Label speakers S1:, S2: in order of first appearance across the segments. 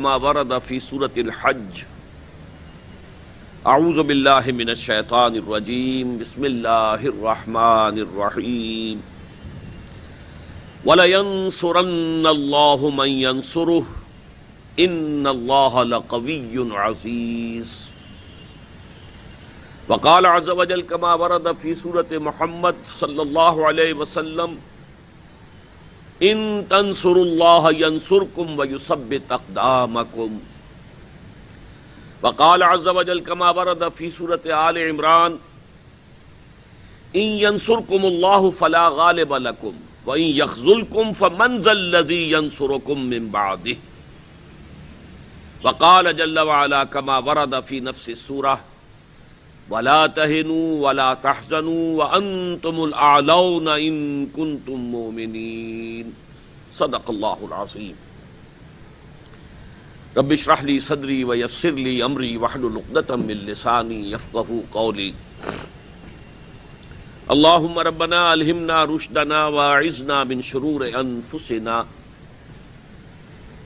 S1: كما ورد في سورة الحج. اعوذ باللہ من الشیطان الرجیم. بسم اللہ الرحمن الرحیم. وَلَيَنصُرَنَّ اللَّهُ مَن يَنصُرُهُ إِنَّ اللَّهَ لَقَوِيٌّ عَزِيزٌ. وقال عز وجل كما ورد في سورة محمد صلی اللہ علیہ وسلم: ان تنصروا اللہ ینصرکم ویثبت اقدامکم. وقال عز وجل كما ورد في سورة آل عمران: ان ينصركم الله فلا غالب لكم وان يخذلكم فمن ذا الذي ينصركم من بعده. وقال جل وعلا كما ورد في نفس السورة: ولا تهنوا ولا تحزنوا وانتم الاعلون ان كنتم مؤمنين. صدق اللہ العظیم. رب اشرح لي صدری ویسر لي امری واحلل عقدۃ من لسانی یفقهوا قولی. اللهم ربنا الہمنا رشدنا واعذنا من شرور انفسنا.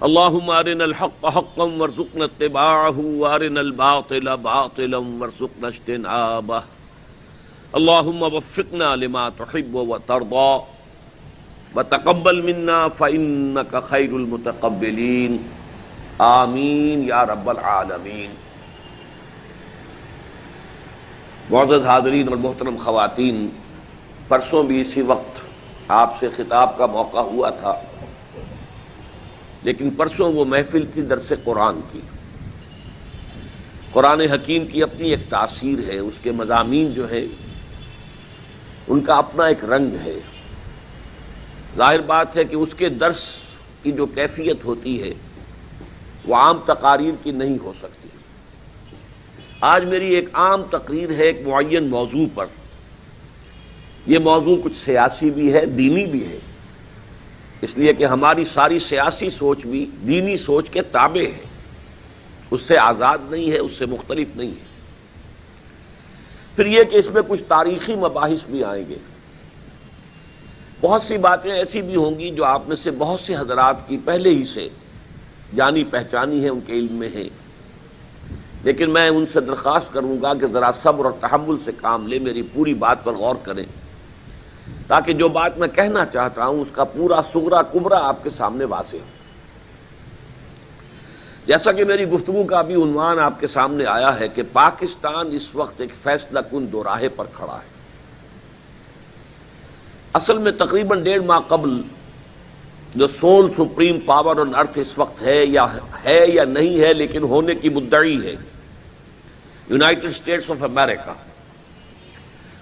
S1: اللهم ارنا الحق حقا وارزقنا اتباعه وارنا الباطل باطلا وارزقنا اجتنابه. اللهم وفقنا لما تحب وترضى وتقبل منا فإنك خير المتقبلين. آمین یا رب العالمین. معزز حاضرین اور محترم خواتین، پرسوں بھی اسی وقت آپ سے خطاب کا موقع ہوا تھا، لیکن پرسوں وہ محفل تھی درس قرآن کی. قرآن حکیم کی اپنی ایک تاثیر ہے، اس کے مضامین جو ہے ان کا اپنا ایک رنگ ہے. ظاہر بات ہے کہ اس کے درس کی جو کیفیت ہوتی ہے وہ عام تقاریر کی نہیں ہو سکتی. آج میری ایک عام تقریر ہے ایک معین موضوع پر. یہ موضوع کچھ سیاسی بھی ہے، دینی بھی ہے، اس لیے کہ ہماری ساری سیاسی سوچ بھی دینی سوچ کے تابع ہے، اس سے آزاد نہیں ہے، اس سے مختلف نہیں ہے. پھر یہ کہ اس میں کچھ تاریخی مباحث بھی آئیں گے. بہت سی باتیں ایسی بھی ہوں گی جو آپ میں سے بہت سے حضرات کی پہلے ہی سے جانی پہچانی ہے، ان کے علم میں ہے، لیکن میں ان سے درخواست کروں گا کہ ذرا صبر اور تحمل سے کام لیں، میری پوری بات پر غور کریں، تاکہ جو بات میں کہنا چاہتا ہوں اس کا پورا صغرا کبرا آپ کے سامنے واضح ہو. جیسا کہ میری گفتگو کا بھی عنوان آپ کے سامنے آیا ہے کہ پاکستان اس وقت ایک فیصلہ کن دوراہے پر کھڑا ہے. اصل میں تقریباً 1.5 ماہ قبل جو سول سپریم پاور آن ارتھ اس وقت ہے یا نہیں ہے، لیکن ہونے کی مدعی ہے، یونائٹڈ اسٹیٹس آف امریکہ،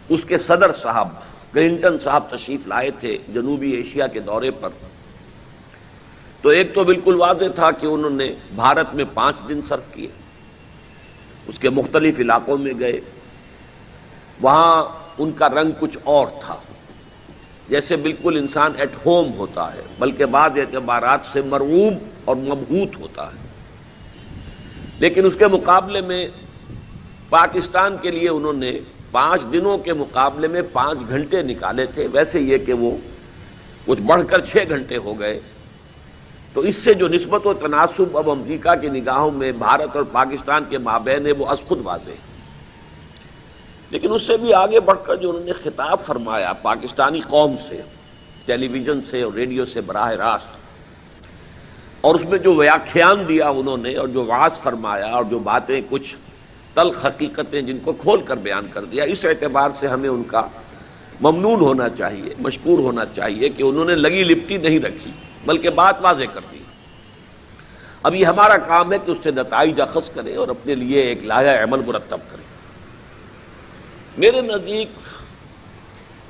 S1: اس کے صدر صاحب کلنٹن صاحب تشریف لائے تھے جنوبی ایشیا کے دورے پر. تو ایک تو بالکل واضح تھا کہ انہوں نے بھارت میں 5 دن صرف کیے، اس کے مختلف علاقوں میں گئے. وہاں ان کا رنگ کچھ اور تھا، جیسے بالکل انسان ایٹ ہوم ہوتا ہے، بلکہ بعض اعتبارات سے مرعوب اور مبہوت ہوتا ہے. لیکن اس کے مقابلے میں پاکستان کے لیے انہوں نے 5 دنوں کے مقابلے میں 5 گھنٹے نکالے تھے. ویسے یہ کہ وہ کچھ بڑھ کر 6 گھنٹے ہو گئے. تو اس سے جو نسبت و تناسب اب امریکہ کی نگاہوں میں بھارت اور پاکستان کے مابین ہے وہ از خود واضح ہے. لیکن اس سے بھی آگے بڑھ کر جو انہوں نے خطاب فرمایا پاکستانی قوم سے، ٹیلی ویژن سے اور ریڈیو سے براہ راست، اور اس میں جو ویاخیان دیا انہوں نے اور جو وعظ فرمایا اور جو باتیں کچھ تلخ حقیقتیں جن کو کھول کر بیان کر دیا، اس اعتبار سے ہمیں ان کا ممنون ہونا چاہیے، مشکور ہونا چاہیے کہ انہوں نے لگی لپٹی نہیں رکھی بلکہ بات واضح کر دی. اب یہ ہمارا کام ہے کہ اس سے نتائج اخذ کریں اور اپنے لیے ایک لائحہ عمل مرتب کریں. میرے نزدیک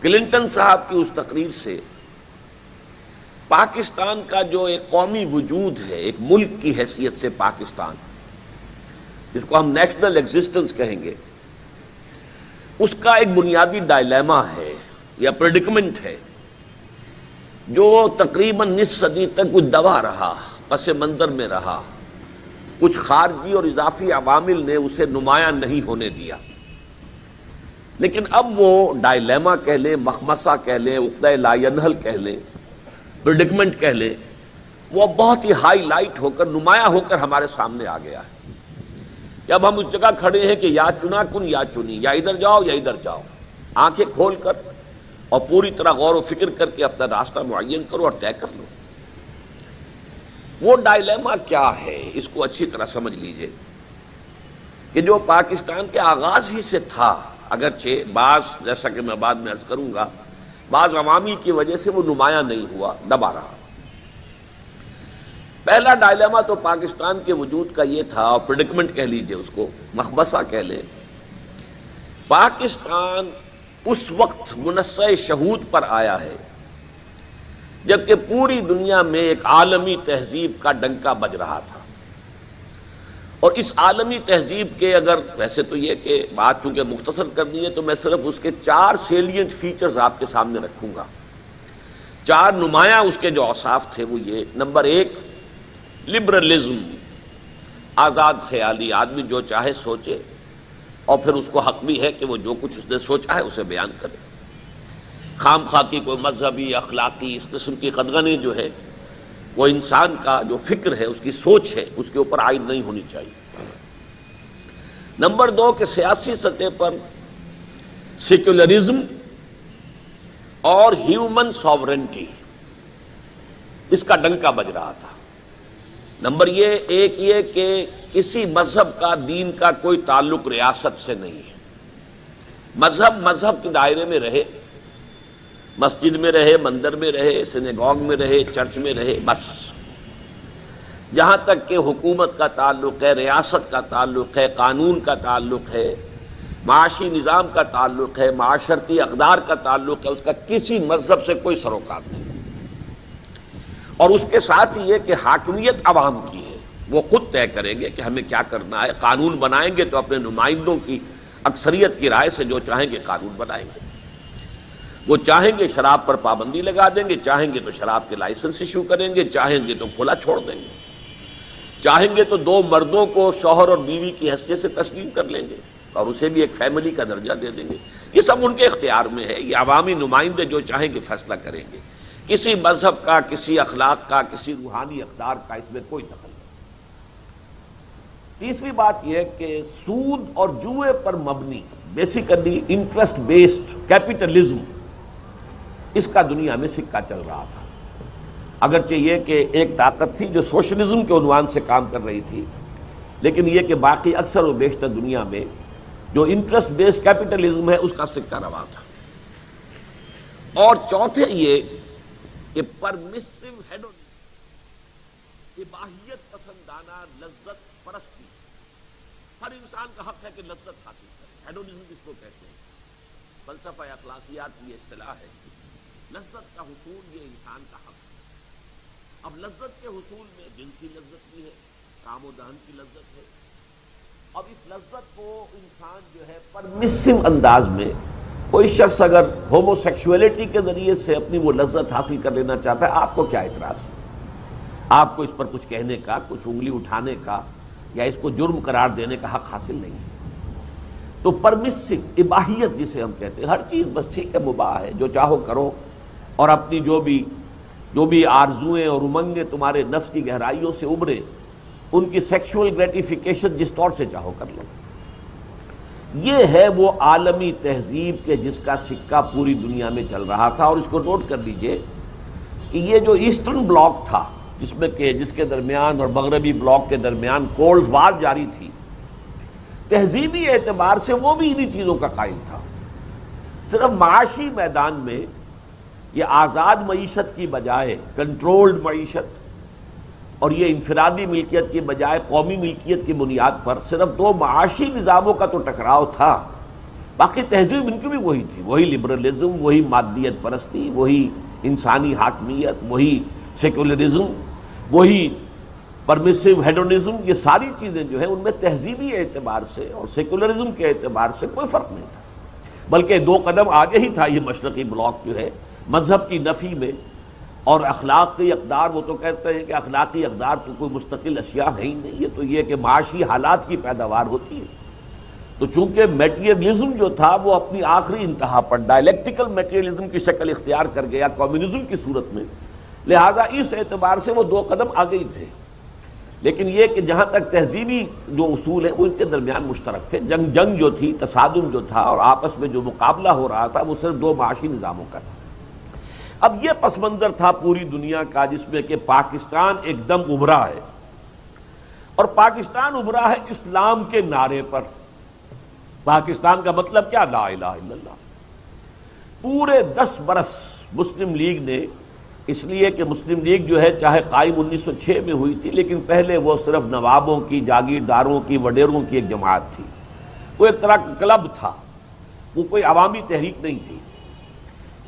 S1: کلنٹن صاحب کی اس تقریر سے پاکستان کا جو ایک قومی وجود ہے، ایک ملک کی حیثیت سے پاکستان، جس کو ہم نیشنل ایگزسٹنس کہیں گے، اس کا ایک بنیادی ڈائلیما ہے یا پریڈکمنٹ ہے جو تقریباً نصف صدی تک کچھ دبا رہا، پس منظر میں رہا. کچھ خارجی اور اضافی عوامل نے اسے نمایاں نہیں ہونے دیا. لیکن اب وہ ڈائلیما کہہ لیں، مخمصہ کہہ لیں، عقدہ لا ینحل کہہ لیں، پریڈکمنٹ کہہ لیں، وہ بہت ہی ہائی لائٹ ہو کر، نمایاں ہو کر ہمارے سامنے آ گیا ہے کہ اب ہم اس جگہ کھڑے ہیں کہ یا چنا کن یا چنی، یا ادھر جاؤ یا ادھر جاؤ. آنکھیں کھول کر اور پوری طرح غور و فکر کر کے اپنا راستہ معین کرو اور طے کر لو. وہ ڈائلیما کیا ہے اس کو اچھی طرح سمجھ لیجئے کہ جو پاکستان کے آغاز ہی سے تھا، اگرچہ بعض، جیسا کہ میں بعد میں عرض کروں گا، بعض عوامی کی وجہ سے وہ نمایاں نہیں ہوا، دبا رہا. پہلا ڈائلیما تو پاکستان کے وجود کا یہ تھا، اور پریڈکمنٹ کہہ لیجئے اس کو، مخمصہ کہہ لیں، پاکستان اس وقت منصہ شہود پر آیا ہے جبکہ پوری دنیا میں ایک عالمی تہذیب کا ڈنکا بج رہا تھا. اور اس عالمی تہذیب کے، اگر ویسے تو یہ کہ بات چونکہ مختصر کرنی ہے تو میں صرف اس کے 4 سیلینٹ فیچرز آپ کے سامنے رکھوں گا. 4 نمایاں اس کے جو اوصاف تھے وہ یہ: نمبر 1، لبرلزم، آزاد خیالی، آدمی جو چاہے سوچے اور پھر اس کو حق بھی ہے کہ وہ جو کچھ اس نے سوچا ہے اسے بیان کرے. خام خواہ کی کوئی مذہبی، اخلاقی اس قسم کی قدغنی جو ہے وہ انسان کا جو فکر ہے، اس کی سوچ ہے، اس کے اوپر عائد نہیں ہونی چاہیے. نمبر 2 کہ سیاسی سطح پر سیکولرزم اور ہیومن ساورنٹی، اس کا ڈنکا بج رہا تھا. نمبر ایک یہ کہ کسی مذہب کا، دین کا کوئی تعلق ریاست سے نہیں ہے. مذہب کے دائرے میں رہے، مسجد میں رہے، مندر میں رہے، سینیگوگ میں رہے، چرچ میں رہے، بس. جہاں تک کہ حکومت کا تعلق ہے، ریاست کا تعلق ہے، قانون کا تعلق ہے، معاشی نظام کا تعلق ہے، معاشرتی اقدار کا تعلق ہے، اس کا کسی مذہب سے کوئی سروکار نہیں. اور اس کے ساتھ ہی یہ کہ حاکمیت عوام کی ہے، وہ خود طے کریں گے کہ ہمیں کیا کرنا ہے. قانون بنائیں گے تو اپنے نمائندوں کی اکثریت کی رائے سے جو چاہیں گے قانون بنائیں گے. وہ چاہیں گے شراب پر پابندی لگا دیں گے، چاہیں گے تو شراب کے لائسنس ایشو کریں گے، چاہیں گے تو کھلا چھوڑ دیں گے، چاہیں گے تو 2 مردوں کو شوہر اور بیوی کی حیثیت سے تسلیم کر لیں گے اور اسے بھی ایک فیملی کا درجہ دے دیں گے. یہ سب ان کے اختیار میں ہے. یہ عوامی نمائندے جو چاہیں گے فیصلہ کریں گے. کسی مذہب کا، کسی اخلاق کا، کسی روحانی اقدار کا اس میں کوئی دخل نہیں. تیسری بات یہ کہ سود اور جوئے پر مبنی، بیسیکلی انٹرسٹ بیسڈ کیپٹلزم، اس کا دنیا میں سکہ چل رہا تھا. اگرچہ یہ کہ ایک طاقت تھی جو سوشلزم کے عنوان سے کام کر رہی تھی، لیکن یہ کہ باقی اکثر و بیشتر دنیا میں جو انٹرسٹ بیسڈ کیپٹلزم ہے اس کا سکہ روا تھا. اور چوتھے یہ کہ پرمیسو ہیڈونزم، اباحیت پسندانہ لذت پرستی. ہر انسان کا حق ہے کہ لذت حاصل کرے. ہیڈونزم کس کو کہتے ہیں؟ فلسفہ اخلاقیات کی اصطلاح ہے. لذت کا حصول یہ انسان کا حق ہے. اب لذت کے حصول میں جنسی لذت بھی ہے، کام و دہن کی لذت ہے. اب اس لذت کو انسان جو ہے پرمیسو انداز میں، کوئی شخص اگر ہومو سیکشولیٹی کے ذریعے سے اپنی وہ لذت حاصل کر لینا چاہتا ہے، آپ کو کیا اعتراض ہے؟ آپ کو اس پر کچھ کہنے کا، کچھ انگلی اٹھانے کا یا اس کو جرم قرار دینے کا حق حاصل نہیں ہے. تو پرمیسو اباحیت جسے ہم کہتے ہیں، ہر چیز بس ٹھیک ہے، مباح ہے، جو چاہو کرو، اور اپنی جو بھی آرزوئیں اور امنگیں تمہارے نفس کی گہرائیوں سے ابھرے، ان کی سیکشول گریٹیفیکیشن جس طور سے چاہو کر لو. یہ ہے وہ عالمی تہذیب کے جس کا سکہ پوری دنیا میں چل رہا تھا. اور اس کو نوٹ کر لیجئے کہ یہ جو ایسٹرن بلاک تھا، جس کے درمیان اور مغربی بلاک کے درمیان کولڈ وار جاری تھی، تہذیبی اعتبار سے وہ بھی انہی چیزوں کا قائل تھا. صرف معاشی میدان میں یہ آزاد معیشت کی بجائے کنٹرولڈ معیشت، اور یہ انفرادی ملکیت کی بجائے قومی ملکیت کی بنیاد پر صرف 2 معاشی نظاموں کا تو ٹکراؤ تھا. باقی تہذیب ان کی بھی وہی تھی، وہی لبرلزم، وہی مادیت پرستی، وہی انسانی حاکمیت، وہی سیکولرزم، وہی پرمیسو ہیڈونزم. یہ ساری چیزیں جو ہیں ان میں تہذیبی اعتبار سے اور سیکولرزم کے اعتبار سے کوئی فرق نہیں تھا، بلکہ 2 قدم آگے ہی تھا یہ مشرقی بلاک جو ہے مذہب کی نفی میں. اور اخلاقی اقدار، وہ تو کہتے ہیں کہ اخلاقی اقدار تو کوئی مستقل اشیاء ہے ہی نہیں، یہ تو یہ کہ معاشی حالات کی پیداوار ہوتی ہے. تو چونکہ میٹیریلزم جو تھا وہ اپنی آخری انتہا پر ڈائلیکٹیکل میٹیریلزم کی شکل اختیار کر گیا کمیونزم کی صورت میں، لہذا اس اعتبار سے وہ دو قدم آگے ہی تھے، لیکن یہ کہ جہاں تک تہذیبی جو اصول ہیں وہ ان کے درمیان مشترک تھے۔ جنگ جو تھی، تصادم جو تھا اور آپس میں جو مقابلہ ہو رہا تھا وہ صرف دو معاشی نظاموں کا تھا۔ اب یہ پس منظر تھا پوری دنیا کا جس میں کہ پاکستان ایک دم ابھرا ہے، اور پاکستان ابھرا ہے اسلام کے نعرے پر۔ پاکستان کا مطلب کیا؟ لا الہ الا اللہ۔ پورے 10 برس مسلم لیگ نے، اس لیے کہ مسلم لیگ جو ہے چاہے قائم 1906 میں ہوئی تھی، لیکن پہلے وہ صرف نوابوں کی، جاگیرداروں کی، وڈیروں کی ایک جماعت تھی، وہ ایک طرح کا کلب تھا، وہ کوئی عوامی تحریک نہیں تھی۔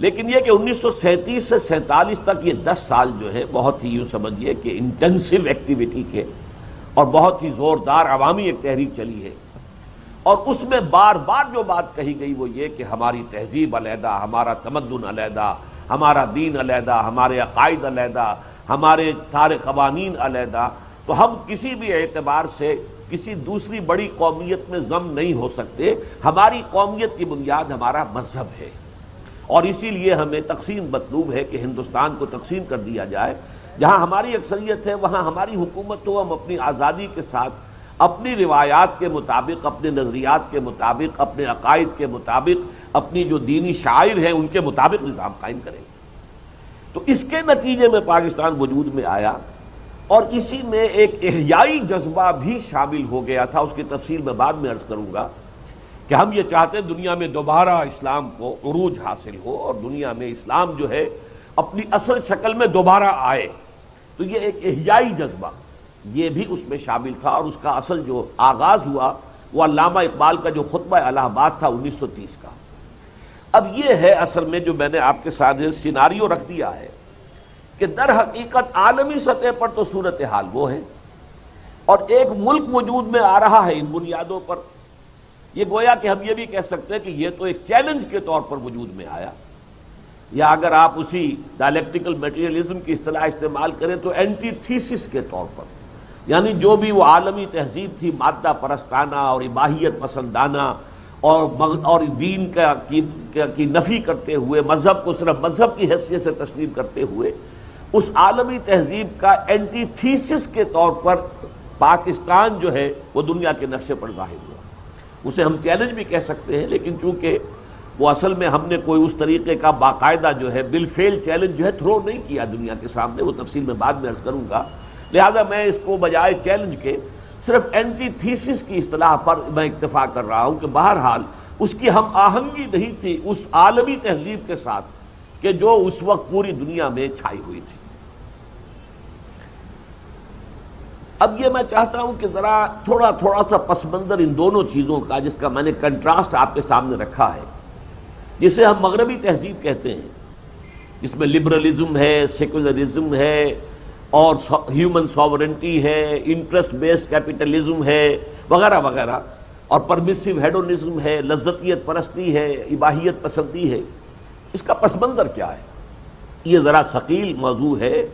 S1: لیکن یہ کہ 1937 سے 47 تک یہ 10 سال جو ہے بہت ہی یوں سمجھیے کہ انٹینسو ایکٹیویٹی کے اور بہت ہی زوردار عوامی ایک تحریک چلی ہے، اور اس میں بار بار جو بات کہی گئی وہ یہ کہ ہماری تہذیب علیحدہ، ہمارا تمدن علیحدہ، ہمارا دین علیحدہ، ہمارے عقائد علیحدہ، ہمارے سارے قوانین علیحدہ، تو ہم کسی بھی اعتبار سے کسی دوسری بڑی قومیت میں ضم نہیں ہو سکتے۔ ہماری قومیت کی بنیاد ہمارا مذہب ہے، اور اسی لیے ہمیں تقسیم مطلوب ہے کہ ہندوستان کو تقسیم کر دیا جائے، جہاں ہماری اکثریت ہے وہاں ہماری حکومت ہو، ہم اپنی آزادی کے ساتھ اپنی روایات کے مطابق، اپنے نظریات کے مطابق، اپنے عقائد کے مطابق، اپنی جو دینی شعائر ہیں ان کے مطابق نظام قائم کریں۔ تو اس کے نتیجے میں پاکستان وجود میں آیا، اور اسی میں ایک احیائی جذبہ بھی شامل ہو گیا تھا، اس کی تفصیل میں بعد میں عرض کروں گا کہ ہم یہ چاہتے ہیں دنیا میں دوبارہ اسلام کو عروج حاصل ہو اور دنیا میں اسلام جو ہے اپنی اصل شکل میں دوبارہ آئے، تو یہ ایک احیائی جذبہ یہ بھی اس میں شامل تھا، اور اس کا اصل جو آغاز ہوا وہ علامہ اقبال کا جو خطبہ الہ آباد تھا 1930 کا۔ اب یہ ہے اصل میں جو میں نے آپ کے سامنے سیناریو رکھ دیا ہے کہ در حقیقت عالمی سطح پر تو صورتحال وہ ہے، اور ایک ملک وجود میں آ رہا ہے ان بنیادوں پر۔ یہ گویا کہ ہم یہ بھی کہہ سکتے ہیں کہ یہ تو ایک چیلنج کے طور پر وجود میں آیا، یا اگر آپ اسی ڈائلیکٹیکل میٹیریلزم کی اصطلاح استعمال کریں تو اینٹی تھیسس کے طور پر، یعنی جو بھی وہ عالمی تہذیب تھی مادہ پرستانہ اور اباحیت پسندانہ اور دین کی نفی کرتے ہوئے، مذہب کو صرف مذہب کی حیثیت سے تسلیم کرتے ہوئے، اس عالمی تہذیب کا اینٹی تھیسس کے طور پر پاکستان جو ہے وہ دنیا کے نقشے پر ظاہر ہوا۔ اسے ہم چیلنج بھی کہہ سکتے ہیں، لیکن چونکہ وہ اصل میں ہم نے کوئی اس طریقے کا باقاعدہ جو ہے بالفعل چیلنج جو ہے تھرو نہیں کیا دنیا کے سامنے، وہ تفصیل میں بعد میں عرض کروں گا، لہذا میں اس کو بجائے چیلنج کے صرف اینٹی تھیسس کی اصطلاح پر میں اکتفا کر رہا ہوں کہ بہرحال اس کی ہم آہنگی نہیں تھی اس عالمی تہذیب کے ساتھ کہ جو اس وقت پوری دنیا میں چھائی ہوئی تھی۔ اب یہ میں چاہتا ہوں کہ ذرا تھوڑا سا پس منظر ان دونوں چیزوں کا، جس کا میں نے کنٹراسٹ آپ کے سامنے رکھا ہے، جسے ہم مغربی تہذیب کہتے ہیں، جس میں لبرلزم ہے، سیکولرزم ہے، اور ہیومن ساورنٹی ہے، انٹرسٹ بیسڈ کیپٹلزم ہے، وغیرہ وغیرہ، اور پرمیسو ہیڈونزم ہے، لذتیت پرستی ہے، اباحیت پسندی ہے۔ اس کا پس منظر کیا ہے؟ یہ ذرا ثقیل موضوع ہے،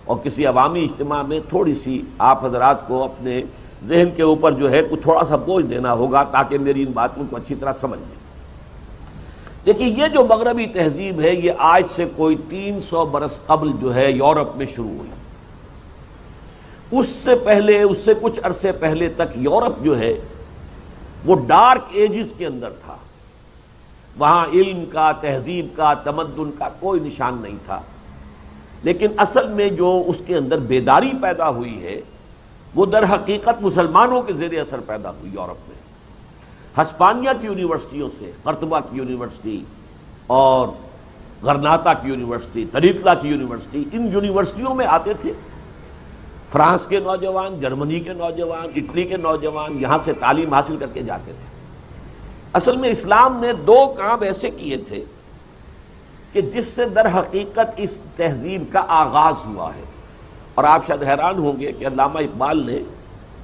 S1: اور کسی عوامی اجتماع میں تھوڑی سی آپ حضرات کو اپنے ذہن کے اوپر جو ہے کچھ تھوڑا سا بوجھ دینا ہوگا تاکہ میری ان باتوں کو اچھی طرح سمجھ لیں۔ دیکھیے، یہ جو مغربی تہذیب ہے یہ آج سے کوئی 300 برس قبل جو ہے یورپ میں شروع ہوئی۔ اس سے پہلے، اس سے کچھ عرصے پہلے تک یورپ جو ہے وہ ڈارک ایجز کے اندر تھا، وہاں علم کا، تہذیب کا، تمدن کا کوئی نشان نہیں تھا، لیکن اصل میں جو اس کے اندر بیداری پیدا ہوئی ہے وہ در حقیقت مسلمانوں کے زیر اثر پیدا ہوئی یورپ میں۔ ہسپانیہ کی یونیورسٹیوں سے، قرطبہ کی یونیورسٹی اور غرناطہ کی یونیورسٹی، طریقلہ کی یونیورسٹی، ان یونیورسٹیوں میں آتے تھے فرانس کے نوجوان، جرمنی کے نوجوان، اٹلی کے نوجوان، یہاں سے تعلیم حاصل کر کے جاتے تھے۔ اصل میں اسلام نے 2 کام ایسے کیے تھے کہ جس سے در حقیقت اس تہذیب کا آغاز ہوا ہے، اور آپ شاید حیران ہوں گے کہ علامہ اقبال نے،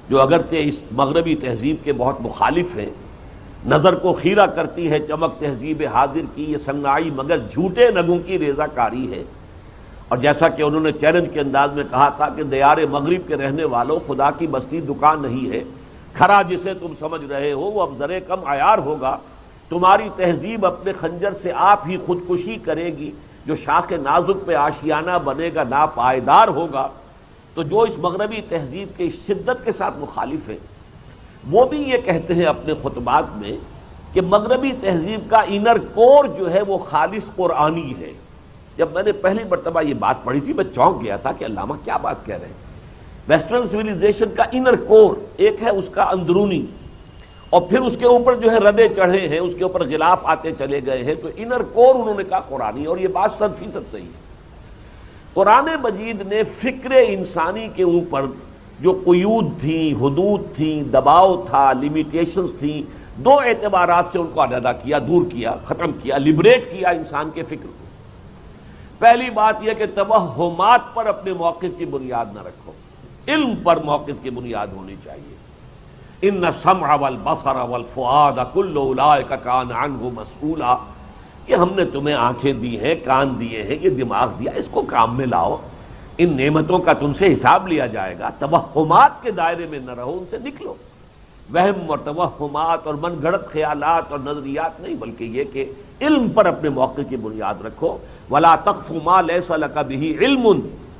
S1: جو اگرچہ اس مغربی تہذیب کے بہت مخالف ہیں، نظر کو خیرہ کرتی ہے چمک تہذیب حاضر کی، یہ صنائی مگر جھوٹے نگوں کی ریزہ کاری ہے، اور جیسا کہ انہوں نے چیلنج کے انداز میں کہا تھا کہ دیار مغرب کے رہنے والوں، خدا کی بستی دکان نہیں ہے، کھرا جسے تم سمجھ رہے ہو وہ اب ذرے کم عیار ہوگا، تمہاری تہذیب اپنے خنجر سے آپ ہی خودکشی کرے گی، جو شاخ نازک پہ آشیانہ بنے گا ناپائیدار ہوگا، تو جو اس مغربی تہذیب کے اس شدت کے ساتھ مخالف ہیں وہ بھی یہ کہتے ہیں اپنے خطبات میں کہ مغربی تہذیب کا انر کور جو ہے وہ خالص قرآنی ہے۔ جب میں نے پہلی مرتبہ یہ بات پڑھی تھی میں چونک گیا تھا کہ علامہ کیا بات کہہ رہے ہیں۔ ویسٹرن سویلائزیشن کا انر کور ایک ہے اس کا اندرونی، اور پھر اس کے اوپر جو ہے ردے چڑھے ہیں، اس کے اوپر غلاف آتے چلے گئے ہیں، تو انر کور انہوں نے کہا قرآنی، اور یہ بات 100% صحیح ہے۔ قرآن مجید نے فکر انسانی کے اوپر جو قیود تھیں، حدود تھیں، دباؤ تھا، لیمیٹیشنز تھیں، دو اعتبارات سے ان کو علیحدہ کیا، دور کیا، ختم کیا، لبریٹ کیا انسان کے فکر کو۔ پہلی بات یہ کہ توہمات پر اپنے موقف کی بنیاد نہ رکھو، علم پر موقف کی بنیاد ہونی چاہیے۔ ان السمع والبصر والفؤاد کل اولئک کان عنہ مسئولا، کہ ہم نے تمہیں آنکھیں دی ہیں، کان دیے ہیں، یہ دماغ دیا، اس کو کام میں لاؤ، ان نعمتوں کا تم سے حساب لیا جائے گا۔ توہمات کے دائرے میں نہ رہو، ان سے نکلو۔ وہم اور توہمات اور من گھڑت خیالات اور نظریات نہیں، بلکہ یہ کہ علم پر اپنے موقع کی بنیاد رکھو۔ ولا تقف ما ليس لك به علم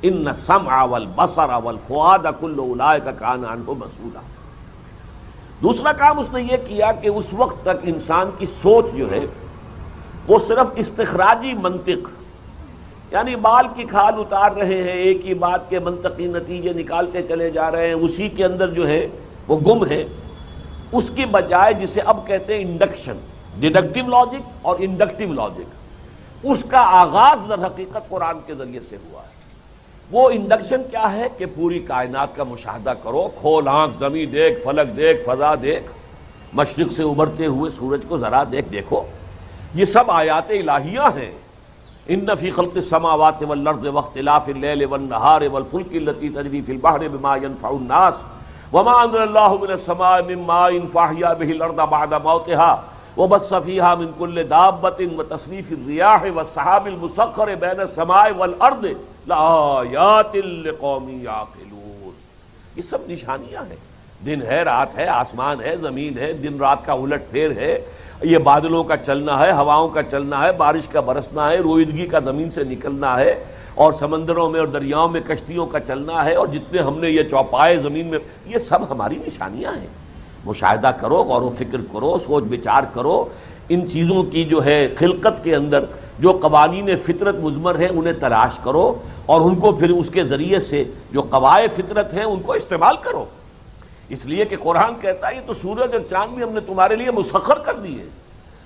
S1: ان السمع والبصر والفؤاد كل اولئک کان عنہ مسئولا۔ دوسرا کام اس نے یہ کیا کہ اس وقت تک انسان کی سوچ جو ہے وہ صرف استخراجی منطق، یعنی بال کی کھال اتار رہے ہیں، ایک ہی بات کے منطقی نتیجے نکالتے چلے جا رہے ہیں، اسی کے اندر جو ہے وہ گم ہے، اس کی بجائے جسے اب کہتے ہیں انڈکشن، ڈیڈکٹیو لاجک اور انڈکٹیو لاجک، اس کا آغاز در حقیقت قرآن کے ذریعے سے ہوا ہے۔ وہ انڈکشن کیا ہے کہ پوری کائنات کا مشاہدہ کرو، کھول آنکھ، زمین دیکھ، فلک دیکھ، فضا دیکھ، مشرق سے ابھرتے ہوئے سورج کو ذرا دیکھو، یہ سب آیات الہیہ ہیں۔ ان فی خلق السماوات والارض واختلاف اللیل والنہار والفلک التی تجری فی البحر بما ينفع الناس وما انزل اللہ من السماء من ماء فاحیا به الارض بعد موتها وبث فيها من كل دابة وتصريف الرياح والسحاب المسخر بين السماء والارض لآیات لقوم یعقلون۔ یہ سب نشانیاں ہیں، دن ہے، رات ہے، آسمان ہے، زمین ہے، دن رات کا الٹ پھیر ہے، یہ بادلوں کا چلنا ہے، ہواؤں کا چلنا ہے، بارش کا برسنا ہے، روئیدگی کا زمین سے نکلنا ہے، اور سمندروں میں اور دریاؤں میں کشتیوں کا چلنا ہے، اور جتنے ہم نے یہ چوپائے زمین میں، یہ سب ہماری نشانیاں ہیں۔ مشاہدہ کرو، غور و فکر کرو، سوچ بچار کرو، ان چیزوں کی جو ہے خلقت کے اندر جو قوانین فطرت مضمر ہیں انہیں تلاش کرو، اور ان کو پھر اس کے ذریعے سے جو قواعد فطرت ہیں ان کو استعمال کرو۔ اس لیے کہ قرآن کہتا ہے یہ تو سورج اور چاند بھی ہم نے تمہارے لیے مسخر کر دیے،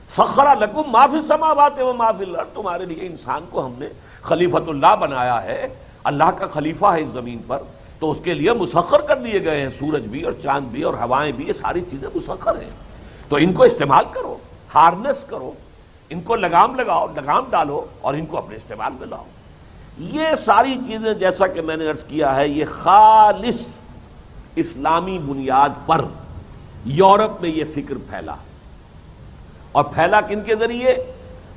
S1: سخر لکم ما فی السماوات و ما فی الارض، تمہارے لیے انسان کو ہم نے خلیفۃ اللہ بنایا ہے، اللہ کا خلیفہ ہے اس زمین پر، تو اس کے لیے مسخر کر دیے گئے ہیں، سورج بھی اور چاند بھی اور ہوائیں بھی، یہ ساری چیزیں مسخر ہیں، تو ان کو استعمال کرو، ہارنس کرو، ان کو لگام لگاؤ، لگام ڈالو، اور ان کو اپنے استعمال میں لاؤ۔ یہ ساری چیزیں جیسا کہ میں نے عرض کیا ہے یہ خالص اسلامی بنیاد پر یورپ میں یہ فکر پھیلا، اور پھیلا کن کے ذریعے؟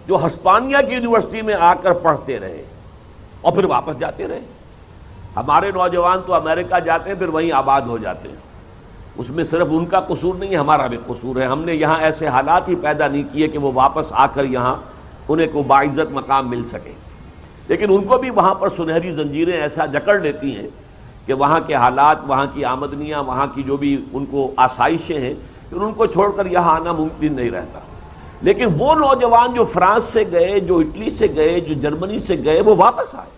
S1: جو ہسپانیہ کی یونیورسٹی میں آ کر پڑھتے رہے اور پھر واپس جاتے رہے۔ ہمارے نوجوان تو امریکہ جاتے ہیں پھر وہیں آباد ہو جاتے ہیں، اس میں صرف ان کا قصور نہیں ہے، ہمارا بھی قصور ہے، ہم نے یہاں ایسے حالات ہی پیدا نہیں کیے کہ وہ واپس آ کر یہاں انہیں کو باعزت مقام مل سکے، لیکن ان کو بھی وہاں پر سنہری زنجیریں ایسا جکڑ لیتی ہیں کہ وہاں کے حالات، وہاں کی آمدنیاں، وہاں کی جو بھی ان کو آسائشیں ہیں، پھر ان کو چھوڑ کر یہاں آنا ممکن نہیں رہتا۔ لیکن وہ نوجوان جو فرانس سے گئے، جو اٹلی سے گئے، جو جرمنی سے گئے، وہ واپس آئے،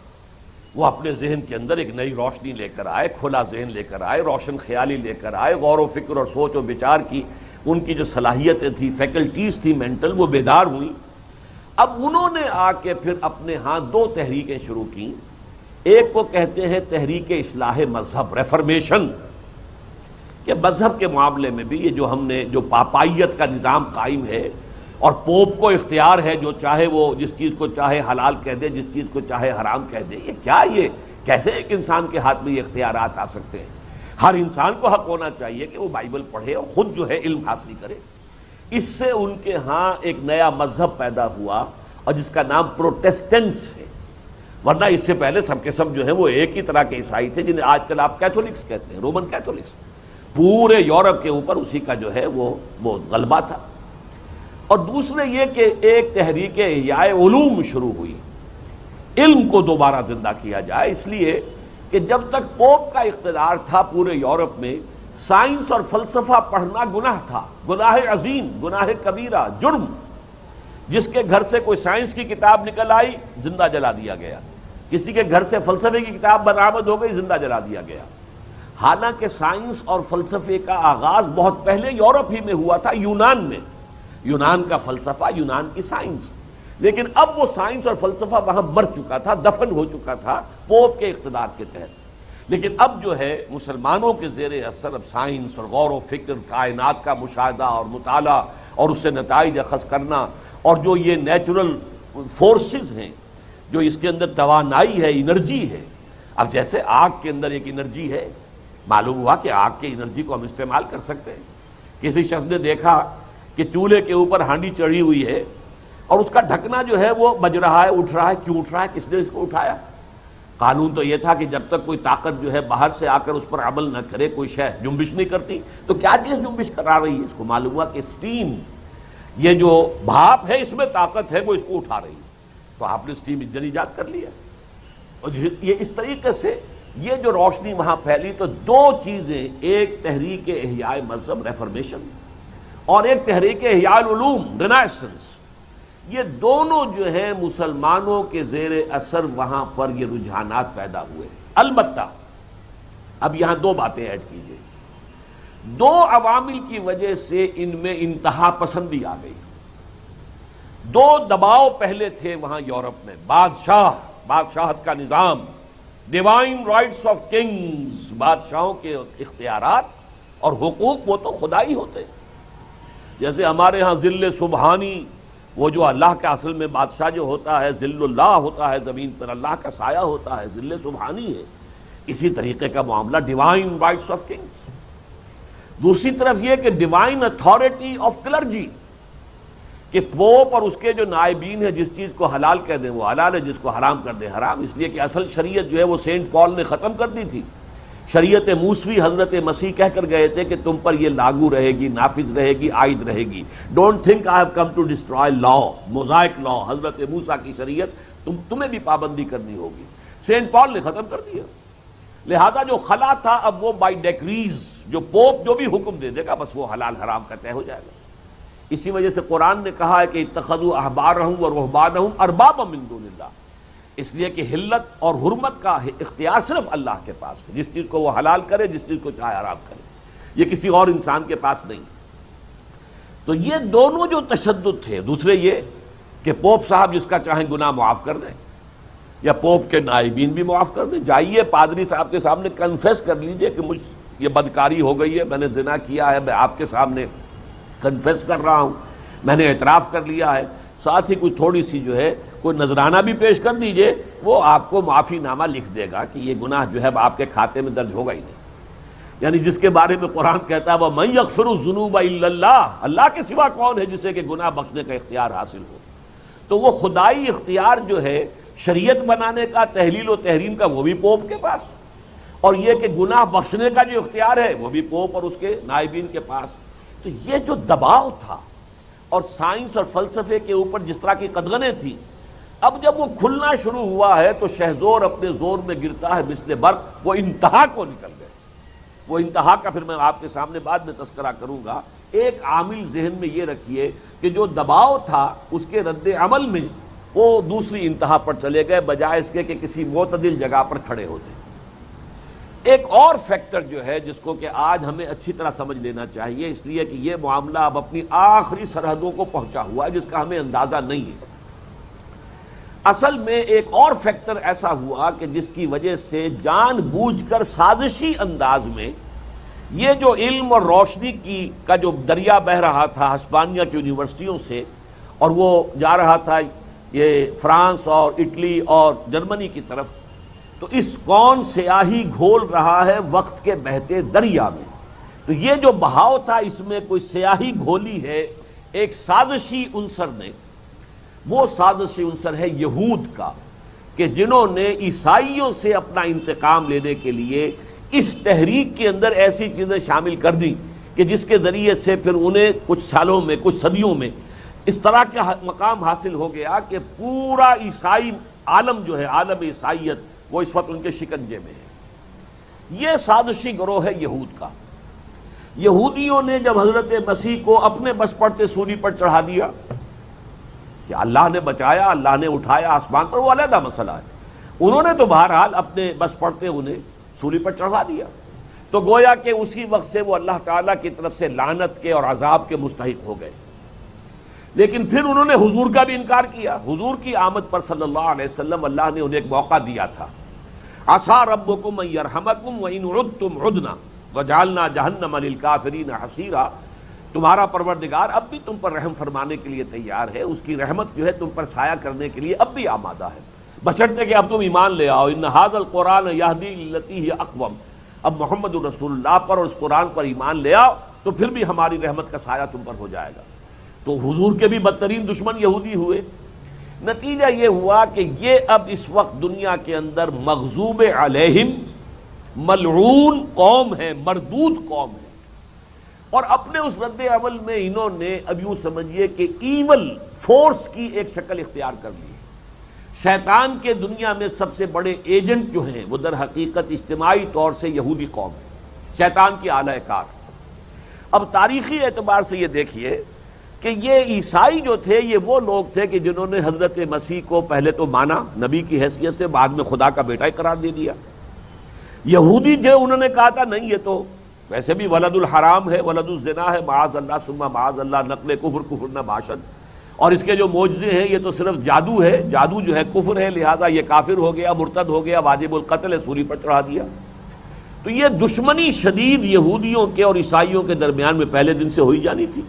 S1: وہ اپنے ذہن کے اندر ایک نئی روشنی لے کر آئے، کھلا ذہن لے کر آئے، روشن خیالی لے کر آئے، غور و فکر اور سوچ و بچار کی ان کی جو صلاحیتیں تھیں، فیکلٹیز تھی مینٹل، وہ بیدار ہوئیں۔ اب انہوں نے آ کے پھر اپنے ہاں دو تحریکیں شروع کیں، ایک کو کہتے ہیں تحریک اصلاح مذہب، ریفرمیشن، کہ مذہب کے معاملے میں بھی یہ جو ہم نے جو پاپائیت کا نظام قائم ہے، اور پوپ کو اختیار ہے جو چاہے وہ جس چیز کو چاہے حلال کہہ دے، جس چیز کو چاہے حرام کہہ دے، یہ کیا، یہ کیسے ایک انسان کے ہاتھ میں یہ اختیارات آ سکتے ہیں؟ ہر انسان کو حق ہونا چاہیے کہ وہ بائبل پڑھے اور خود جو ہے علم حاصل کرے۔ اس سے ان کے ہاں ایک نیا مذہب پیدا ہوا، اور جس کا نام پروٹیسٹنٹس ہے، ورنہ اس سے پہلے سب کے سب جو ہیں وہ ایک ہی طرح کے عیسائی تھے، جنہیں آج کل آپ کیتھولکس کہتے ہیں، رومن کیتھولکس۔ پورے یورپ کے اوپر اسی کا جو ہے وہ غلبہ تھا۔ اور دوسرے یہ کہ ایک تحریک احیاء علوم شروع ہوئی، علم کو دوبارہ زندہ کیا جائے، اس لیے کہ جب تک پوپ کا اقتدار تھا پورے یورپ میں، سائنس اور فلسفہ پڑھنا گناہ تھا، گناہ عظیم، گناہ کبیرہ، جرم۔ جس کے گھر سے کوئی سائنس کی کتاب نکل آئی زندہ جلا دیا گیا، کسی کے گھر سے فلسفے کی کتاب برآمد ہو گئی زندہ جلا دیا گیا۔ حالانکہ سائنس اور فلسفے کا آغاز بہت پہلے یورپ ہی میں ہوا تھا، یونان میں، یونان کا فلسفہ، یونان کی سائنس، لیکن اب وہ سائنس اور فلسفہ وہاں مر چکا تھا، دفن ہو چکا تھا پوپ کے اقتدار کے تحت۔ لیکن اب جو ہے مسلمانوں کے زیر اثر اب سائنس اور غور و فکر، کائنات کا مشاہدہ اور مطالعہ اور اس سے نتائج اخذ کرنا، اور جو یہ نیچرل فورسز ہیں، جو اس کے اندر توانائی ہے، انرجی ہے۔ اب جیسے آگ کے اندر ایک انرجی ہے، معلوم ہوا کہ آگ کی انرجی کو ہم استعمال کر سکتے ہیں۔ کسی شخص نے دیکھا کہ چولہے کے اوپر ہانڈی چڑھی ہوئی ہے اور اس کا ڈھکنا جو ہے وہ بج رہا ہے، اٹھ رہا ہے، کیوں اٹھ رہا ہے، کس نے اس کو اٹھایا؟ قانون تو یہ تھا کہ جب تک کوئی طاقت جو ہے باہر سے آ کر اس پر عمل نہ کرے، کوئی شے جنبش نہیں کرتی، تو کیا چیز جنبش کرا رہی ہے؟ اس کو معلوم ہوا کہ اسٹیم، یہ جو بھاپ ہے اس میں طاقت ہے، وہ اس کو اٹھا رہی ہے، تو آپ نے اسٹیم انجن ایجاد کر لیا۔ اور یہ اس طریقے سے یہ جو روشنی وہاں پھیلی، تو دو چیزیں، ایک تحریک احیاء مذہب ریفارمیشن اور ایک تحریک احیاء العلوم رینیسانس، یہ دونوں جو ہیں مسلمانوں کے زیر اثر وہاں پر یہ رجحانات پیدا ہوئے۔ البتہ اب یہاں دو باتیں ایڈ کیجئے، دو عوامل کی وجہ سے ان میں انتہا پسندی آ گئی۔ دو دباؤ پہلے تھے وہاں یورپ میں، بادشاہت کا نظام، ڈیوائن رائٹس آف کنگز، بادشاہوں کے اختیارات اور حقوق وہ تو خدائی ہوتے ہیں۔ جیسے ہمارے ہاں ذل سبحانی، وہ جو اللہ کا اصل میں بادشاہ جو ہوتا ہے ذل اللہ ہوتا ہے، زمین پر اللہ کا سایہ ہوتا ہے، ذل سبحانی ہے۔ اسی طریقے کا معاملہ ڈیوائن رائٹس آف کنگز۔ دوسری طرف یہ کہ ڈیوائن اتھارٹی آف کلرجی، کہ پوپ اور اس کے جو نائبین ہیں جس چیز کو حلال کہہ دیں وہ حلال ہے، جس کو حرام کر دیں حرام، اس لیے کہ اصل شریعت جو ہے وہ سینٹ پال نے ختم کر دی تھی۔ شریعت موسوی حضرت مسیح کہہ کر گئے تھے کہ تم پر یہ لاگو رہے گی، نافذ رہے گی، عائد رہے گی۔ Don't think I have come to destroy law, mosaic law, حضرت موسیٰ کی شریعت تمہیں بھی پابندی کرنی ہوگی۔ سینٹ پال نے ختم کر دیا، لہذا جو خلا تھا اب وہ بائی ڈیکریز، جو پوپ جو بھی حکم دے دے گا بس وہ حلال حرام کا طے ہو جائے گا۔ اسی وجہ سے قرآن نے کہا ہے کہ اتخذوا احبارہم ورہبانہم اربابا من دون اللہ، اس لیے کہ حلت اور حرمت کا اختیار صرف اللہ کے پاس ہے، جس چیز کو وہ حلال کرے، جس چیز کو چاہے حرام کرے، یہ کسی اور انسان کے پاس نہیں۔ تو یہ دونوں جو تشدد تھے، دوسرے یہ کہ پوپ صاحب جس کا چاہیں گناہ معاف کر دیں، یا پوپ کے نائبین بھی معاف کر دیں، جائیے پادری صاحب کے سامنے کنفیس کر لیجئے کہ مجھ یہ بدکاری ہو گئی ہے، میں نے زنا کیا ہے، میں آپ کے سامنے کنفیس کر رہا ہوں، میں نے اعتراف کر لیا ہے، ساتھ ہی کوئی تھوڑی سی جو ہے کوئی نذرانہ بھی پیش کر دیجئے، وہ آپ کو معافی نامہ لکھ دے گا کہ یہ گناہ جو ہے آپ کے کھاتے میں درج ہوگا ہی نہیں۔ یعنی جس کے بارے میں قرآن کہتا ہے وَمَن يَغْفِرُ الذُّنُوبَ إِلَّا اللَّهُ، اللہ کے سوا کون ہے جسے کہ گناہ بخشنے کا اختیار حاصل ہو۔ تو وہ خدائی اختیار جو ہے شریعت بنانے کا، تحلیل و تحریم کا، وہ بھی پوپ کے پاس، اور یہ کہ گناہ بخشنے کا جو اختیار ہے وہ بھی پوپ اور اس کے نائبین کے پاس۔ تو یہ جو دباؤ تھا اور سائنس اور فلسفے کے اوپر جس طرح کی قدغنیں تھیں، اب جب وہ کھلنا شروع ہوا ہے تو شہزور اپنے زور میں گرتا ہے مثل برق، وہ انتہا کو نکل گئے۔ وہ انتہا کا پھر میں آپ کے سامنے بعد میں تذکرہ کروں گا۔ ایک عامل ذہن میں یہ رکھیے کہ جو دباؤ تھا اس کے رد عمل میں وہ دوسری انتہا پر چلے گئے، بجائے اس کے کہ کسی معتدل جگہ پر کھڑے ہوتے۔ ایک اور فیکٹر جو ہے جس کو کہ آج ہمیں اچھی طرح سمجھ لینا چاہیے، اس لیے کہ یہ معاملہ اب اپنی آخری سرحدوں کو پہنچا ہوا ہے جس کا ہمیں اندازہ نہیں ہے۔ اصل میں ایک اور فیکٹر ایسا ہوا کہ جس کی وجہ سے جان بوجھ کر سازشی انداز میں یہ جو علم اور روشنی کا جو دریا بہہ رہا تھا ہسپانیہ کی یونیورسٹیوں سے، اور وہ جا رہا تھا یہ فرانس اور اٹلی اور جرمنی کی طرف، تو اس کون سیاہی گھول رہا ہے وقت کے بہتے دریا میں۔ تو یہ جو بہاؤ تھا اس میں کوئی سیاہی گھولی ہے ایک سازشی عنصر نے۔ وہ سازشی عنصر ہے یہود کا، کہ جنہوں نے عیسائیوں سے اپنا انتقام لینے کے لیے اس تحریک کے اندر ایسی چیزیں شامل کر دیں کہ جس کے ذریعے سے پھر انہیں کچھ سالوں میں، کچھ صدیوں میں اس طرح کا مقام حاصل ہو گیا کہ پورا عیسائی عالم جو ہے عالم عیسائیت وہ اس وقت ان کے شکنجے میں ہے۔ یہ سازشی گروہ ہے یہود کا۔ یہودیوں نے جب حضرت مسیح کو اپنے بس پڑتے سولی پر چڑھا دیا کہ اللہ نے بچایا، اللہ نے اٹھایا آسمان پر، وہ علیحدہ مسئلہ ہے، انہوں نے تو بہرحال اپنے بس پڑتے انہیں سولی پر چڑھا دیا، تو گویا کہ اسی وقت سے وہ اللہ تعالیٰ کی طرف سے لعنت کے اور عذاب کے مستحق ہو گئے۔ لیکن پھر انہوں نے حضور کا بھی انکار کیا۔ حضور کی آمد پر صلی اللہ علیہ وسلم اللہ نے انہیں ایک موقع دیا تھا، عسیٰ ربکم ان یرحمکم وان عدتم عدنا وجعلنا جہنم للکافرین حصیرا، تمہارا پروردگار اب بھی تم پر رحم فرمانے کے لیے تیار ہے، اس کی رحمت جو ہے تم پر سایہ کرنے کے لیے اب بھی آمادہ ہے، بشرطے کہ اب تم ایمان لے آؤ۔ ان ھذا القرآن یہدی للتی ہی اقوم، اب محمد رسول اللہ پر اور اس قرآن پر ایمان لے آؤ تو پھر بھی ہماری رحمت کا سایہ تم پر ہو جائے گا۔ تو حضور کے بھی بدترین دشمن یہودی ہوئے۔ نتیجہ یہ ہوا کہ یہ اب اس وقت دنیا کے اندر مغضوب علیہم، ملعون قوم ہے، مردود قوم ہے، اور اپنے اس رد عمل میں انہوں نے اب یوں سمجھیے کہ ایول فورس کی ایک شکل اختیار کر لی۔ شیطان کے دنیا میں سب سے بڑے ایجنٹ جو ہیں وہ در حقیقت اجتماعی طور سے یہودی قوم ہے، شیطان کی اعلی کار۔ اب تاریخی اعتبار سے یہ دیکھیے کہ یہ عیسائی جو تھے یہ وہ لوگ تھے کہ جنہوں نے حضرت مسیح کو پہلے تو مانا نبی کی حیثیت سے، بعد میں خدا کا بیٹا ہی قرار دے دیا۔ یہودی جو انہوں نے کہا تھا نہیں یہ تو ویسے بھی ولد الحرام ہے، ولد الزنا ہے، معاذ اللہ ثم معاذ اللہ، نقل کفر نہ باشد، اور اس کے جو معجزے ہیں یہ تو صرف جادو ہے، جادو جو ہے کفر ہے، لہذا یہ کافر ہو گیا، مرتد ہو گیا، واجب القتل ہے، سولی پر چڑھا دیا۔ تو یہ دشمنی شدید یہودیوں کے اور عیسائیوں کے درمیان میں پہلے دن سے ہوئی جانی تھی۔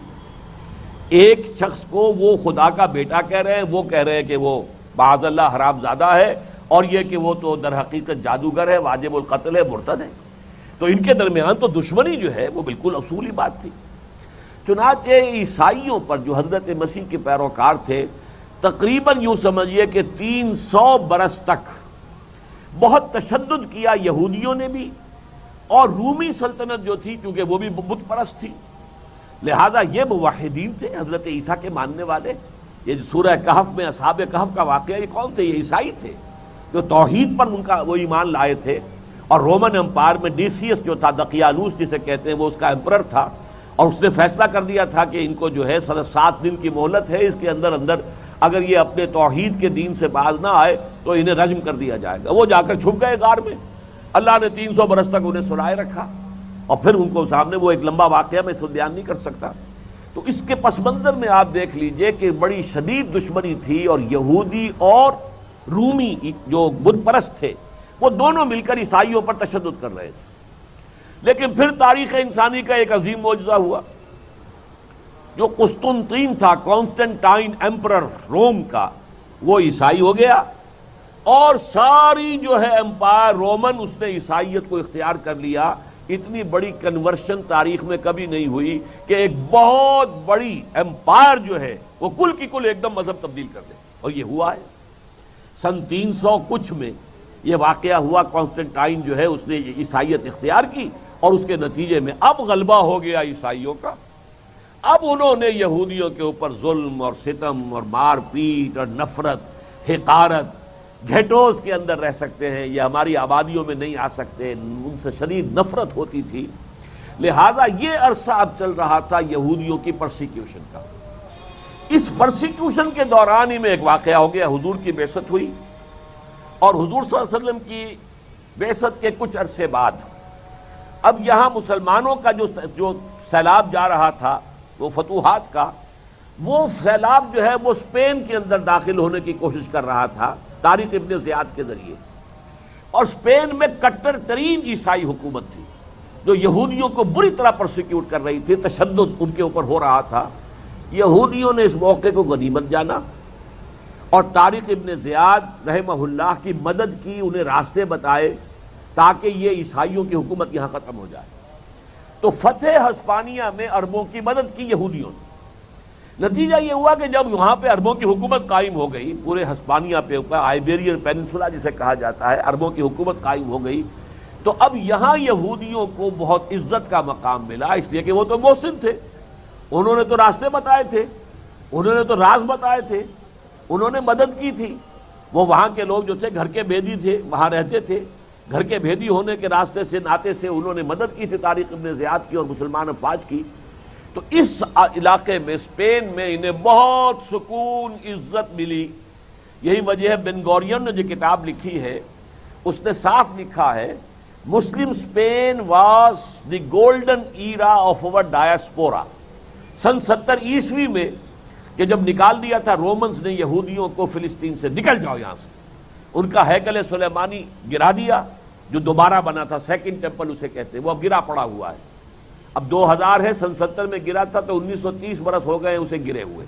S1: ایک شخص کو وہ خدا کا بیٹا کہہ رہے ہیں، وہ کہہ رہے ہیں کہ وہ معاذ اللہ حرام زادہ ہے، اور یہ کہ وہ تو در حقیقت جادوگر ہے، واجب القتل ہے، مرتد ہے۔ تو ان کے درمیان تو دشمنی جو ہے وہ بالکل اصولی بات تھی۔ چنانچہ عیسائیوں پر جو حضرت مسیح کے پیروکار تھے تقریباً یوں سمجھیے کہ 300 برس تک بہت تشدد کیا یہودیوں نے بھی، اور رومی سلطنت جو تھی کیونکہ وہ بھی بت پرست تھی، لہذا یہ موحدین تھے، حضرت عیسیٰ کے ماننے والے۔ یہ سورہ کہف میں اصحاب کہف کا واقعہ، یہ کون تھے؟ یہ عیسائی تھے جو توحید پر ان کا وہ ایمان لائے تھے، اور رومن امپائر میں ڈیسیس جو تھا، دقیانوس جسے کہتے ہیں، وہ اس کا امپرر تھا، اور اس نے فیصلہ کر دیا تھا کہ ان کو جو ہے 7 دن کی مہلت ہے، اس کے اندر اگر یہ اپنے توحید کے دین سے باز نہ آئے تو انہیں رجم کر دیا جائے گا۔ وہ جا کر چھپ گئے غار میں، اللہ نے 300 برس تک انہیں سلائے رکھا، اور پھر ان کو سامنے وہ ایک لمبا واقعہ میں اسے بیان نہیں کر سکتا۔ تو اس کے پس منظر میں آپ دیکھ لیجئے کہ بڑی شدید دشمنی تھی، اور یہودی اور رومی جو بت پرست تھے وہ دونوں مل کر عیسائیوں پر تشدد کر رہے تھے۔ لیکن پھر تاریخ انسانی کا ایک عظیم معجزہ ہوا، جو قسطنطین تھا، کانسٹنٹائن ایمپرر روم کا، وہ عیسائی ہو گیا، اور ساری جو ہے امپائر رومن اس نے عیسائیت کو اختیار کر لیا۔ اتنی بڑی کنورشن تاریخ میں کبھی نہیں ہوئی کہ ایک بہت بڑی امپائر جو ہے وہ کل کی کل ایک دم مذہب تبدیل کر دے، اور یہ ہوا ہے سن 300 کچھ میں یہ واقعہ ہوا۔ کانسٹنٹائن جو ہے اس نے عیسائیت اختیار کی، اور اس کے نتیجے میں اب غلبہ ہو گیا عیسائیوں کا۔ اب انہوں نے یہودیوں کے اوپر ظلم اور ستم اور مار پیٹ اور نفرت، حقارت، گھیٹوز کے اندر رہ سکتے ہیں، یہ ہماری آبادیوں میں نہیں آ سکتے، ان سے شدید نفرت ہوتی تھی۔ لہذا یہ عرصہ اب چل رہا تھا یہودیوں کی پرسیکیوشن کا۔ اس پرسیکیوشن کے دوران ہی میں ایک واقعہ ہو گیا، حضور کی بعثت ہوئی، اور حضور صلی اللہ علیہ وسلم کی بعثت کے کچھ عرصے بعد اب یہاں مسلمانوں کا جو سیلاب جا رہا تھا وہ فتوحات کا، وہ سیلاب جو ہے وہ اسپین کے اندر داخل ہونے کی کوشش کر رہا تھا طارق ابن زیاد کے ذریعے، اور اسپین میں کٹر ترین عیسائی حکومت تھی جو یہودیوں کو بری طرح پرسیکیوٹ کر رہی تھی، تشدد ان کے اوپر ہو رہا تھا۔ یہودیوں نے اس موقع کو غنیمت جانا اور طارق ابن زیاد رحمہ اللہ کی مدد کی، انہیں راستے بتائے تاکہ یہ عیسائیوں کی حکومت یہاں ختم ہو جائے۔ تو فتح ہسپانیہ میں عربوں کی مدد کی یہودیوں نے۔ نتیجہ یہ ہوا کہ جب وہاں پہ عربوں کی حکومت قائم ہو گئی، پورے ہسپانیہ پہ اوپر آئیبیرین پیننسولا جسے کہا جاتا ہے، عربوں کی حکومت قائم ہو گئی، تو اب یہاں یہودیوں کو بہت عزت کا مقام ملا، اس لیے کہ وہ تو محسن تھے، انہوں نے تو راستے بتائے تھے، انہوں نے تو راز بتائے تھے، انہوں نے مدد کی تھی۔ وہ وہاں کے لوگ جو تھے گھر کے بھیدی تھے، وہاں رہتے تھے، گھر کے بھیدی ہونے کے راستے سے ناطے سے انہوں نے مدد کی تھی طارق ابن زیاد کی اور مسلمان افواج کی. تو اس علاقے میں اسپین میں انہیں بہت سکون عزت ملی. یہی وجہ ہے بن گورین نے جو کتاب لکھی ہے اس نے صاف لکھا ہے Muslim Spain was the golden era of our diaspora. سن 70 عیسوی میں کہ جب نکال دیا تھا رومنز نے یہودیوں کو فلسطین سے، نکل جاؤ یہاں سے، ان کا ہیکل سلیمانی گرا دیا جو دوبارہ بنا تھا، سیکنڈ ٹیمپل اسے کہتے ہیں، وہ اب گرا پڑا ہوا ہے. اب 2000 ہے، سن 70 میں گرا تھا تو 1930 برس ہو گئے اسے گرے ہوئے.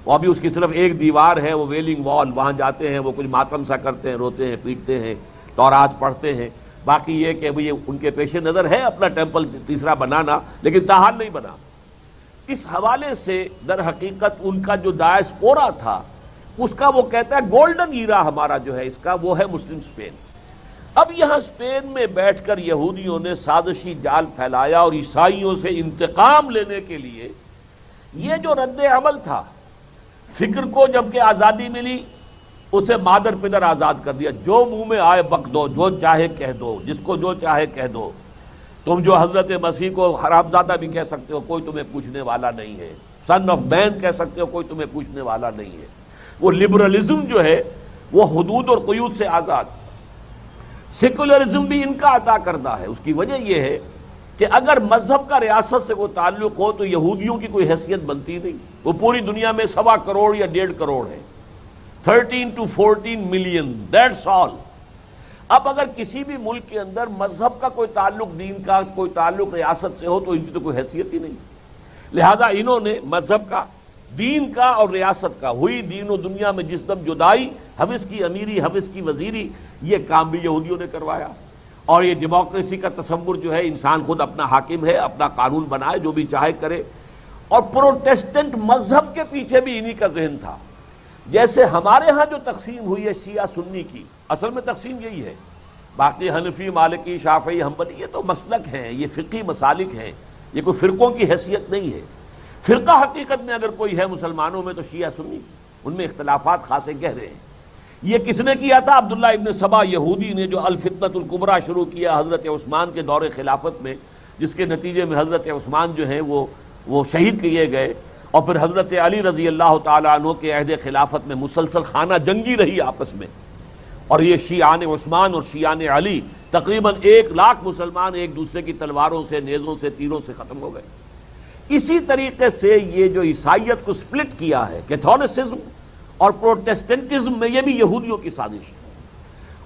S1: وہ ابھی اس کی صرف ایک دیوار ہے، وہ ویلنگ وال، وہاں جاتے ہیں وہ کچھ ماتم سا کرتے ہیں، روتے ہیں، پیٹتے ہیں، تورات پڑھتے ہیں. باقی یہ کہ یہ ان کے پیش نظر ہے اپنا ٹیمپل تیسرا بنانا، لیکن تاحال نہیں بنا. اس حوالے سے در حقیقت ان کا جو ڈایاسپورا تھا اس کا وہ کہتا ہے گولڈن ایرا ہمارا جو ہے اس کا وہ ہے مسلم اسپین. اب یہاں اسپین میں بیٹھ کر یہودیوں نے سازشی جال پھیلایا اور عیسائیوں سے انتقام لینے کے لیے یہ جو رد عمل تھا، فکر کو جب کہ آزادی ملی اسے مادر پدر آزاد کر دیا، جو منہ میں آئے بک دو، جو چاہے کہہ دو، جس کو جو چاہے کہہ دو. تم جو حضرت مسیح کو حرامزادہ بھی کہہ سکتے ہو، کوئی تمہیں پوچھنے والا نہیں ہے. سن آف مین کہہ سکتے ہو، کوئی تمہیں پوچھنے والا نہیں ہے. وہ لبرلزم جو ہے وہ حدود اور قیود سے آزاد. سیکولرزم بھی ان کا عطا کردہ ہے. اس کی وجہ یہ ہے کہ اگر مذہب کا ریاست سے کوئی تعلق ہو تو یہودیوں کی کوئی حیثیت بنتی نہیں. وہ پوری دنیا میں 1.25 کروڑ یا 1.5 کروڑ ہے، 13 to 14 ملین، دیٹس آل. اب اگر کسی بھی ملک کے اندر مذہب کا کوئی تعلق، دین کا کوئی تعلق ریاست سے ہو تو ان کی تو کوئی حیثیت ہی نہیں. لہذا انہوں نے مذہب کا، دین کا اور ریاست کا، ہوئی دین و دنیا میں جس دم جدائی، حوث کی امیری، حوث کی وزیری، یہ کام بھی یہودیوں نے کروایا. اور یہ ڈیموکریسی کا تصور جو ہے انسان خود اپنا حاکم ہے، اپنا قانون بنائے، جو بھی چاہے کرے. اور پروٹیسٹنٹ مذہب کے پیچھے بھی انہی کا ذہن تھا. جیسے ہمارے ہاں جو تقسیم ہوئی ہے شیعہ سنی کی، اصل میں تقسیم یہی ہے. باقی حنفی، مالکی، شافعی، حنبلی یہ تو مسلک ہیں، یہ فقہی مسالک ہیں، یہ کوئی فرقوں کی حیثیت نہیں ہے. فرقہ حقیقت میں اگر کوئی ہے مسلمانوں میں تو شیعہ سنی، ان میں اختلافات خاصے گہرے ہیں. یہ کس نے کیا تھا؟ عبداللہ ابن سبا یہودی نے، جو الفتنۃ الکبریٰ شروع کیا حضرت عثمان کے دور خلافت میں، جس کے نتیجے میں حضرت عثمان جو ہیں وہ شہید کیے گئے. اور پھر حضرت علی رضی اللہ تعالیٰ عنہ کے عہد خلافت میں مسلسل خانہ جنگی رہی آپس میں. اور یہ شیعان عثمان اور شیعان علی تقریباً 1 لاکھ مسلمان ایک دوسرے کی تلواروں سے، نیزوں سے، تیروں سے ختم ہو گئے. اسی طریقے سے یہ جو عیسائیت کو سپلٹ کیا ہے، کیتھولسزم اور پروٹیسٹنٹزم میں، یہ بھی یہودیوں کی سازش ہے.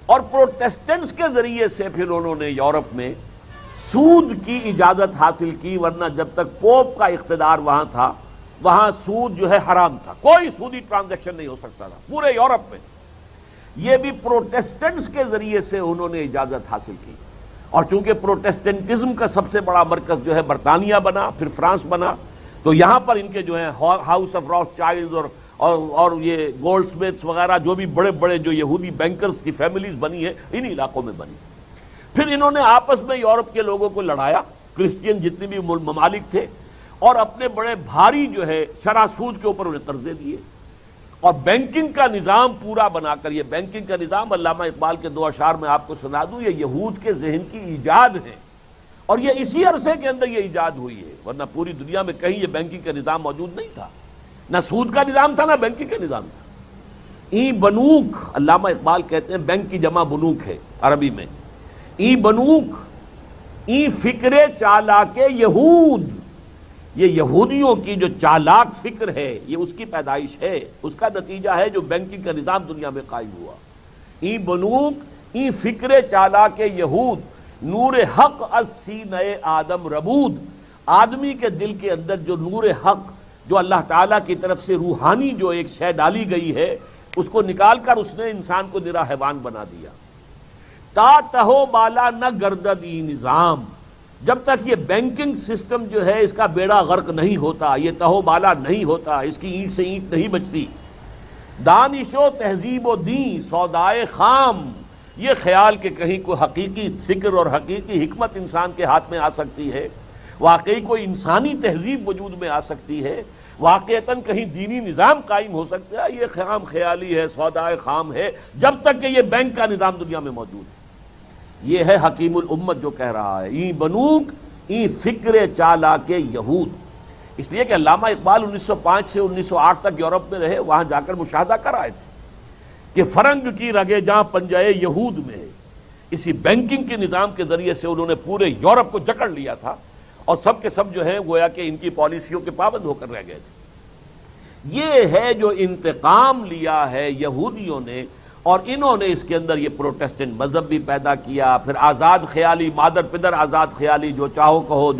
S1: اور پروٹیسٹنٹس کے ذریعے سے پھر انہوں نے یورپ میں سود کی اجازت حاصل کی، ورنہ جب تک پوپ کا اقتدار وہاں تھا وہاں سود جو ہے حرام تھا، کوئی سودی ٹرانزیکشن نہیں ہو سکتا تھا پورے یورپ میں. یہ بھی پروٹیسٹنٹس کے ذریعے سے انہوں نے اجازت حاصل کی. اور چونکہ پروٹیسٹنٹزم کا سب سے بڑا مرکز جو ہے برطانیہ بنا، پھر فرانس بنا، تو یہاں پر ان کے جو ہے ہاؤس آف راس چائلڈ اور یہ گولڈ سمتھس وغیرہ جو بھی بڑے بڑے جو یہودی بینکرز کی فیملیز بنی ہیں، انہی علاقوں میں بنی. پھر انہوں نے آپس میں یورپ کے لوگوں کو لڑایا، کرسچین جتنے بھی ممالک تھے، اور اپنے بڑے بھاری جو ہے شرح سود کے اوپر انہیں قرضے دیے. اور بینکنگ کا نظام پورا بنا کر، یہ بینکنگ کا نظام علامہ اقبال کے 2 اشعار میں آپ کو سنا دوں، یہ یہود کے ذہن کی ایجاد ہے. اور یہ اسی عرصے کے اندر یہ ایجاد ہوئی ہے، ورنہ پوری دنیا میں کہیں یہ بینکنگ کا نظام موجود نہیں تھا. نہ سود کا نظام تھا، نہ بینکنگ کا نظام تھا. ای بنوک، علامہ اقبال کہتے ہیں بینک کی جمع بنوک ہے عربی میں. ای بنوک، ای فکر چالاک یہود، یہ یہودیوں کی جو چالاک فکر ہے یہ اس کی پیدائش ہے، اس کا نتیجہ ہے جو بینکنگ کا نظام دنیا میں قائم ہوا. ای بنوک ای فکر چالاک یہود، نور حق از سینہ آدم ربود. آدمی کے دل کے اندر جو نور حق، جو اللہ تعالیٰ کی طرف سے روحانی جو ایک شے ڈالی گئی ہے، اس کو نکال کر اس نے انسان کو نرا حیوان بنا دیا. تا تہو بالا نہ گردد ای نظام، جب تک یہ بینکنگ سسٹم جو ہے اس کا بیڑا غرق نہیں ہوتا، یہ تہو بالا نہیں ہوتا، اس کی اینٹ سے اینٹ نہیں بچتی. دانش و تہذیب و دین سودائے خام، یہ خیال کہ کہیں کوئی حقیقی فکر اور حقیقی حکمت انسان کے ہاتھ میں آ سکتی ہے، واقعی کوئی انسانی تہذیب وجود میں آ سکتی ہے، واقعتاً کہیں دینی نظام قائم ہو سکتا ہے، یہ خام خیالی ہے، سودائے خام ہے، جب تک کہ یہ بینک کا نظام دنیا میں موجود ہے۔ یہ ہے حکیم الامت جو کہہ رہا ہے، این بنوک این فکر چالاک یہود۔ اس لیے کہ علامہ اقبال 1905 سے 1908 تک یورپ میں رہے، وہاں جا کر مشاہدہ کر آئے تھے کہ فرنگ کی رگے جہاں پنجائے یہود میں ہے۔ اسی بینکنگ کے نظام کے ذریعے سے انہوں نے پورے یورپ کو جکڑ لیا تھا، اور سب کے سب جو ہے گویا کہ ان کی پالیسیوں کے پابند ہو کر رہ گئے تھے۔ یہ ہے جو انتقام لیا ہے یہودیوں نے، اور انہوں نے اس کے اندر یہ پروٹیسٹنٹ مذہب بھی پیدا کیا، پھر آزاد خیالی، مادر پدر آزاد خیالی، جو چاہو کہو،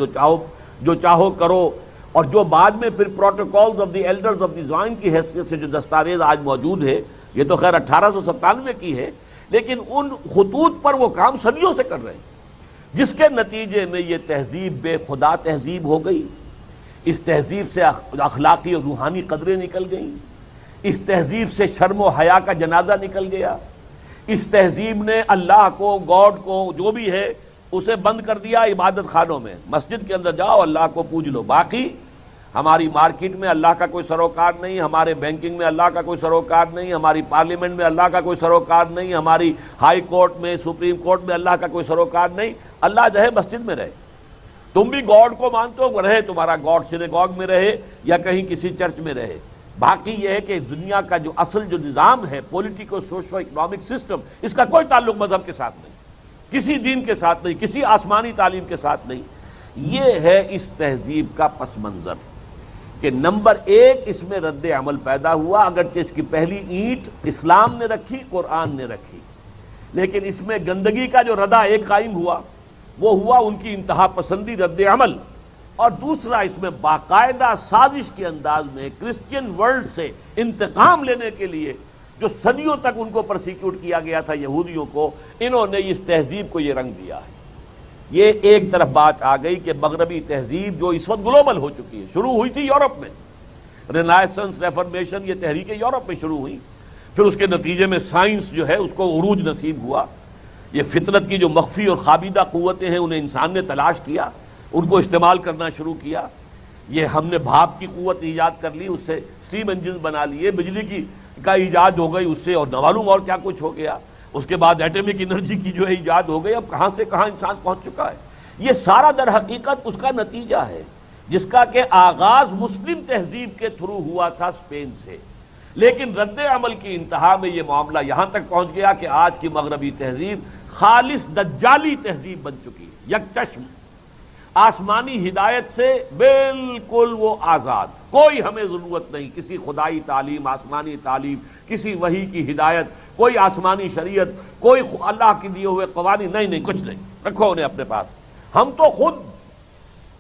S1: جو چاہو کرو، اور جو بعد میں پھر protocols of the elders of the Zion کی حیثیت سے جو دستاویز آج موجود ہے، یہ تو خیر 1897 کی ہے، لیکن ان خطوط پر وہ کام صدیوں سے کر رہے ہیں، جس کے نتیجے میں یہ تہذیب بے خدا تہذیب ہو گئی۔ اس تہذیب سے اخلاقی اور روحانی قدریں نکل گئیں، اس تہذیب سے شرم و حیا کا جنازہ نکل گیا، اس تہذیب نے اللہ کو، گاڈ کو، جو بھی ہے اسے بند کر دیا عبادت خانوں میں۔ مسجد کے اندر جاؤ، اللہ کو پوج لو، باقی ہماری مارکیٹ میں اللہ کا کوئی سروکار نہیں، ہمارے بینکنگ میں اللہ کا کوئی سروکار نہیں، ہماری پارلیمنٹ میں اللہ کا کوئی سروکار نہیں، ہماری ہائی کورٹ میں، سپریم کورٹ میں اللہ کا کوئی سروکار نہیں۔ اللہ جو ہے مسجد میں رہے، تم بھی گاڈ کو مانتے ہو، رہے تمہارا گاڈ سینیگوگ میں رہے یا کہیں کسی چرچ میں رہے۔ باقی یہ ہے کہ دنیا کا جو اصل جو نظام ہے، پولیٹیکو سوشو اکنامک سسٹم، اس کا کوئی تعلق مذہب کے ساتھ نہیں، کسی دین کے ساتھ نہیں، کسی آسمانی تعلیم کے ساتھ نہیں۔ یہ ہے اس تہذیب کا پس منظر کہ نمبر ایک اس میں رد عمل پیدا ہوا، اگرچہ اس کی پہلی اینٹ اسلام نے رکھی، قرآن نے رکھی، لیکن اس میں گندگی کا جو ردہ ایک قائم ہوا وہ ہوا ان کی انتہا پسندی رد عمل، اور دوسرا اس میں باقاعدہ سازش کے انداز میں کرسچین ورلڈ سے انتقام لینے کے لیے جو صدیوں تک ان کو پرسیکیوٹ کیا گیا تھا یہودیوں کو، انہوں نے اس تہذیب کو یہ رنگ دیا ہے۔ یہ ایک طرف بات آ گئی کہ مغربی تہذیب جو اس وقت گلوبل ہو چکی ہے، شروع ہوئی تھی یورپ میں، رینائسنس، ریفارمیشن، یہ تحریکیں یورپ میں شروع ہوئی، پھر اس کے نتیجے میں سائنس جو ہے اس کو عروج نصیب ہوا، یہ فطرت کی جو مخفی اور خابیدہ قوتیں ہیں انہیں انسان نے تلاش کیا، ان کو استعمال کرنا شروع کیا۔ یہ ہم نے بھاپ کی قوت ایجاد کر لی، اس سے اسٹیم انجن بنا لیے، بجلی کا ایجاد ہو گئی اس سے، اور نہ معلوم اور کیا کچھ ہو گیا۔ اس کے بعد ایٹمک انرجی کی جو ہے ایجاد ہو گئی، اب کہاں سے کہاں انسان پہنچ چکا ہے۔ یہ سارا در حقیقت اس کا نتیجہ ہے جس کا کہ آغاز مسلم تہذیب کے تھرو ہوا تھا اسپین سے، لیکن رد عمل کی انتہا میں یہ معاملہ یہاں تک پہنچ گیا کہ آج کی مغربی تہذیب خالص دجالی تہذیب بن چکی ہے، یک چشم، آسمانی ہدایت سے بالکل وہ آزاد، کوئی ہمیں ضرورت نہیں کسی خدائی تعلیم، آسمانی تعلیم، کسی وحی کی ہدایت، کوئی آسمانی شریعت، کوئی اللہ کے دیے ہوئے قوانین، نہیں کچھ نہیں، رکھو انہیں اپنے پاس، ہم تو خود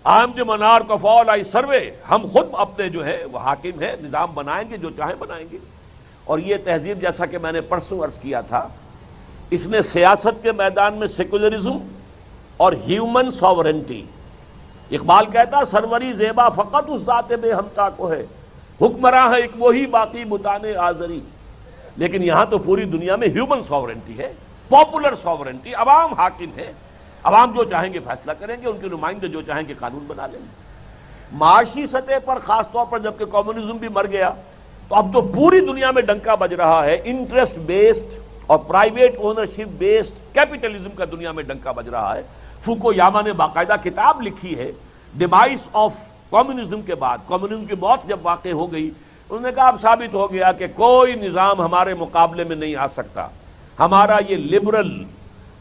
S1: آئم دی منار کا فال آئی سروے، ہم خود اپنے جو ہے وہ حاکم ہے، نظام بنائیں گے، جو چاہیں بنائیں گے۔ اور یہ تہذیب جیسا کہ میں نے پرسوں عرض کیا تھا، اس نے سیاست کے میدان میں سیکولرزم اور ہیومن ساورنٹی، اقبال کہتا سروری زیبا فقط اس ذات بے ہمتا کو ہے، حکمراں ہے ایک وہی باقی متانے آزری، لیکن یہاں تو پوری دنیا میں ہیومن ساورنٹی ہے، پاپولر ساورنٹی، عوام حاکم ہے، عوام جو چاہیں گے فیصلہ کریں گے، ان کے نمائندے جو چاہیں گے قانون بنا لیں گے۔ معاشی سطح پر خاص طور پر جبکہ کمیونزم بھی مر گیا، تو اب تو پوری دنیا میں ڈنکا بج رہا ہے، انٹرسٹ بیسڈ اور پرائیویٹ اونرشپ بیسڈ کیپٹلزم کا دنیا میں ڈنکا بج رہا ہے۔ فوکویاما نے باقاعدہ کتاب لکھی ہے ڈیمائس آف کمیونزم کے بعد، کمیونزم کی موت جب واقع ہو گئی، انہوں نے کہا اب ثابت ہو گیا کہ کوئی نظام ہمارے مقابلے میں نہیں آ سکتا، ہمارا یہ لبرل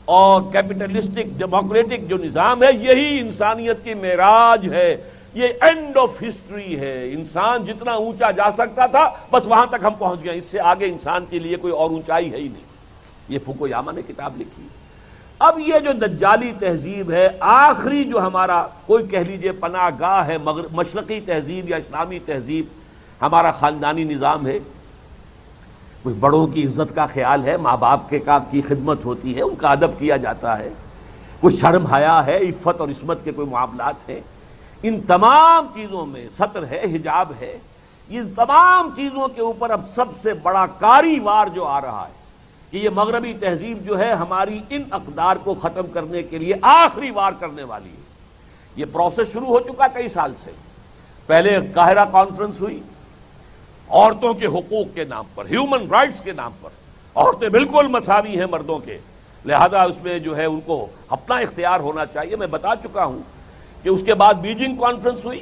S1: اور کیپٹلسٹک ڈیموکریٹک جو نظام ہے یہی انسانیت کی معراج ہے، یہ اینڈ آف ہسٹری ہے، انسان جتنا اونچا جا سکتا تھا بس وہاں تک ہم پہنچ گئے، اس سے آگے انسان کے لیے کوئی اور اونچائی ہے ہی نہیں۔ یہ فوکویاما نے کتاب لکھی۔ اب یہ جو دجالی تہذیب ہے، آخری جو ہمارا کوئی کہہ لیجئے پناہ گاہ ہے مشرقی تہذیب یا اسلامی تہذیب، ہمارا خاندانی نظام ہے، کوئی بڑوں کی عزت کا خیال ہے، ماں باپ کے کی خدمت ہوتی ہے، ان کا ادب کیا جاتا ہے، کوئی شرم حیا ہے، عفت اور عصمت کے کوئی معاملات ہیں، ان تمام چیزوں میں ستر ہے، حجاب ہے، ان تمام چیزوں کے اوپر اب سب سے بڑا کاری وار جو آ رہا ہے کہ یہ مغربی تہذیب جو ہے ہماری ان اقدار کو ختم کرنے کے لیے آخری وار کرنے والی ہے۔ یہ پروسیس شروع ہو چکا کئی سال سے، پہلے قاہرہ کانفرنس ہوئی عورتوں کے حقوق کے نام پر، ہیومن رائٹس کے نام پر، عورتیں بالکل مساوی ہیں مردوں کے، لہذا اس میں جو ہے ان کو اپنا اختیار ہونا چاہیے. میں بتا چکا ہوں کہ اس کے بعد بیجنگ کانفرنس ہوئی،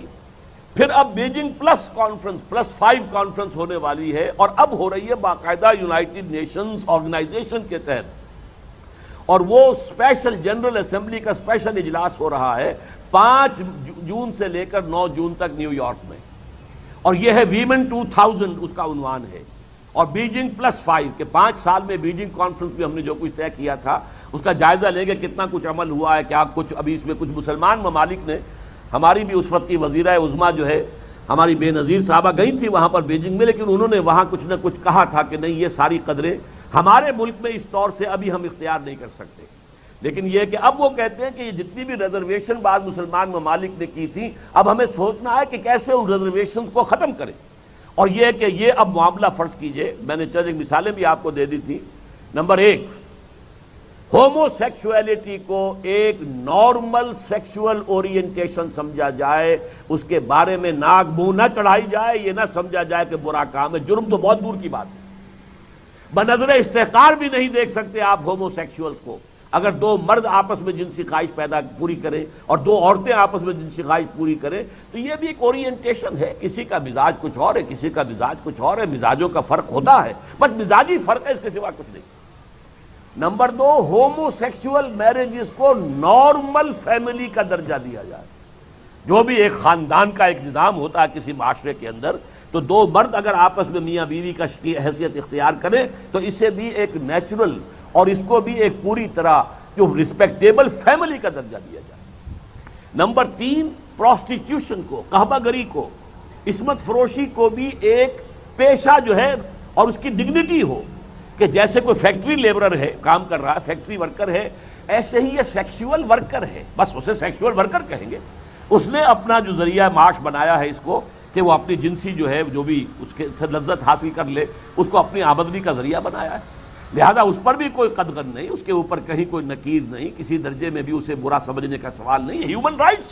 S1: پھر اب بیجنگ پلس کانفرنس +5 کانفرنس ہونے والی ہے، اور اب ہو رہی ہے باقاعدہ یونائٹڈ نیشنز آرگنائزیشن کے تحت، اور وہ اسپیشل جنرل اسمبلی کا اسپیشل اجلاس ہو رہا ہے 5 جون سے لے کر 9 جون تک نیو یارک میں، اور یہ ہے ویمن 2000 اس کا عنوان ہے. اور بیجنگ +5 کے 5 سال میں بیجنگ کانفرنس میں ہم نے جو کچھ طے کیا تھا اس کا جائزہ لیں گے، کتنا کچھ عمل ہوا ہے، کیا کچھ ابھی اس میں کچھ مسلمان ممالک نے، ہماری بھی اس وقت کی وزیرہ عظمیٰ جو ہے ہماری بے نظیر صاحبہ گئی تھی وہاں پر بیجنگ میں، لیکن انہوں نے وہاں کچھ نہ کچھ کہا تھا کہ نہیں یہ ساری قدریں ہمارے ملک میں اس طور سے ابھی ہم اختیار نہیں کر سکتے. لیکن یہ کہ اب وہ کہتے ہیں کہ یہ جتنی بھی ریزرویشن بعض مسلمان ممالک نے کی تھی اب ہمیں سوچنا ہے کہ کیسے ان ریزرویشن کو ختم کریں. اور یہ کہ یہ اب معاملہ فرض کیجئے، میں نے چند مثالیں بھی آپ کو دے دی تھی. نمبر 1، ہومو سیکسولیٹی کو ایک نارمل سیکسول اورینٹیشن سمجھا جائے، اس کے بارے میں ناک منہ نہ چڑھائی جائے، یہ نہ سمجھا جائے کہ برا کام ہے. جرم تو بہت دور کی بات ہے، بنظر استحقار بھی نہیں دیکھ سکتے آپ ہومو سیکسول کو. اگر 2 مرد آپس میں جنسی خواہش پوری کریں اور 2 عورتیں آپس میں جنسی خواہش پوری کریں تو یہ بھی ایک اورینٹیشن ہے. کسی کا مزاج کچھ اور ہے، کسی کا مزاج کچھ اور ہے، مزاجوں کا فرق ہوتا ہے، بس مزاجی فرق ہے، اس کے سوا کچھ نہیں. نمبر 2، ہومو سیکسول میرجز کو نارمل فیملی کا درجہ دیا جائے. جو بھی ایک خاندان کا ایک نظام ہوتا ہے کسی معاشرے کے اندر، تو 2 مرد اگر آپس میں میاں بیوی کا حیثیت اختیار کریں تو اسے بھی ایک نیچرل اور اس کو بھی ایک پوری طرح جو ریسپیکٹیبل فیملی کا درجہ دیا جائے. نمبر 3، پروسٹیٹیوشن کو، قہوہ گری کو، عصمت فروشی کو بھی ایک پیشہ جو ہے اور اس کی ڈگنیٹی ہو، کہ جیسے کوئی فیکٹری لیبرر ہے، کام کر رہا ہے، فیکٹری ورکر ہے، ایسے ہی یہ سیکسول ورکر ہے، بس اسے سیکسول ورکر کہیں گے. اس نے اپنا جو ذریعہ معاش بنایا ہے اس کو کہ وہ اپنی جنسی جو ہے جو بھی اس کے سے لذت حاصل کر لے، اس کو اپنی آمدنی کا ذریعہ بنایا ہے، لہذا اس پر بھی کوئی قدغن نہیں، اس کے اوپر کہیں کوئی نکیر نہیں، کسی درجے میں بھی اسے برا سمجھنے کا سوال نہیں. ہیومن رائٹس،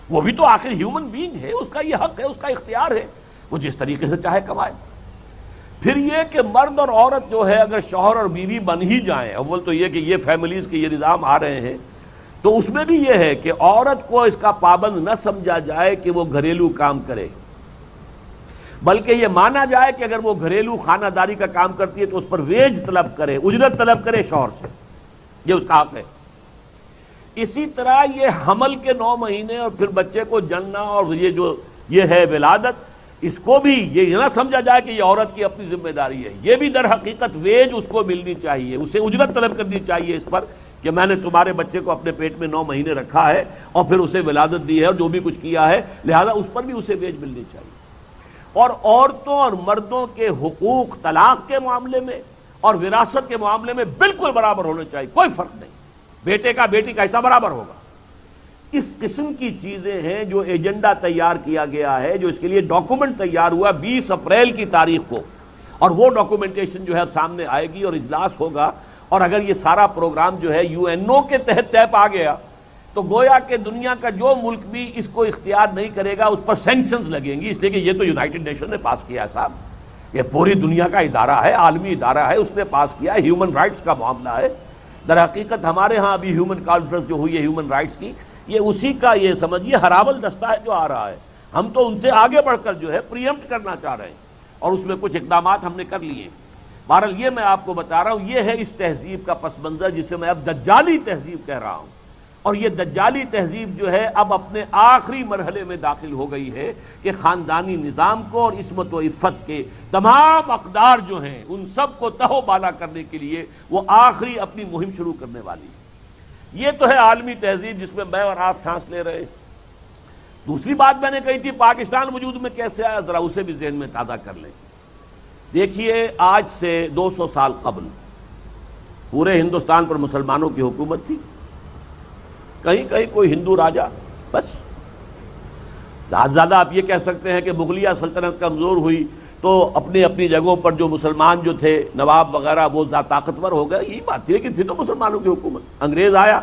S1: وہ بھی تو آخر ہیومن بینگ ہے، اس کا یہ حق ہے، اس کا اختیار ہے، وہ جس طریقے سے چاہے کمائے. پھر یہ کہ مرد اور عورت جو ہے اگر شوہر اور بیوی بن ہی جائیں، اول تو یہ کہ یہ فیملیز کے یہ نظام آ رہے ہیں، تو اس میں بھی یہ ہے کہ عورت کو اس کا پابند نہ سمجھا جائے کہ وہ گھریلو کام کرے، بلکہ یہ مانا جائے کہ اگر وہ گھریلو خانہ داری کا کام کرتی ہے تو اس پر ویج طلب کرے، اجرت طلب کرے شوہر سے، یہ اس کا حق ہے. اسی طرح یہ حمل کے 9 مہینے اور پھر بچے کو جننا اور یہ ہے ولادت، اس کو بھی یہ نہ سمجھا جائے کہ یہ عورت کی اپنی ذمہ داری ہے، یہ بھی در حقیقت ویج اس کو ملنی چاہیے، اسے اجرت طلب کرنی چاہیے اس پر کہ میں نے تمہارے بچے کو اپنے پیٹ میں 9 مہینے رکھا ہے اور پھر اسے ولادت دی ہے اور جو بھی کچھ کیا ہے، لہذا اس پر بھی اسے ویج ملنی چاہیے. اور عورتوں اور مردوں کے حقوق طلاق کے معاملے میں اور وراثت کے معاملے میں بالکل برابر ہونے چاہیے، کوئی فرق نہیں، بیٹے کا بیٹی کا حصہ برابر ہوگا. اس قسم کی چیزیں ہیں جو ایجنڈا تیار کیا گیا ہے، جو اس کے لیے ڈاکومنٹ تیار ہوا 20 اپریل کی تاریخ کو، اور وہ ڈاکومنٹیشن جو ہے سامنے آئے گی اور اجلاس ہوگا. اور اگر یہ سارا پروگرام جو ہے UNO کے تحت طے پا گیا تو گویا کہ دنیا کا جو ملک بھی اس کو اختیار نہیں کرے گا اس پر سینکشنز لگیں گی، اس لیے کہ یہ تو یونائٹڈ نیشن نے پاس کیا ہے صاحب، یہ پوری دنیا کا ادارہ ہے، عالمی ادارہ ہے، اس نے پاس کیا ہے، ہیومن رائٹس کا معاملہ ہے. در حقیقت ہمارے ہاں ابھی ہیومن کانفرنس جو ہوئی ہے ہیومن رائٹس کی، یہ اسی کا یہ سمجھیے ہراول دستہ ہے جو آ رہا ہے. ہم تو ان سے آگے بڑھ کر جو ہے پریمپٹ کرنا چاہ رہے ہیں اور اس میں کچھ اقدامات ہم نے کر لیے. بہرحال یہ میں آپ کو بتا رہا ہوں، یہ ہے اس تہذیب کا پس منظر جسے میں اب دجالی تہذیب کہہ رہا ہوں. اور یہ دجالی تہذیب جو ہے اب اپنے آخری مرحلے میں داخل ہو گئی ہے کہ خاندانی نظام کو اور عصمت و عفت کے تمام اقدار جو ہیں ان سب کو تہو بالا کرنے کے لیے وہ آخری اپنی مہم شروع کرنے والی ہے. یہ تو ہے عالمی تہذیب جس میں میں اور آپ سانس لے رہے. دوسری بات میں نے کہی تھی پاکستان وجود میں کیسے آیا، ذرا اسے بھی ذہن میں تازہ کر لیں. دیکھیے آج سے 200 سال قبل پورے ہندوستان پر مسلمانوں کی حکومت تھی، کہیں کہیں کوئی ہندو راجا، بس. زیادہ آپ یہ کہہ سکتے ہیں کہ مغلیہ سلطنت کمزور ہوئی تو اپنی اپنی جگہوں پر جو مسلمان جو تھے نواب وغیرہ وہ طاقتور ہو گئے، یہی بات تھی. لیکن تھی تو مسلمانوں کی حکومت. انگریز آیا،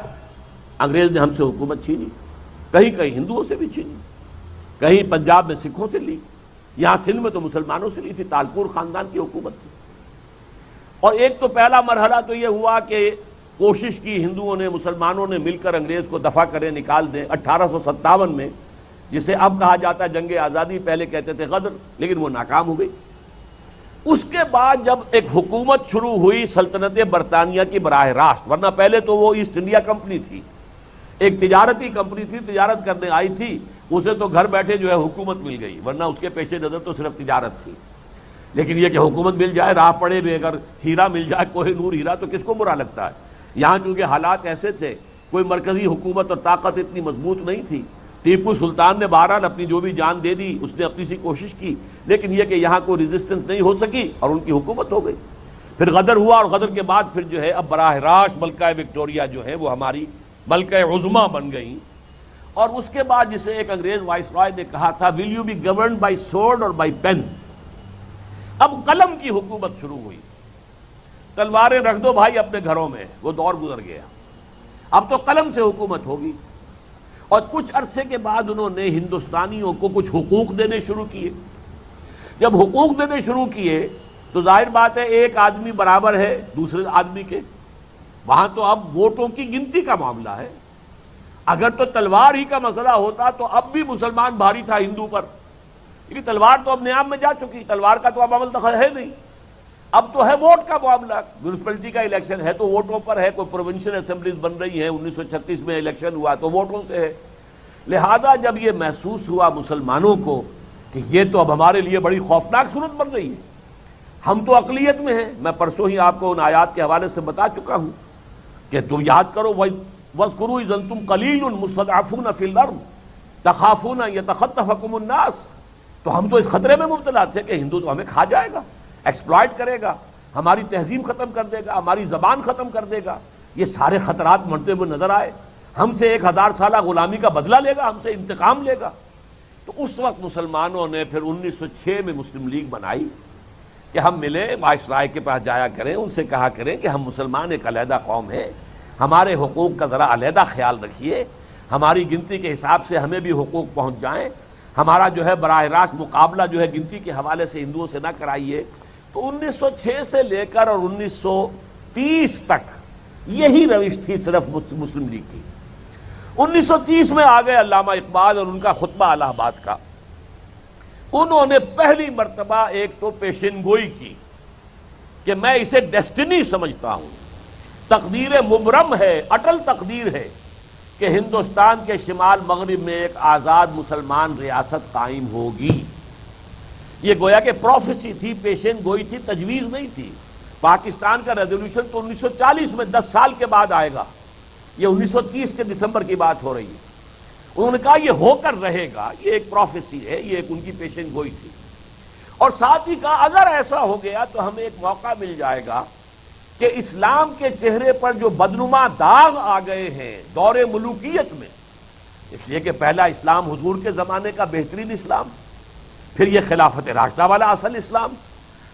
S1: انگریز نے ہم سے حکومت چھینی، کہیں کہیں ہندوؤں سے بھی چھینی. کہیں پنجاب میں سکھوں سے لی، یہاں سندھ میں تو مسلمانوں سے لی تھی، تالپور خاندان کی حکومت تھی۔ اور ایک تو پہلا مرحلہ تو یہ ہوا کہ کوشش کی ہندوؤں نے، مسلمانوں نے مل کر انگریز کو دفع کریں، نکال دیں 1857 میں، جسے اب کہا جاتا ہے جنگ آزادی، پہلے کہتے تھے غدر، لیکن وہ ناکام ہو گئی۔ اس کے بعد جب ایک حکومت شروع ہوئی سلطنت برطانیہ کی براہ راست، ورنہ پہلے تو وہ ایسٹ انڈیا کمپنی تھی، ایک تجارتی کمپنی تھی، تجارت کرنے آئی تھی، اسے تو گھر بیٹھے جو ہے حکومت مل گئی، ورنہ اس کے پیش نظر تو صرف تجارت تھی۔ لیکن یہ کہ حکومت مل جائے، راہ پڑے بھی، اگر ہیرا مل جائے، کوہ نور ہیرا، تو کس کو برا لگتا ہے؟ یہاں چونکہ حالات ایسے تھے، کوئی مرکزی حکومت اور طاقت اتنی مضبوط نہیں تھی، ٹیپو سلطان نے بہرحال اپنی جو بھی جان دے دی، اس نے اپنی سی کوشش کی، لیکن یہ کہ یہاں کوئی ریزسٹنس نہیں ہو سکی اور ان کی حکومت ہو گئی۔ پھر غدر ہوا، اور غدر کے بعد پھر جو ہے اب براہ راست ملکہ وکٹوریہ جو ہے وہ ہماری ملکہ عظمیٰ بن گئی۔ اور اس کے بعد جسے ایک انگریز وائس رائے نے کہا تھا، will you be governed by sword اور بائی پین؟ اب قلم کی حکومت شروع ہوئی، تلواریں رکھ دو بھائی اپنے گھروں میں، وہ دور گزر گیا، اب تو قلم سے حکومت ہوگی۔ اور کچھ عرصے کے بعد انہوں نے ہندوستانیوں کو کچھ حقوق دینے شروع کیے۔ جب حقوق دینے شروع کیے تو ظاہر بات ہے ایک آدمی برابر ہے دوسرے آدمی کے، وہاں تو اب ووٹوں کی گنتی کا معاملہ ہے۔ اگر تو تلوار ہی کا مسئلہ ہوتا تو اب بھی مسلمان بھاری تھا ہندو پر، کیونکہ تلوار تو اب نیام میں جا چکی، تلوار کا تو اب عمل دخل ہے نہیں، اب تو ہے ووٹ کا معاملہ۔ میونسپلٹی کا الیکشن ہے تو ووٹوں پر ہے، کوئی پروونشل اسمبلیز بن رہی ہیں، 1936 میں الیکشن ہوا تو ووٹوں سے ہے۔ لہذا جب یہ محسوس ہوا مسلمانوں کو کہ یہ تو اب ہمارے لیے بڑی خوفناک صورت بن رہی ہے، ہم تو اقلیت میں ہیں، میں پرسوں ہی آپ کو ان آیات کے حوالے سے بتا چکا ہوں کہ تم یاد کرو، وَاذْكُرُوا إِذْ أَنْتُمْ قَلِيلٌ مُسْتَضْعَفُونَ فِي الْأَرْضِ تَخَافُونَ أَنْ يَتَخَطَّفَكُمُ النَّاسُ، تو ہم تو اس خطرے میں مبتلا تھے کہ ہندو تو ہمیں کھا جائے گا، ایکسپلائٹ کرے گا، ہماری تہذیب ختم کر دے گا، ہماری زبان ختم کر دے گا۔ یہ سارے خطرات منتے ہوئے نظر آئے، ہم سے 1000 سالہ غلامی کا بدلہ لے گا، ہم سے انتقام لے گا۔ تو اس وقت مسلمانوں نے پھر 1906 میں مسلم لیگ بنائی کہ ہم ملے، وائس رائے کے پاس جایا کریں، ان سے کہا کریں کہ ہم مسلمان ایک علیحدہ قوم ہے، ہمارے حقوق کا ذرا علیحدہ خیال رکھیے، ہماری گنتی کے حساب سے ہمیں بھی حقوق پہنچ جائیں، ہمارا جو ہے براہ راست مقابلہ جو ہے گنتی کے حوالے سے ہندوؤں سے نہ کرائیے۔ تو 1906 سے لے کر اور 1930 تک یہی روش تھی صرف مسلم لیگ کی۔ 1930 میں آ گئے علامہ اقبال اور ان کا خطبہ الہ آباد کا، انہوں نے پہلی مرتبہ ایک تو پیشن گوئی کی کہ میں اسے ڈیسٹنی سمجھتا ہوں، تقدیر مبرم ہے، اٹل تقدیر ہے کہ ہندوستان کے شمال مغرب میں ایک آزاد مسلمان ریاست قائم ہوگی۔ یہ گویا کہ پروفیسی تھی، پیشن گوئی تھی، تجویز نہیں تھی۔ پاکستان کا ریزولوشن تو 1940 میں 10 سال کے بعد آئے گا، یہ 1930 کے دسمبر کی بات ہو رہی ہے۔ انہوں نے کہا یہ ہو کر رہے گا، یہ ایک پروفیسی ہے، یہ ایک ان کی پیشن گوئی تھی۔ اور ساتھ ہی کہا اگر ایسا ہو گیا تو ہمیں ایک موقع مل جائے گا کہ اسلام کے چہرے پر جو بدنما داغ آ گئے ہیں دور ملوکیت میں، اس لیے کہ پہلا اسلام حضور کے زمانے کا بہترین اسلام، پھر یہ خلافت راشدہ والا اصل اسلام،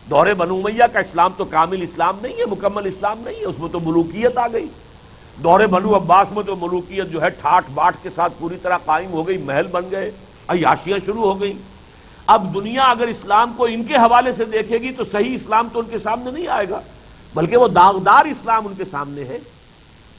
S1: دور بنو امیہ کا اسلام تو کامل اسلام نہیں ہے، مکمل اسلام نہیں ہے، اس میں تو ملوکیت آ گئی۔ دور بنو عباس میں تو ملوکیت جو ہے ٹھاٹ باٹ کے ساتھ پوری طرح قائم ہو گئی، محل بن گئے، عیاشیاں شروع ہو گئیں۔ اب دنیا اگر اسلام کو ان کے حوالے سے دیکھے گی تو صحیح اسلام تو ان کے سامنے نہیں آئے گا، بلکہ وہ داغدار اسلام ان کے سامنے ہے۔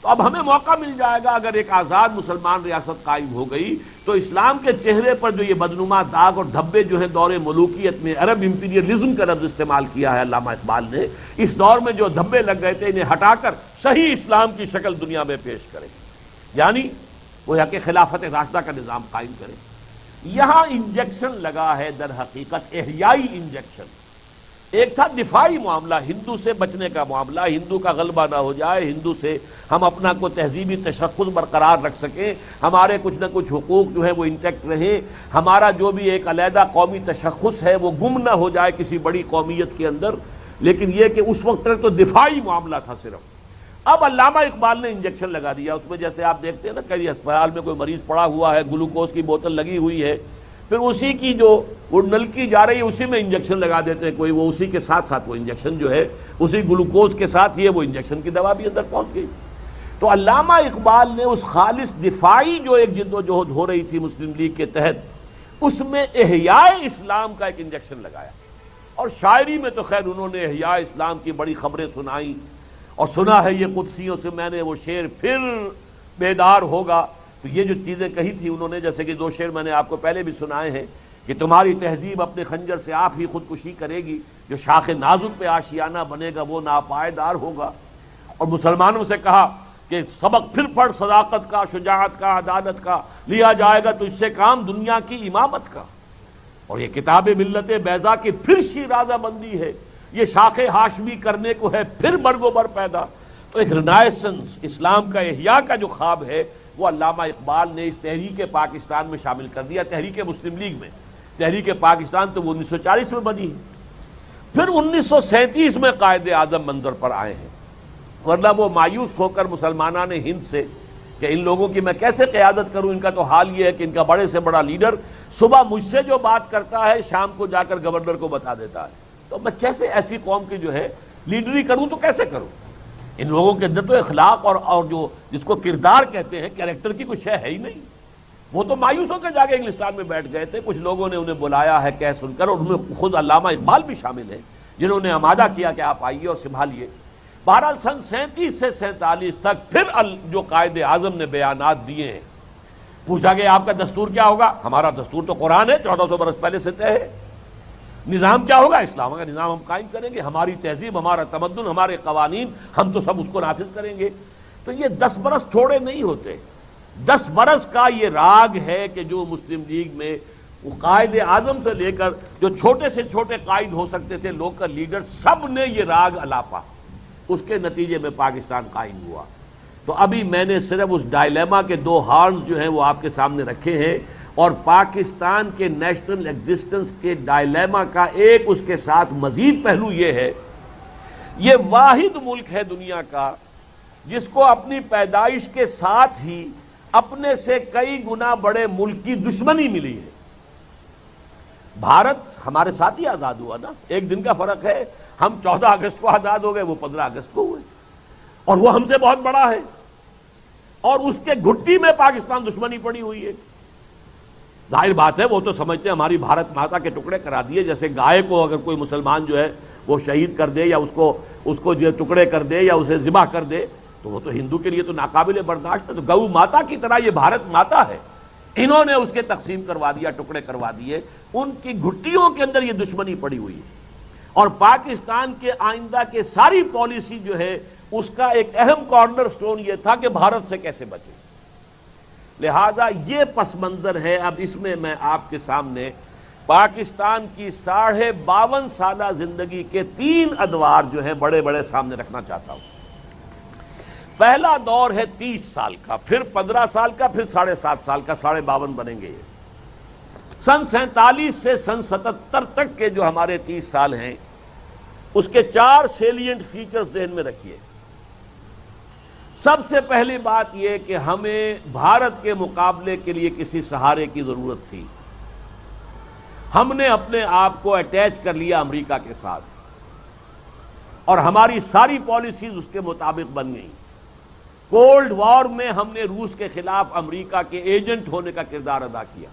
S1: تو اب ہمیں موقع مل جائے گا، اگر ایک آزاد مسلمان ریاست قائم ہو گئی تو اسلام کے چہرے پر جو یہ بدنما داغ اور دھبے جو ہیں دور ملوکیت میں، عرب امپیریلزم کا لفظ استعمال کیا ہے علامہ اقبال نے، اس دور میں جو دھبے لگ گئے تھے انہیں ہٹا کر صحیح اسلام کی شکل دنیا میں پیش کریں، یعنی وہ کہ خلافت راشدہ کا نظام قائم کریں۔ یہاں انجیکشن لگا ہے در حقیقت احیائی انجیکشن۔ ایک تھا دفاعی معاملہ، ہندو سے بچنے کا معاملہ، ہندو کا غلبہ نہ ہو جائے، ہندو سے ہم اپنا کو تہذیبی تشخص برقرار رکھ سکیں، ہمارے کچھ نہ کچھ حقوق جو ہے وہ انٹیکٹ رہیں، ہمارا جو بھی ایک علیحدہ قومی تشخص ہے وہ گم نہ ہو جائے کسی بڑی قومیت کے اندر۔ لیکن یہ کہ اس وقت تک تو دفاعی معاملہ تھا صرف۔ اب علامہ اقبال نے انجیکشن لگا دیا اس میں، جیسے آپ دیکھتے ہیں نا کئی اسپتال میں کوئی مریض پڑا ہوا ہے، گلوکوز کی بوتل لگی ہوئی ہے، پھر اسی کی جو وہ نلکی جا رہی ہے اسی میں انجیکشن لگا دیتے ہیں کوئی، وہ اسی کے ساتھ ساتھ وہ انجیکشن جو ہے اسی گلوکوز کے ساتھ یہ وہ انجیکشن کی دوا بھی اندر پہنچ گئی۔ تو علامہ اقبال نے اس خالص دفاعی جو ایک جد و جہد ہو رہی تھی مسلم لیگ کے تحت، اس میں احیاء اسلام کا ایک انجیکشن لگایا، اور شاعری میں تو خیر انہوں نے احیاء اسلام کی بڑی خبریں سنائیں، اور سنا ہے یہ قدسیوں سے میں نے وہ شعر پھر بیدار ہوگا، تو یہ جو چیزیں کہی تھی انہوں نے، جیسے کہ دو شعر میں نے آپ کو پہلے بھی سنائے ہیں کہ تمہاری تہذیب اپنے خنجر سے آپ ہی خودکشی کرے گی، جو شاخ نازک پہ آشیانہ بنے گا وہ ناپائیدار ہوگا، اور مسلمانوں سے کہا کہ سبق پھر پڑھ صداقت کا، شجاعت کا، عدالت کا، لیا جائے گا تو اس سے کام دنیا کی امامت کا، اور یہ کتاب ملت بیضا کی پھر شیرازہ بندی ہے، یہ شاخ ہاشمی کرنے کو ہے پھر برگ و بر پیدا۔ تو ایک رینائسنس اسلام کا احیاء کا جو خواب ہے وہ علامہ اقبال نے اس تحریک پاکستان میں شامل کر دیا، تحریک مسلم لیگ میں۔ تحریک پاکستان تو وہ 1940 میں بنی ہے، پھر 1937 میں قائد اعظم منظر پر آئے ہیں، ورنہ وہ مایوس ہو کر مسلمانان ہند سے کہ ان لوگوں کی میں کیسے قیادت کروں، ان کا تو حال یہ ہے کہ ان کا بڑے سے بڑا لیڈر صبح مجھ سے جو بات کرتا ہے شام کو جا کر گورنر کو بتا دیتا ہے، تو میں کیسے ایسی قوم کی جو ہے لیڈری کروں، تو کیسے کروں؟ ان لوگوں کے اندر تو اخلاق اور جو جس کو کردار کہتے ہیں، کیریکٹر کی کچھ ہے ہی نہیں۔ وہ تو مایوس ہو کر جا کے انگلستان میں بیٹھ گئے تھے، کچھ لوگوں نے انہیں بلایا ہے کہہ سن کر، اور ان میں خود علامہ اقبال بھی شامل ہیں جنہوں نے آمادہ کیا کہ آپ آئیے اور سنبھالیے۔ بہرحال سن 37 سے 47 تک پھر جو قائد اعظم نے بیانات دیے ہیں، پوچھا کہ آپ کا دستور کیا ہوگا؟ ہمارا دستور تو قرآن ہے، 1400 برس پہلے سے طے ہے۔ نظام کیا ہوگا؟ اسلام کا نظام ہم قائم کریں گے، ہماری تہذیب، ہمارا تمدن، ہمارے قوانین، ہم تو سب اس کو نافذ کریں گے۔ تو یہ 10 برس تھوڑے نہیں ہوتے، 10 برس کا یہ راگ ہے کہ جو مسلم لیگ میں قائد اعظم سے لے کر جو چھوٹے سے چھوٹے قائد ہو سکتے تھے، لوکل لیڈر، سب نے یہ راگ الاپا، اس کے نتیجے میں پاکستان قائم ہوا۔ تو ابھی میں نے صرف اس ڈائلیما کے 2 ہارنز جو ہیں وہ آپ کے سامنے رکھے ہیں، اور پاکستان کے نیشنل ایگزسٹنس کے ڈائلیما کا ایک اس کے ساتھ مزید پہلو یہ ہے، یہ واحد ملک ہے دنیا کا جس کو اپنی پیدائش کے ساتھ ہی اپنے سے کئی گنا بڑے ملک کی دشمنی ملی ہے۔ بھارت ہمارے ساتھ ہی آزاد ہوا نا، ایک دن کا فرق ہے، ہم 14 اگست کو آزاد ہو گئے، وہ 15 اگست کو ہوئے، اور وہ ہم سے بہت بڑا ہے، اور اس کے گھٹی میں پاکستان دشمنی پڑی ہوئی ہے۔ ظاہر بات ہے وہ تو سمجھتے ہیں ہماری بھارت ماتا کے ٹکڑے کرا دیے، جیسے گائے کو اگر کوئی مسلمان جو ہے وہ شہید کر دے یا اس کو جو ٹکڑے کر دے یا اسے ذبح کر دے، تو وہ تو ہندو کے لیے تو ناقابل برداشت ہے۔ تو گو ماتا کی طرح یہ بھارت ماتا ہے، انہوں نے اس کے تقسیم کروا دیا، ٹکڑے کروا دیے، ان کی گھٹیوں کے اندر یہ دشمنی پڑی ہوئی ہے، اور پاکستان کے آئندہ کے ساری پالیسی جو ہے اس کا ایک اہم کارنر سٹون یہ تھا کہ بھارت سے کیسے بچے۔ لہذا یہ پس منظر ہے۔ اب اس میں آپ کے سامنے پاکستان کی 52.5 سالہ زندگی کے 3 ادوار جو ہیں بڑے بڑے سامنے رکھنا چاہتا ہوں۔ پہلا دور ہے 30 سال کا، پھر 15 سال کا، پھر 7.5 سال کا، 52.5 بنیں گے یہ۔ سن 47 سے سن 77 تک کے جو ہمارے 30 سال ہیں، اس کے 4 سیلینٹ فیچرز ذہن میں رکھیے۔ سب سے پہلی بات یہ کہ ہمیں بھارت کے مقابلے کے لیے کسی سہارے کی ضرورت تھی۔ ہم نے اپنے آپ کو اٹیچ کر لیا امریکہ کے ساتھ، اور ہماری ساری پالیسیز اس کے مطابق بن گئیں۔ کولڈ وار میں ہم نے روس کے خلاف امریکہ کے ایجنٹ ہونے کا کردار ادا کیا۔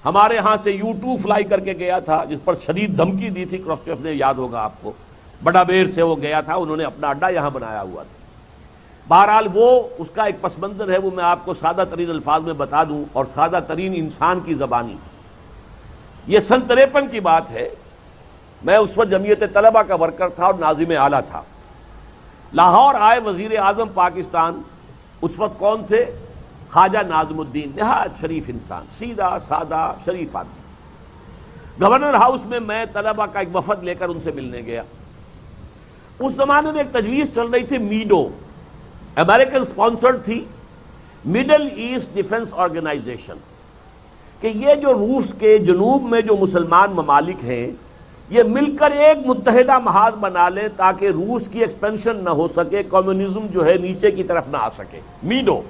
S1: ہمارے ہاں سے U-2 فلائی کر کے گیا تھا، جس پر شدید دھمکی دی تھی کرسچیف نے، یاد ہوگا آپ کو، بڑا بیر سے وہ گیا تھا، انہوں نے اپنا اڈا یہاں بنایا ہوا تھا۔ بہرحال وہ اس کا ایک پس منظر ہے، وہ میں آپ کو سادہ ترین الفاظ میں بتا دوں، اور سادہ ترین انسان کی زبانی۔ یہ سن 53 کی بات ہے، میں اس وقت جمعیت طلبہ کا ورکر تھا اور ناظم اعلیٰ تھا۔ لاہور آئے وزیر اعظم پاکستان، اس وقت کون تھے؟ خواجہ ناظم الدین، نہایت شریف انسان، سیدھا سادہ شریف آدمی۔ گورنر ہاؤس میں میں طلبہ کا ایک وفد لے کر ان سے ملنے گیا۔ اس زمانے میں ایک تجویز چل رہی تھی، میڈو، امریکن سپانسرڈ تھی، مڈل ایسٹ ڈیفنس آرگنائزیشن، کہ یہ جو روس کے جنوب میں جو مسلمان ممالک ہیں یہ مل کر ایک متحدہ محاذ بنا لیں تاکہ روس کی ایکسپینشن نہ ہو سکے، کمیونزم جو ہے نیچے کی طرف نہ آ سکے۔ MEDO,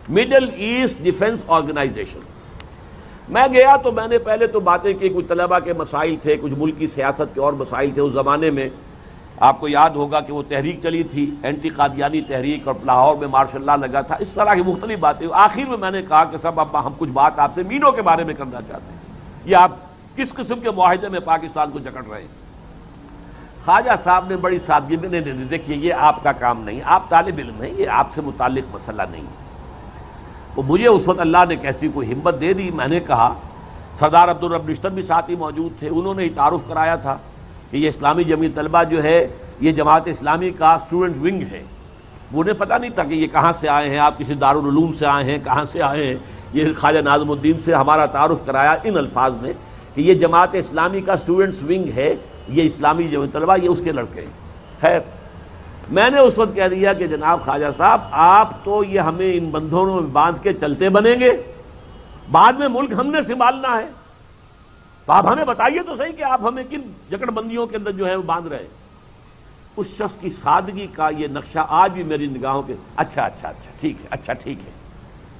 S1: middle east defence organisation. میں گیا تو میں نے پہلے تو باتیں کی، کچھ طلبہ کے مسائل تھے، کچھ ملکی سیاست کے اور مسائل تھے۔ اس زمانے میں آپ کو یاد ہوگا کہ وہ تحریک چلی تھی، اینٹی قادیانی تحریک، اور لاہور میں مارشل لا لگا تھا، اس طرح کی مختلف باتیں۔ آخر میں نے کہا کہ صاحب اب ہم کچھ بات آپ سے میڈو کے بارے میں کرنا چاہتے ہیں۔ یہ آپ کس قسم کے معاہدے میں پاکستان کو جکڑ رہے ہیں؟ خواجہ صاحب نے بڑی سادگی میں نہیں، دیکھیے یہ آپ کا کام نہیں، آپ طالب علم ہیں، یہ آپ سے متعلق مسئلہ نہیں ہے۔ وہ مجھے اس وقت اللہ نے کیسی کوئی ہمت دے دی، میں نے کہا، سردار عبدالرب نشتر بھی ساتھ ہی موجود تھے، انہوں نے ہی تعارف کرایا تھا کہ یہ اسلامی جمعیت طلبہ جو ہے یہ جماعت اسلامی کا اسٹوڈنٹ ونگ ہے۔ انہیں پتہ نہیں تھا کہ یہ کہاں سے آئے ہیں، آپ کسی دارالعلوم سے آئے ہیں، کہاں سے آئے ہیں۔ یہ خواجہ ناظم الدین سے ہمارا تعارف کرایا ان الفاظ میں کہ یہ جماعت اسلامی کا اسٹوڈنٹس ونگ ہے، یہ اسلامی جمعیت طلبہ، یہ اس کے لڑکے ہیں۔ خیر، میں نے اس وقت کہہ دیا کہ جناب خواجہ صاحب، آپ تو یہ ہمیں ان بندھنوں میں باندھ کے چلتے بنیں گے، بعد میں ملک ہم نے سنبھالنا ہے، تو آپ ہمیں بتائیے تو صحیح کہ آپ ہمیں کن جکڑ بندیوں کے اندر جو ہے وہ باندھ رہے ہیں۔ اس شخص کی سادگی کا یہ نقشہ آج بھی میری نگاہوں کے اچھا ٹھیک ہے، اچھا ٹھیک ہے،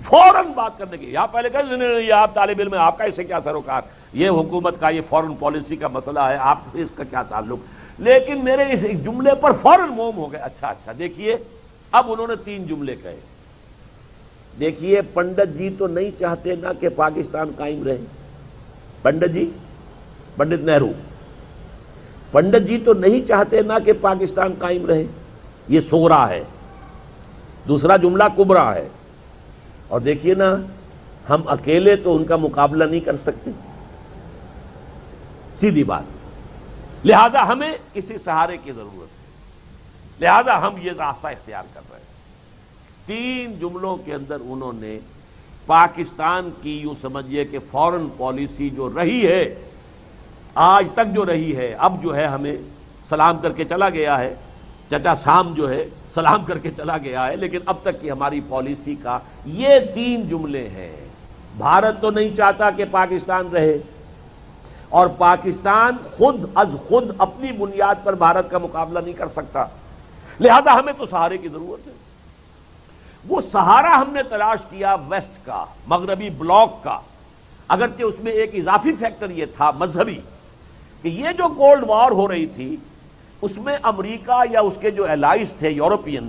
S1: فوراً بات کرنے کی۔ یا پہلے کہا نہیں، یہ آپ طالب علم ہے، آپ کا اس سے کیا سروکار، یہ حکومت کا، یہ فورن پالیسی کا مسئلہ ہے، آپ سے اس کا کیا تعلق۔ لیکن میرے اس ایک جملے پر فوراً موم ہو گئے۔ اچھا دیکھیے، اب انہوں نے 3 جملے کہے۔ دیکھیے، پنڈت جی تو نہیں چاہتے نا کہ پاکستان قائم رہے، پنڈت نہرو، پنڈت جی تو نہیں چاہتے نا کہ پاکستان قائم رہے، یہ صغرا ہے۔ دوسرا جملہ کبرا ہے، اور دیکھیے نا، ہم اکیلے تو ان کا مقابلہ نہیں کر سکتے، سیدھی بات، لہذا ہمیں کسی سہارے کی ضرورت ہے، لہذا ہم یہ راستہ اختیار کر رہے ہیں۔ 3 جملوں کے اندر انہوں نے پاکستان کی یوں سمجھیے کہ فورن پالیسی جو رہی ہے، آج تک جو رہی ہے، اب جو ہے ہمیں سلام کر کے چلا گیا ہے، چچا سام جو ہے سلام کر کے چلا گیا ہے، لیکن اب تک کی ہماری پالیسی کا یہ 3 جملے ہیں۔ بھارت تو نہیں چاہتا کہ پاکستان رہے، اور پاکستان خود از خود اپنی بنیاد پر بھارت کا مقابلہ نہیں کر سکتا، لہذا ہمیں تو سہارے کی ضرورت ہے۔ وہ سہارا ہم نے تلاش کیا ویسٹ کا، مغربی بلاک کا، اگرچہ اس میں ایک اضافی فیکٹر یہ تھا مذہبی، کہ یہ جو کولڈ وار ہو رہی تھی اس میں امریکہ یا اس کے جو الائز تھے یورپین،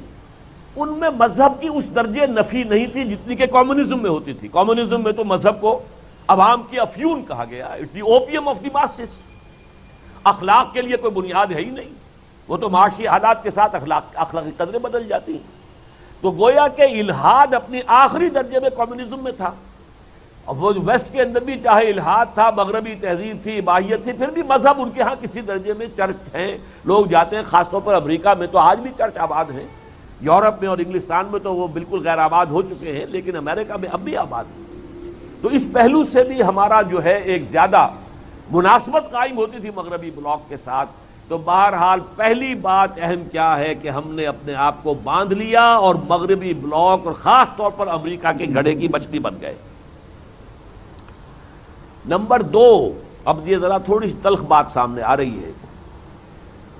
S1: ان میں مذہب کی اس درجے نفی نہیں تھی جتنی کہ کمیونزم میں ہوتی تھی۔ کمیونزم میں تو مذہب کو عوام کی افیون کہا گیا، it's the opium of the masses, اخلاق کے لیے کوئی بنیاد ہے ہی نہیں، وہ تو معاشی حالات کے ساتھ اخلاقی قدریں بدل جاتی ہیں۔ تو گویا کہ الحاد اپنی آخری درجے میں کمیونزم میں تھا، اور وہ ویسٹ کے اندر بھی چاہے الحاد تھا، مغربی تہذیب تھی، عباہیت تھی، پھر بھی مذہب ان کے ہاں کسی درجے میں چرچ ہیں، لوگ جاتے ہیں، خاص طور پر امریکہ میں تو آج بھی چرچ آباد ہیں، یورپ میں اور انگلستان میں تو وہ بالکل غیر آباد ہو چکے ہیں، لیکن امریکہ میں اب بھی آباد ہیں۔ تو اس پہلو سے بھی ہمارا جو ہے ایک زیادہ مناسبت قائم ہوتی تھی مغربی بلاک کے ساتھ۔ تو بہرحال پہلی بات اہم کیا ہے کہ ہم نے اپنے آپ کو باندھ لیا اور مغربی بلاک اور خاص طور پر امریکہ کے گھڑے کی مچھلی بن گئے۔ نمبر 2، اب یہ ذرا تھوڑی سی تلخ بات سامنے آ رہی ہے،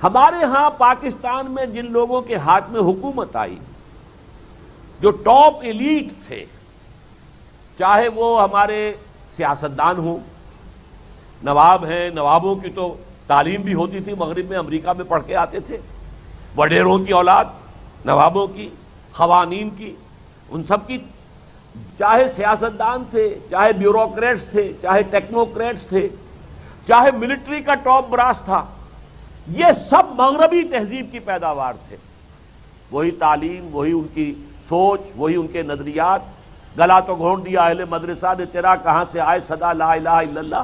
S1: ہمارے ہاں پاکستان میں جن لوگوں کے ہاتھ میں حکومت آئی، جو ٹاپ ایلیٹ تھے، چاہے وہ ہمارے سیاستدان ہوں، نواب ہیں، نوابوں کی تو تعلیم بھی ہوتی تھی مغرب میں، امریکہ میں پڑھ کے آتے تھے، وڈیروں کی اولاد، نوابوں کی، خوانین کی، ان سب کی، چاہے سیاستدان تھے، چاہے بیوروکریٹس تھے، چاہے ٹیکنوکریٹس تھے، چاہے ملٹری کا ٹاپ براس تھا، یہ سب مغربی تہذیب کی پیداوار تھے۔ وہی تعلیم، وہی ان کی سوچ، وہی ان کے نظریات۔ گلا تو گھونٹ دیا اہل مدرسہ نے تیرا، کہاں سے آئے صدا لا الہ الا اللہ۔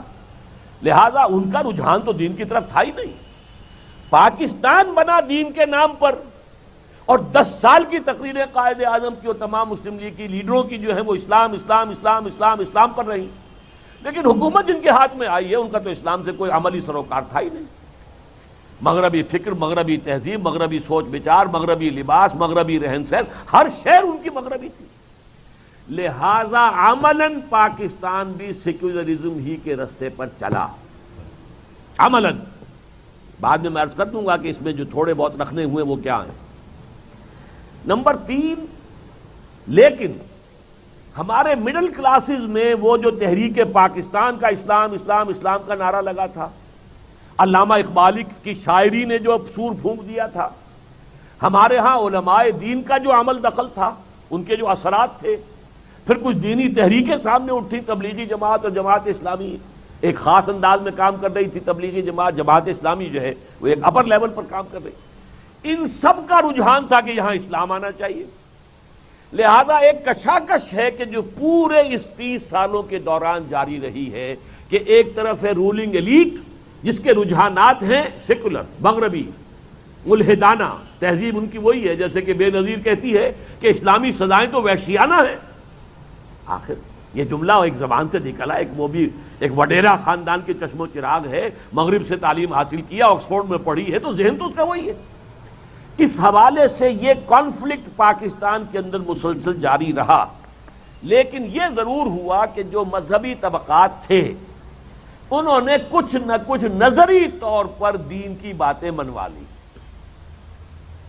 S1: لہذا ان کا رجحان تو دین کی طرف تھا ہی نہیں۔ پاکستان بنا دین کے نام پر، اور 10 سال کی تقریریں قائد اعظم کی اور تمام مسلم لیگ کی لیڈروں کی جو ہے وہ اسلام اسلام اسلام اسلام اسلام پر رہی، لیکن حکومت جن کے ہاتھ میں آئی ہے ان کا تو اسلام سے کوئی عملی سروکار تھا ہی نہیں۔ مغربی فکر، مغربی تہذیب، مغربی سوچ بچار، مغربی لباس، مغربی رہن سہن، ہر شہر ان کی مغربی تھی۔ لہذا عملاً پاکستان بھی سیکولرزم ہی کے رستے پر چلا، عملاً۔ بعد میں عرض کر دوں گا کہ اس میں جو تھوڑے بہت رکھنے ہوئے وہ کیا ہیں۔ نمبر 3، لیکن ہمارے مڈل کلاسز میں وہ جو تحریک پاکستان کا اسلام اسلام اسلام کا نعرہ لگا تھا، علامہ اقبالی کی شاعری نے جو سور پھونک دیا تھا، ہمارے ہاں علماء دین کا جو عمل دخل تھا، ان کے جو اثرات تھے، پھر کچھ دینی تحریکیں سامنے اٹھی، تبلیغی جماعت اور جماعت اسلامی، ایک خاص انداز میں کام کر رہی تھی تبلیغی جماعت، جماعت اسلامی جو ہے وہ ایک اپر لیول پر کام کر رہی۔ ان سب کا رجحان تھا کہ یہاں اسلام آنا چاہیے۔ لہذا ایک کشاکش ہے کہ جو پورے اس 30 سالوں کے دوران جاری رہی ہے کہ ایک طرف ہے رولنگ ایلیٹ جس کے رجحانات ہیں سیکولر، مغربی، ملحدانہ تہذیب ان کی وہی ہے، جیسے کہ بے نظیر کہتی ہے کہ اسلامی سزائیں تو وحشیانہ ہیں۔ آخر یہ جملہ ایک زبان سے نکلا، وہ بھی ایک وڈیرا خاندان کے چشم و چراغ ہے، مغرب سے تعلیم حاصل کیا، آکسفورڈ میں پڑھی ہے، تو ذہن تو اس کا وہی ہے۔ اس حوالے سے یہ کانفلکٹ پاکستان کے اندر مسلسل جاری رہا، لیکن یہ ضرور ہوا کہ جو مذہبی طبقات تھے انہوں نے کچھ نہ کچھ نظری طور پر دین کی باتیں منوا لی۔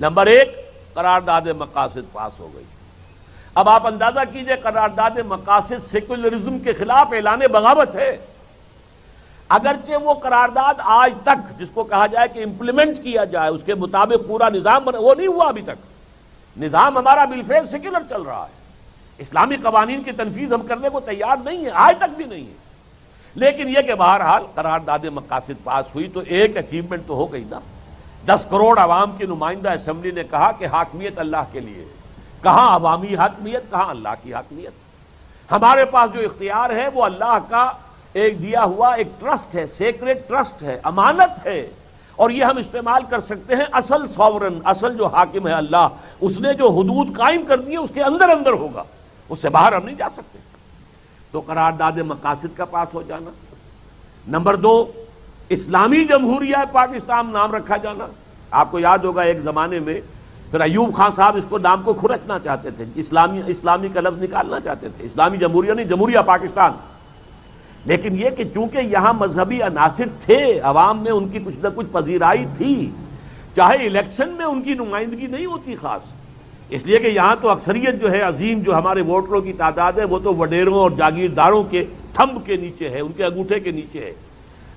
S1: نمبر 1، قرارداد مقاصد پاس ہو گئی۔ اب آپ اندازہ کیجئے، قرارداد مقاصد سیکولرزم کے خلاف اعلان بغاوت ہے۔ اگرچہ وہ قرارداد آج تک جس کو کہا جائے کہ امپلیمنٹ کیا جائے، اس کے مطابق پورا نظام بنا، وہ نہیں ہوا ابھی تک۔ نظام ہمارا بالفعل سیکولر چل رہا ہے، اسلامی قوانین کی تنفیذ ہم کرنے کو تیار نہیں ہے، آج تک بھی نہیں ہے۔ لیکن یہ کہ بہرحال قرارداد مقاصد پاس ہوئی تو ایک اچیومنٹ تو ہو گئی نا۔ 10 کروڑ عوام کی نمائندہ اسمبلی نے کہا کہ حاکمیت اللہ کے لیے، کہاں عوامی حاکمیت، کہاں اللہ کی حاکمیت۔ ہمارے پاس جو اختیار ہے وہ اللہ کا ایک دیا ہوا ایک ٹرسٹ ہے، سیکریٹ ٹرسٹ ہے، امانت ہے، اور یہ ہم استعمال کر سکتے ہیں۔ اصل سوورن، اصل جو حاکم ہے اللہ، اس نے جو حدود قائم کر دی ہے اس کے اندر اندر ہوگا، اس سے باہر ہم نہیں جا سکتے۔ تو قرارداد مقاصد کا پاس ہو جانا۔ نمبر 2، اسلامی جمہوریہ پاکستان نام رکھا جانا۔ آپ کو یاد ہوگا ایک زمانے میں پھر ایوب خان صاحب اس کو نام کو کھرچنا چاہتے تھے، اسلامی کا لفظ نکالنا چاہتے تھے، اسلامی جمہوریہ نہیں، جمہوریہ پاکستان۔ لیکن یہ کہ چونکہ یہاں مذہبی عناصر تھے، عوام میں ان کی کچھ نہ کچھ پذیرائی تھی، چاہے الیکشن میں ان کی نمائندگی نہیں ہوتی خاص، اس لیے کہ یہاں تو اکثریت جو ہے عظیم جو ہمارے ووٹروں کی تعداد ہے وہ تو وڈیروں اور جاگیرداروں کے تھمب کے نیچے ہے، ان کے انگوٹھے کے نیچے ہے۔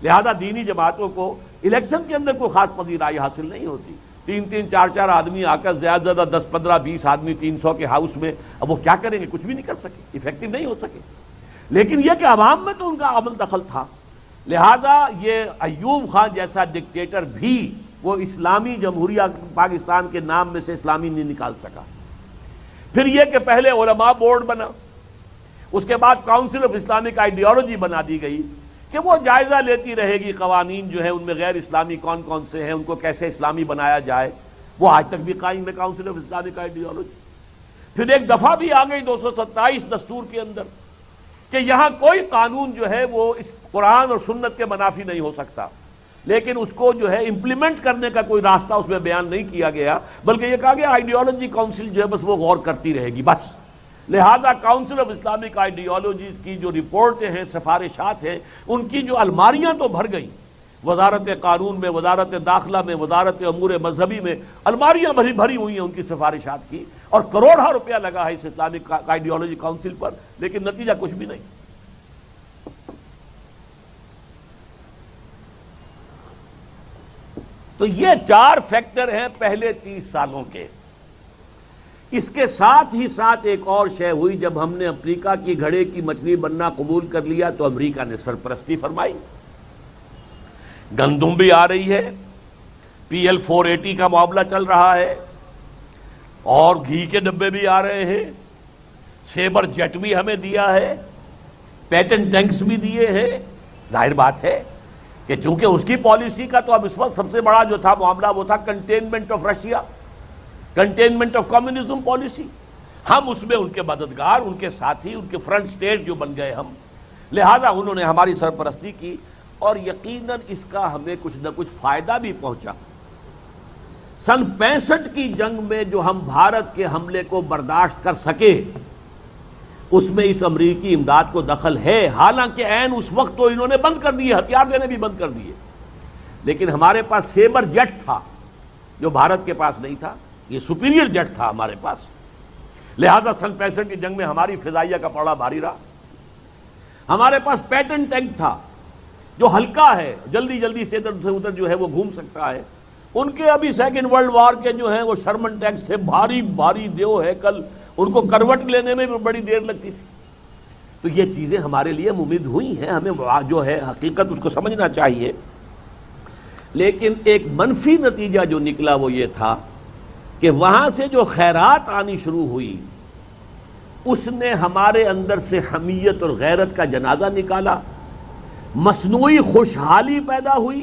S1: لہذا دینی جماعتوں کو الیکشن کے اندر کوئی خاص پذیرائی حاصل نہیں ہوتی۔ 3 4 آدمی آ کر زیادہ سے زیادہ 10 15 20 آدمی 300 کے ہاؤس میں، اب وہ کیا کریں گے؟ کچھ بھی نہیں کر سکے، ایفیکٹو نہیں ہو سکے۔ لیکن یہ کہ عوام میں تو ان کا عمل دخل تھا، لہذا یہ ایوب خان جیسا ڈکٹیٹر بھی وہ اسلامی جمہوریہ پاکستان کے نام میں سے اسلامی نہیں نکال سکا۔ پھر یہ کہ پہلے علماء بورڈ بنا، اس کے بعد کاؤنسل آف اسلامک آئیڈیالوجی بنا دی گئی کہ وہ جائزہ لیتی رہے گی قوانین جو ہیں ان میں غیر اسلامی کون کون سے ہیں، ان کو کیسے اسلامی بنایا جائے۔ وہ آج تک بھی قائم ہے کاؤنسل آف اسلامک آئیڈیالوجی۔ پھر ایک دفعہ بھی آ گئی 227 دستور کے اندر کہ یہاں کوئی قانون جو ہے وہ اس قرآن اور سنت کے منافی نہیں ہو سکتا، لیکن اس کو جو ہے امپلیمنٹ کرنے کا کوئی راستہ اس میں بیان نہیں کیا گیا، بلکہ یہ کہا گیا آئیڈیالوجی کاؤنسل جو ہے بس وہ غور کرتی رہے گی بس۔ لہذا کاؤنسل آف اسلامک آئیڈیالوجیز کی جو رپورٹیں ہیں، سفارشات ہیں، ان کی جو الماریاں تو بھر گئیں، وزارت قانون میں، وزارت داخلہ میں، وزارت امور مذہبی میں الماریاں بھری ہوئی ہیں ان کی سفارشات کی، اور کروڑوں روپیہ لگا ہے اس اسلامک آئیڈیالوجی کاؤنسل پر، لیکن نتیجہ کچھ بھی نہیں۔ تو یہ 4 فیکٹر ہیں پہلے 30 سالوں کے۔ اس کے ساتھ ہی ساتھ ایک اور شے ہوئی، جب ہم نے امریکہ کی گھڑے کی مچھلی بننا قبول کر لیا تو امریکہ نے سرپرستی فرمائی۔ گندم بھی آ رہی ہے، PL 480 کا معاملہ چل رہا ہے، اور گھی کے ڈبے بھی آ رہے ہیں، سیبر جیٹ بھی ہمیں دیا ہے، پیٹن ٹینکس بھی دیے ہیں۔ ظاہر بات ہے کہ چونکہ اس کی پالیسی کا تو اب اس وقت سب سے بڑا جو تھا معاملہ وہ تھا containment of Russia, containment of communism policy. ہم اس میں ان کے مددگار، ان کے ساتھی، ان کے فرنٹ سٹیٹ جو بن گئے ہم، لہذا انہوں نے ہماری سرپرستی کی، اور یقیناً اس کا ہمیں کچھ نہ کچھ فائدہ بھی پہنچا۔ سن 65 کی جنگ میں جو ہم بھارت کے حملے کو برداشت کر سکے، اس میں اس امریکی امداد کو دخل ہے، حالانکہ عین اس وقت تو انہوں نے بند کر دیے، ہتھیار دینے بھی بند کر دیے، لیکن ہمارے پاس سیبر جیٹ تھا جو بھارت کے پاس نہیں تھا، یہ سپیریئر جیٹ تھا ہمارے پاس، لہذا سن 65 کی جنگ میں ہماری فضائیہ کا پڑا بھاری رہا۔ ہمارے پاس پیٹن ٹینک تھا جو ہلکا ہے، جلدی جلدی سے ادھر سے ادھر جو ہے وہ گھوم سکتا ہے۔ ان کے ابھی سیکنڈ ورلڈ وار کے جو ہیں وہ شرمن ٹینکس تھے، بھاری بھاری دیو ہے، کل ان کو کروٹ لینے میں بھی بڑی دیر لگتی تھی۔ تو یہ چیزیں ہمارے لیے ممید ہوئی ہیں، ہمیں جو ہے حقیقت اس کو سمجھنا چاہیے۔ لیکن ایک منفی نتیجہ جو نکلا وہ یہ تھا کہ وہاں سے جو خیرات آنی شروع ہوئی اس نے ہمارے اندر سے حمیت اور غیرت کا جنازہ نکالا، مصنوعی خوشحالی پیدا ہوئی،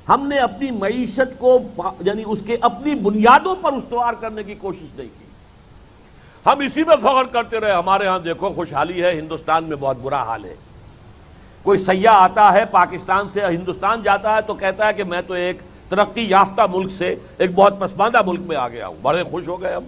S1: ہم نے اپنی معیشت کو یعنی اس کے اپنی بنیادوں پر استوار کرنے کی کوشش نہیں کی، ہم اسی میں فخر کرتے رہے ہمارے ہاں دیکھو خوشحالی ہے، ہندوستان میں بہت برا حال ہے۔ کوئی سیاح آتا ہے پاکستان سے ہندوستان جاتا ہے تو کہتا ہے کہ میں تو ایک ترقی یافتہ ملک سے ایک بہت پسماندہ ملک میں آ گیا ہوں، بڑے خوش ہو گئے ہم۔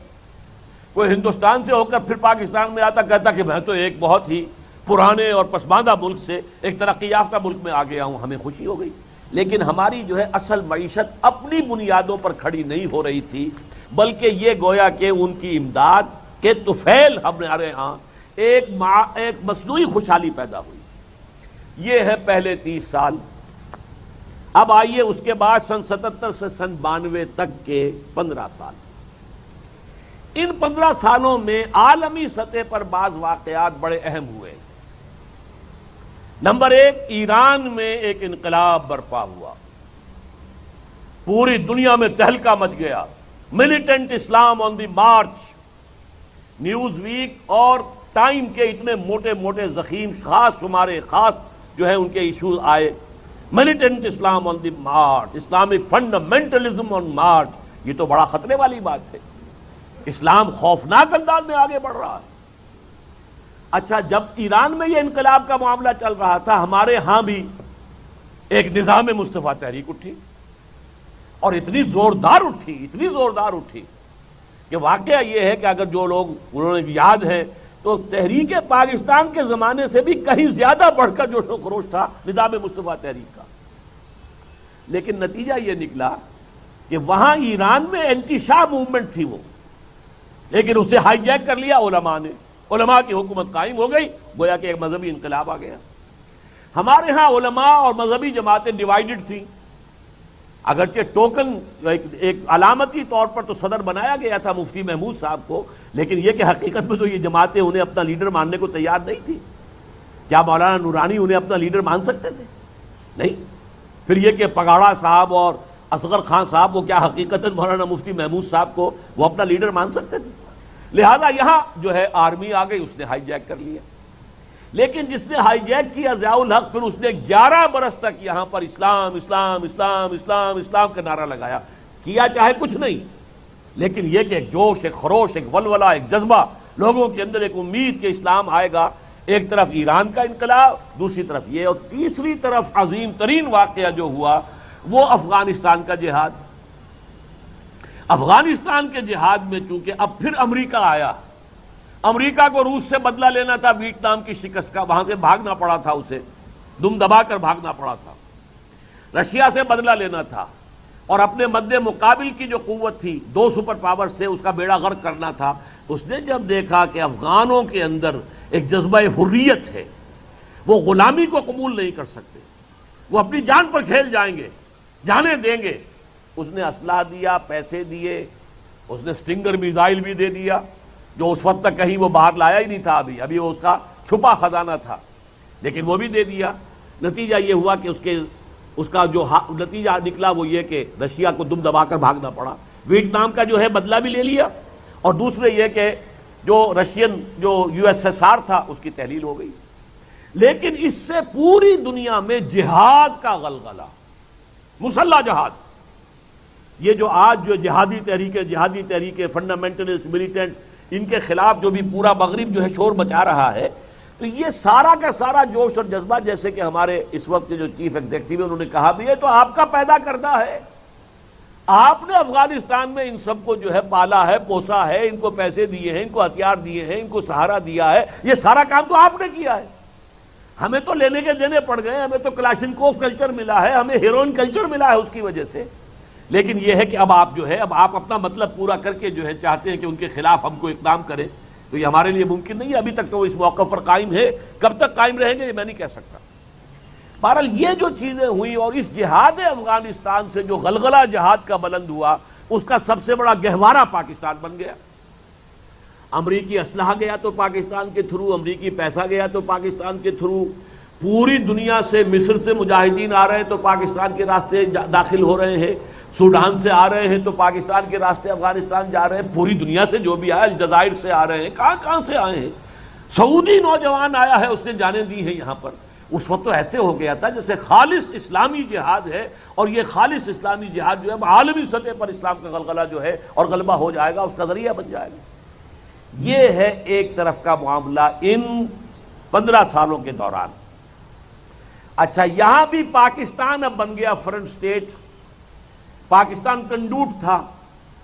S1: کوئی ہندوستان سے ہو کر پھر پاکستان میں آتا کہتا کہ میں تو ایک بہت ہی پرانے اور پسماندہ ملک سے ایک ترقی یافتہ ملک میں آ گیا ہوں، ہمیں خوشی ہو گئی۔ لیکن ہماری جو ہے اصل معیشت اپنی بنیادوں پر کھڑی نہیں ہو رہی تھی، بلکہ یہ گویا کہ ان کی امداد کے طفیل ہمارے ہاں ایک مصنوعی خوشحالی پیدا ہوئی۔ یہ ہے پہلے 30 سال۔ اب آئیے اس کے بعد سن 77 سے سن 92 تک کے 15 سال۔ ان 15 سالوں میں عالمی سطح پر بعض واقعات بڑے اہم ہوئے۔ نمبر 1، ایران میں ایک انقلاب برپا ہوا، پوری دنیا میں تہلکہ مچ گیا، ملیٹنٹ اسلام آن دی مارچ۔ نیوز ویک اور ٹائم کے اتنے موٹے موٹے ضخیم خاص شمارے خاص جو ہے ان کے ایشوز آئے، ملیٹنٹ اسلام آن دی مارچ، اسلامک فنڈامنٹلزم آن مارچ۔ یہ تو بڑا خطرے والی بات ہے، اسلام خوفناک انداز میں آگے بڑھ رہا ہے۔ اچھا، جب ایران میں یہ انقلاب کا معاملہ چل رہا تھا، ہمارے ہاں بھی ایک نظام مصطفیٰ تحریک اٹھی، اور اتنی زوردار اٹھی کہ واقعہ یہ ہے کہ اگر جو لوگ انہوں نے یاد ہے تو تحریک پاکستان کے زمانے سے بھی کہیں زیادہ بڑھ کر جوش و خروش تھا نظام مصطفیٰ تحریک کا۔ لیکن نتیجہ یہ نکلا کہ وہاں ایران میں اینٹی شاہ موومنٹ تھی وہ، لیکن اسے ہائی جیک کر لیا علماء نے، علماء کی حکومت قائم ہو گئی، گویا کہ ایک مذہبی انقلاب آ گیا۔ ہمارے ہاں علماء اور مذہبی جماعتیں ڈیوائیڈڈ تھیں، اگرچہ ٹوکن ایک علامتی طور پر تو صدر بنایا گیا تھا مفتی محمود صاحب کو، لیکن یہ کہ حقیقت میں تو یہ جماعتیں انہیں اپنا لیڈر ماننے کو تیار نہیں تھی۔ کیا مولانا نورانی انہیں اپنا لیڈر مان سکتے تھے؟ نہیں۔ پھر یہ کہ پگاڑا صاحب اور اصغر خان صاحب وہ کیا حقیقت مولانا مفتی محمود صاحب کو وہ اپنا لیڈر مان سکتے تھے؟ لہذا یہاں جو ہے آرمی آ گئی، اس نے ہائی جیک کر لیا۔ لیکن جس نے ہائی جیک کیا ضیاء الحق، پھر اس نے 11 برس تک یہاں پر اسلام اسلام اسلام اسلام اسلام کا نعرہ لگایا، کیا چاہے کچھ نہیں، لیکن یہ کہ ایک جوش، ایک خروش، ایک ولولہ، ایک جذبہ، لوگوں کے اندر ایک امید کہ اسلام آئے گا۔ ایک طرف ایران کا انقلاب، دوسری طرف یہ، اور تیسری طرف عظیم ترین واقعہ جو ہوا وہ افغانستان کا جہاد۔ افغانستان کے جہاد میں چونکہ اب پھر امریکہ آیا، امریکہ کو روس سے بدلہ لینا تھا ویتنام کی شکست کا، وہاں سے بھاگنا پڑا تھا، اسے دم دبا کر بھاگنا پڑا تھا۔ رشیا سے بدلہ لینا تھا، اور اپنے مد مقابل کی جو قوت تھی، 2 سپر پاورز تھے، اس کا بیڑا غرق کرنا تھا۔ اس نے جب دیکھا کہ افغانوں کے اندر ایک جذبہ حریت ہے، وہ غلامی کو قبول نہیں کر سکتے، وہ اپنی جان پر کھیل جائیں گے، جانیں دیں گے، اس نے اسلحہ دیا، پیسے دیے، اس نے سٹنگر میزائل بھی دے دیا، جو اس وقت تک کہیں وہ باہر لایا ہی نہیں تھا، ابھی وہ اس کا چھپا خزانہ تھا، لیکن وہ بھی دے دیا۔ نتیجہ یہ ہوا کہ اس کا جو نتیجہ نکلا وہ یہ کہ رشیا کو دم دبا کر بھاگنا پڑا، ویتنام کا جو ہے بدلہ بھی لے لیا، اور دوسرے یہ کہ جو رشین جو USSR تھا اس کی تحلیل ہو گئی۔ لیکن اس سے پوری دنیا میں جہاد کا غلغلہ، مسلح جہاد، یہ جو آج جو جہادی تحریکیں فنڈامنٹلسٹ ملیٹنٹس، ان کے خلاف جو بھی پورا مغرب جو ہے شور مچا رہا ہے، تو یہ سارا کا سارا جوش اور جذبہ، جیسے کہ ہمارے اس وقت کے جو چیف ایگزیکٹو ہیں انہوں نے کہا بھی ہے، تو آپ کا پیدا کردہ ہے، آپ نے افغانستان میں ان سب کو جو ہے پالا ہے، پوسا ہے، ان کو پیسے دیے ہیں، ان کو ہتھیار دیے ہیں، ان کو سہارا دیا ہے، یہ سارا کام تو آپ نے کیا ہے۔ ہمیں تو لینے کے دینے پڑ گئے، ہمیں تو کلاشنکوف کلچر ملا ہے، ہمیں ہیروئن کلچر ملا ہے اس کی وجہ سے، لیکن یہ ہے کہ اب آپ جو ہے اب آپ اپنا مطلب پورا کر کے جو ہے چاہتے ہیں کہ ان کے خلاف ہم کو اقدام کریں، تو یہ ہمارے لیے ممکن نہیں ہے۔ ابھی تک تو وہ اس موقع پر قائم ہے، کب تک قائم رہیں گے یہ میں نہیں کہہ سکتا۔ بہرحال یہ جو چیزیں ہوئی، اور اس جہاد افغانستان سے جو غلغلہ جہاد کا بلند ہوا، اس کا سب سے بڑا گہوارہ پاکستان بن گیا۔ امریکی اسلحہ گیا تو پاکستان کے تھرو، امریکی پیسہ گیا تو پاکستان کے تھرو، پوری دنیا سے، مصر سے مجاہدین آ رہے ہیں تو پاکستان کے راستے داخل ہو رہے ہیں، سوڈان سے آ رہے ہیں تو پاکستان کے راستے افغانستان جا رہے ہیں، پوری دنیا سے جو بھی آیا، الجزائر سے آ رہے ہیں، کہاں کہاں سے آئے ہیں۔ سعودی نوجوان آیا ہے، اس نے جانیں دی ہیں یہاں پر۔ اس وقت تو ایسے ہو گیا تھا جیسے خالص اسلامی جہاد ہے، اور یہ خالص اسلامی جہاد جو ہے عالمی سطح پر اسلام کا غلغلہ جو ہے اور غلبہ ہو جائے گا، اس کا ذریعہ بن جائے گا۔ یہ ہے ایک طرف کا معاملہ ان 15 سالوں کے دوران۔ اچھا، یہاں بھی پاکستان اب بن گیا فرنٹ سٹیٹ، پاکستان کنڈوٹ تھا،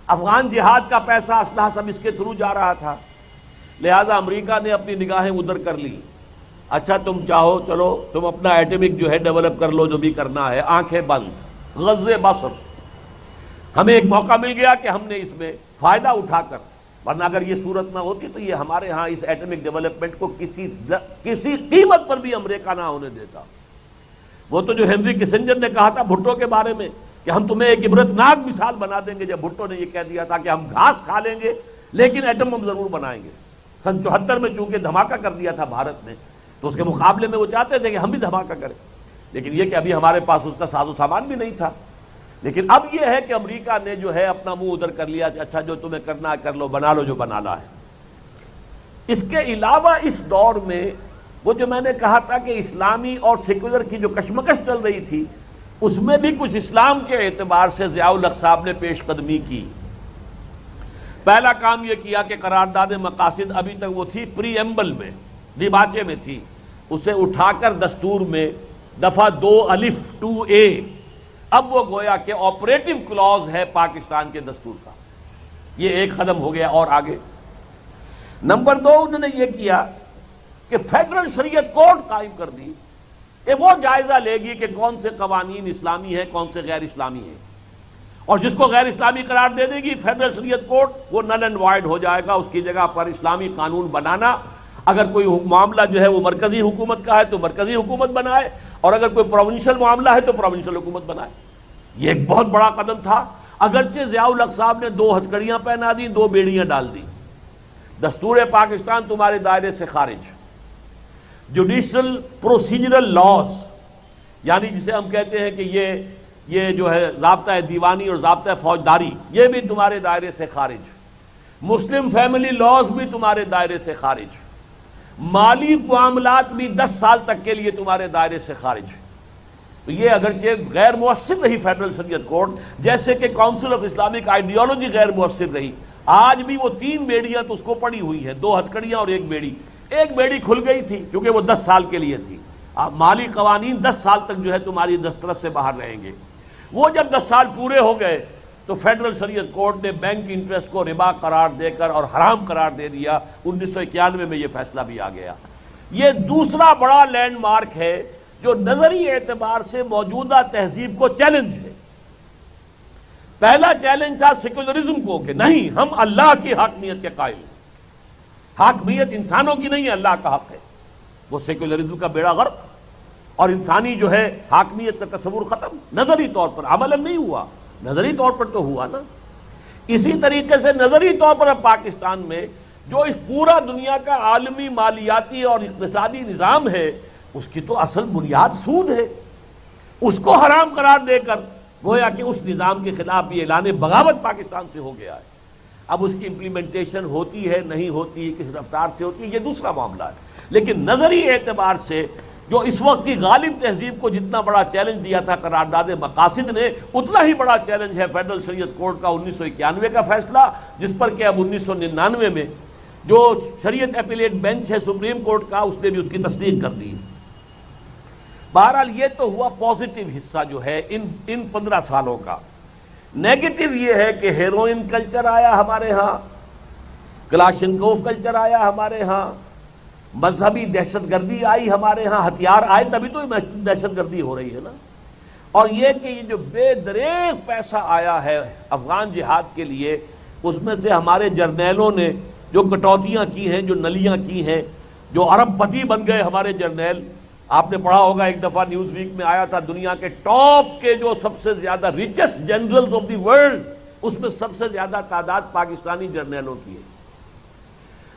S1: افغان جہاد کا پیسہ اسلحہ سب اس کے تھرو جا رہا تھا، لہذا امریکہ نے اپنی نگاہیں ادھر کر لی۔ اچھا تم چاہو چلو تم اپنا ایٹمک جو ہے ڈیولپ کر لو، جو بھی کرنا ہے، آنکھیں بند، غزِ بصر۔ ہمیں ایک موقع مل گیا کہ ہم نے اس میں فائدہ اٹھا کر، ورنہ اگر یہ صورت نہ ہوتی تو یہ ہمارے ہاں اس ایٹمک ڈیولپمنٹ کو کسی قیمت پر بھی امریکہ نہ ہونے دیتا۔ وہ تو جو ہنری کسنجر نے کہا تھا بھٹو کے بارے میں کہ ہم تمہیں ایک عبرتناک مثال بنا دیں گے، جب بھٹو نے یہ کہہ دیا تھا کہ ہم گھاس کھا لیں گے لیکن ایٹم بم ضرور بنائیں گے۔ سن 74 میں چونکہ دھماکہ کر دیا تھا بھارت نے، تو اس کے مقابلے میں وہ چاہتے تھے کہ ہم بھی دھماکہ کریں، لیکن یہ کہ ابھی ہمارے پاس اس کا ساز و سامان بھی نہیں تھا۔ لیکن اب یہ ہے کہ امریکہ نے جو ہے اپنا منہ ادھر کر لیا کہ اچھا جو تمہیں کرنا ہے کر لو، بنا لو جو بنانا ہے۔ اس کے علاوہ اس دور میں وہ جو میں نے کہا تھا کہ اسلامی اور سیکولر کی جو کشمکش چل رہی تھی، اس میں بھی کچھ اسلام کے اعتبار سے ضیاء الحق صاحب نے پیش قدمی کی۔ پہلا کام یہ کیا کہ قرارداد مقاصد ابھی تک وہ تھی پری ایمبل میں، دیباچے میں تھی، اسے اٹھا کر دستور میں دفعہ 2(2)(a) اب وہ گویا کہ آپریٹو کلوز ہے پاکستان کے دستور کا۔ یہ ایک قدم ہو گیا، اور آگے نمبر 2 انہوں نے یہ کیا کہ فیڈرل شریعت کورٹ قائم کر دی کہ وہ جائزہ لے گی کہ کون سے قوانین اسلامی ہیں، کون سے غیر اسلامی ہیں، اور جس کو غیر اسلامی قرار دے دے گی فیڈرل شریعت کورٹ، وہ نل اینڈ وائڈ ہو جائے گا۔ اس کی جگہ پر اسلامی قانون بنانا، اگر کوئی معاملہ جو ہے وہ مرکزی حکومت کا ہے تو مرکزی حکومت بنائے، اور اگر کوئی پروونشل معاملہ ہے تو پروونشل حکومت بنائے۔ یہ ایک بہت بڑا قدم تھا، اگرچہ ضیاء الحق صاحب نے 2 ہتھکڑیاں پہنا دی، 2 بیڑیاں ڈال دی۔ دستور پاکستان تمہارے دائرے سے خارج، جوڈیشل پروسیجرل لاز، یعنی جسے ہم کہتے ہیں کہ یہ جو ہے ضابطہ دیوانی اور ضابطہ فوجداری، یہ بھی تمہارے دائرے سے خارج، مسلم فیملی لاز بھی تمہارے دائرے سے خارج، مالی معاملات بھی 10 سال تک کے لیے تمہارے دائرے سے خارج۔ تو یہ اگرچہ غیر مؤثر رہی فیڈرل شریعت کورٹ، جیسے کہ کاؤنسل آف اسلامک آئیڈیالوجی غیر مؤثر رہی، آج بھی وہ 3 بیڑیاں تو اس کو پڑی ہوئی ہیں، 2 ہتھکڑیاں اور 1 بیڑی۔ ایک بیڑی کھل گئی تھی کیونکہ وہ 10 سال کے لیے تھی، مالی قوانین 10 سال تک جو ہے تمہاری دسترس سے باہر رہیں گے۔ وہ جب 10 سال پورے ہو گئے تو فیڈرل شریعت کورٹ نے بینک انٹرسٹ کو ربا قرار دے کر اور حرام قرار دے دیا۔ 1991 میں یہ فیصلہ بھی آ گیا۔ یہ دوسرا بڑا لینڈ مارک ہے جو نظری اعتبار سے موجودہ تہذیب کو چیلنج ہے۔ پہلا چیلنج تھا سیکولرزم کو کہ نہیں، ہم اللہ کی حاکمیت کے قائل ہیں، حاکمیت انسانوں کی نہیں ہے، اللہ کا حق ہے۔ وہ سیکولرزم کا بیڑا غرق، اور انسانی جو ہے حاکمیت کا تصور ختم، نظری طور پر، عملاً نہیں ہوا، نظری طور پر تو ہوا نا۔ اسی طریقے سے نظری طور پر اب پاکستان میں جو اس پورا دنیا کا عالمی مالیاتی اور اقتصادی نظام ہے، اس کی تو اصل بنیاد سود ہے، اس کو حرام قرار دے کر گویا کہ اس نظام کے خلاف بھی اعلان بغاوت پاکستان سے ہو گیا ہے۔ اب اس کی امپلیمنٹیشن ہوتی ہے نہیں ہوتی، کس رفتار سے ہوتی ہے، یہ دوسرا معاملہ ہے۔ لیکن نظری اعتبار سے جو اس وقت کی غالب تہذیب کو جتنا بڑا چیلنج دیا تھا قرارداد مقاصد نے، اتنا ہی بڑا چیلنج ہے فیڈرل شریعت کورٹ کا 1991 کا فیصلہ، جس پر کہ اب 1999 میں جو شریعت اپیلیٹ بینچ ہے سپریم کورٹ کا، اس نے بھی اس کی تصدیق کر دی۔ بہرحال یہ تو ہوا پازیٹیو حصہ جو ہے ان 15 سالوں کا۔ نیگیٹو یہ ہے کہ ہیروئن کلچر آیا ہمارے ہاں، کلاشنکوف کلچر آیا ہمارے ہاں، مذہبی دہشت گردی آئی ہمارے ہاں، ہتھیار آئے تبھی تو دہشت گردی ہو رہی ہے نا۔ اور یہ کہ یہ جو بے دریغ پیسہ آیا ہے افغان جہاد کے لیے، اس میں سے ہمارے جرنیلوں نے جو کٹوتیاں کی ہیں، جو نلیاں کی ہیں، جو ارب پتی بن گئے ہمارے جرنیل۔ آپ نے پڑھا ہوگا ایک دفعہ نیوز ویک میں آیا تھا، دنیا کے ٹاپ کے جو سب سے زیادہ richest generals of the world, اس میں سب سے زیادہ تعداد پاکستانی جرنیلوں کی ہے۔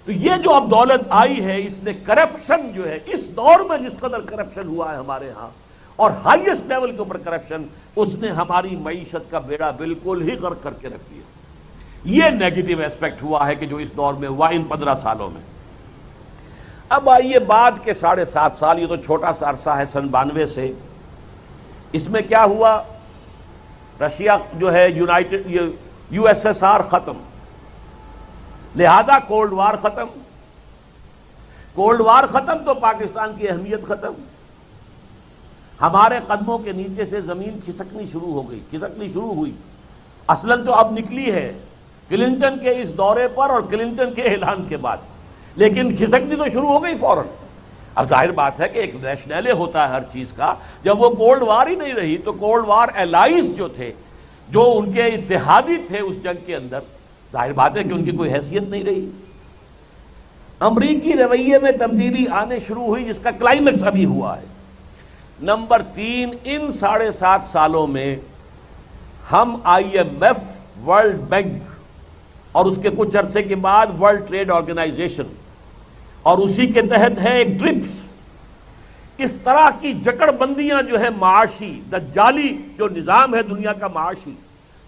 S2: تو یہ جو اب دولت آئی ہے اس نے کرپشن جو ہے اس دور میں جس قدر کرپشن ہوا ہے ہمارے ہاں اور ہائیسٹ لیول کے اوپر کرپشن، اس نے ہماری معیشت کا بیڑا بالکل ہی غرق کر کے رکھ دیا. یہ نیگیٹو ایسپیکٹ ہوا ہے کہ جو اس دور میں ہوا ان 15 سالوں میں. اب آئیے بعد کے 7.5 سال، یہ تو چھوٹا سا عرصہ ہے سن 92 سے. اس میں کیا ہوا؟ رشیا جو ہے یو ایس ایس آر ختم، لہذا کولڈ وار ختم. کولڈ وار ختم تو پاکستان کی اہمیت ختم. ہمارے قدموں کے نیچے سے زمین کھسکنی شروع ہو گئی، کھسکنی شروع ہوئی. اصلاً تو اب نکلی ہے کلنٹن کے اس دورے پر اور کلنٹن کے اعلان کے بعد، لیکن کھسکنی تو شروع ہو گئی فوراً. اب ظاہر بات ہے کہ ایک ریشنلے ہوتا ہے ہر چیز کا. جب وہ کولڈ وار ہی نہیں رہی تو کولڈ وار الائز جو تھے، جو ان کے اتحادی تھے اس جنگ کے اندر، ظاہر بات ہے کہ ان کی کوئی حیثیت نہیں رہی. امریکی رویے میں تبدیلی آنے شروع ہوئی جس کا کلائمیکس ابھی ہوا ہے. نمبر 3، ان 7.5 سالوں میں ہم I M F, world bank اور اس کے کچھ عرصے کے بعد ورلڈ ٹریڈ آرگنائزیشن اور اسی کے تحت ہے ایک ٹرپس، اس طرح کی جکڑ بندیاں جو ہے معاشی دجالی جو نظام ہے دنیا کا معاشی،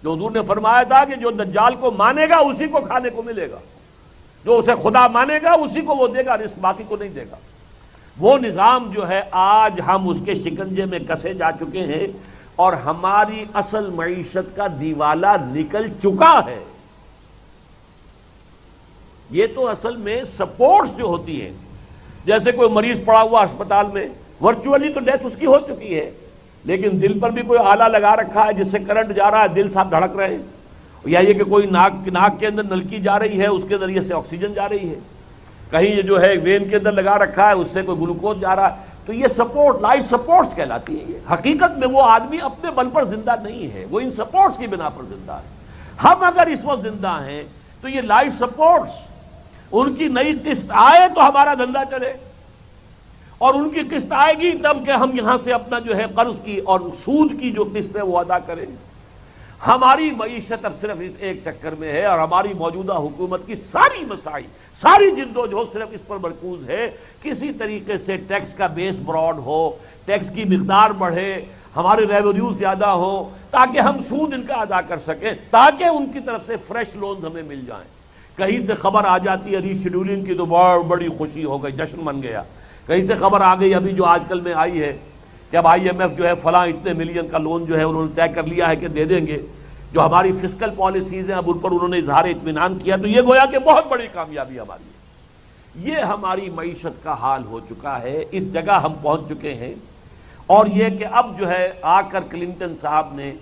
S2: جو حضور نے فرمایا تھا کہ جو دجال کو مانے گا اسی کو کھانے کو ملے گا، جو اسے خدا مانے گا اسی کو وہ دے گا رزق، باقی کو نہیں دے گا. وہ نظام جو ہے آج ہم اس کے شکنجے میں کسے جا چکے ہیں اور ہماری اصل معیشت کا دیوالا نکل چکا ہے. یہ تو اصل میں سپورٹس جو ہوتی ہیں، جیسے کوئی مریض پڑا ہوا اسپتال میں، ورچولی تو ڈیتھ اس کی ہو چکی ہے، لیکن دل پر بھی کوئی آلہ لگا رکھا ہے جس سے کرنٹ جا رہا ہے، دل صاحب دھڑک رہے ہیں. یا یہ کہ کوئی ناک کے اندر نلکی جا رہی ہے، اس کے ذریعے سے آکسیجن جا رہی ہے. کہیں یہ جو ہے وین کے اندر لگا رکھا ہے، اس سے کوئی گلوکوز جا رہا ہے. تو یہ سپورٹ، لائف سپورٹس کہلاتی ہیں. یہ حقیقت میں وہ آدمی اپنے بل پر زندہ نہیں ہے، وہ ان سپورٹس کی بنا پر زندہ ہے. ہم اگر اس وقت زندہ ہیں تو یہ لائف سپورٹس، ان کی نئی قسط آئے تو ہمارا دھندا چلے، اور ان کی قسط آئے گی تب کہ ہم یہاں سے اپنا جو ہے قرض کی اور سود کی جو قسط ہے وہ ادا کریں. ہماری معیشت اب صرف اس ایک چکر میں ہے، اور ہماری موجودہ حکومت کی ساری مساعی، ساری جدوجہد صرف اس پر مرکوز ہے کسی طریقے سے ٹیکس کا بیس براڈ ہو، ٹیکس کی مقدار بڑھے، ہمارے ریونیو زیادہ ہو، تاکہ ہم سود ان کا ادا کر سکیں، تاکہ ان کی طرف سے فریش لونز ہمیں مل جائیں. کہیں سے خبر آ جاتی ہے ری شیڈولنگ کی تو بڑی خوشی ہو گئی، جشن من گیا. کہیں سے خبر آ گئی ابھی جو آج کل میں آئی ہے کہ اب آئی ایم ایف جو ہے فلاں اتنے ملین کا لون جو ہے انہوں نے طے کر لیا ہے کہ دے دیں گے. جو ہماری فسکل پالیسیز ہیں اب ان پر انہوں نے اظہار اطمینان کیا، تو یہ گویا کہ بہت بڑی کامیابی ہماری ہے. یہ ہماری معیشت کا حال ہو چکا ہے، اس جگہ ہم پہنچ چکے ہیں. اور یہ کہ اب جو ہے آ کر کلنٹن صاحب نے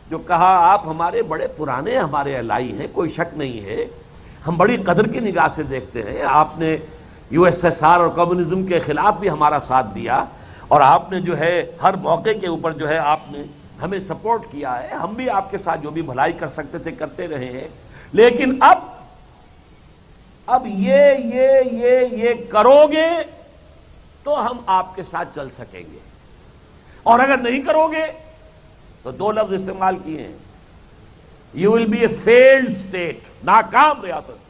S2: جو کہا آپ ہمارے بڑے پرانے ہمارے الائی ہیں، کوئی شک نہیں ہے، ہم بڑی قدر کی نگاہ سے دیکھتے ہیں. آپ نے یو ایس ایس آر اور کمیونزم کے خلاف بھی ہمارا ساتھ دیا، اور آپ نے جو ہے ہر موقع کے اوپر جو ہے آپ نے ہمیں سپورٹ کیا ہے. ہم بھی آپ کے ساتھ جو بھی بھلائی کر سکتے تھے کرتے رہے ہیں. لیکن اب یہ کرو گے تو ہم آپ کے ساتھ چل سکیں گے، اور اگر نہیں کرو گے تو 2 لفظ استعمال کیے ہیں، you will be a failed state, ناکام ریاست.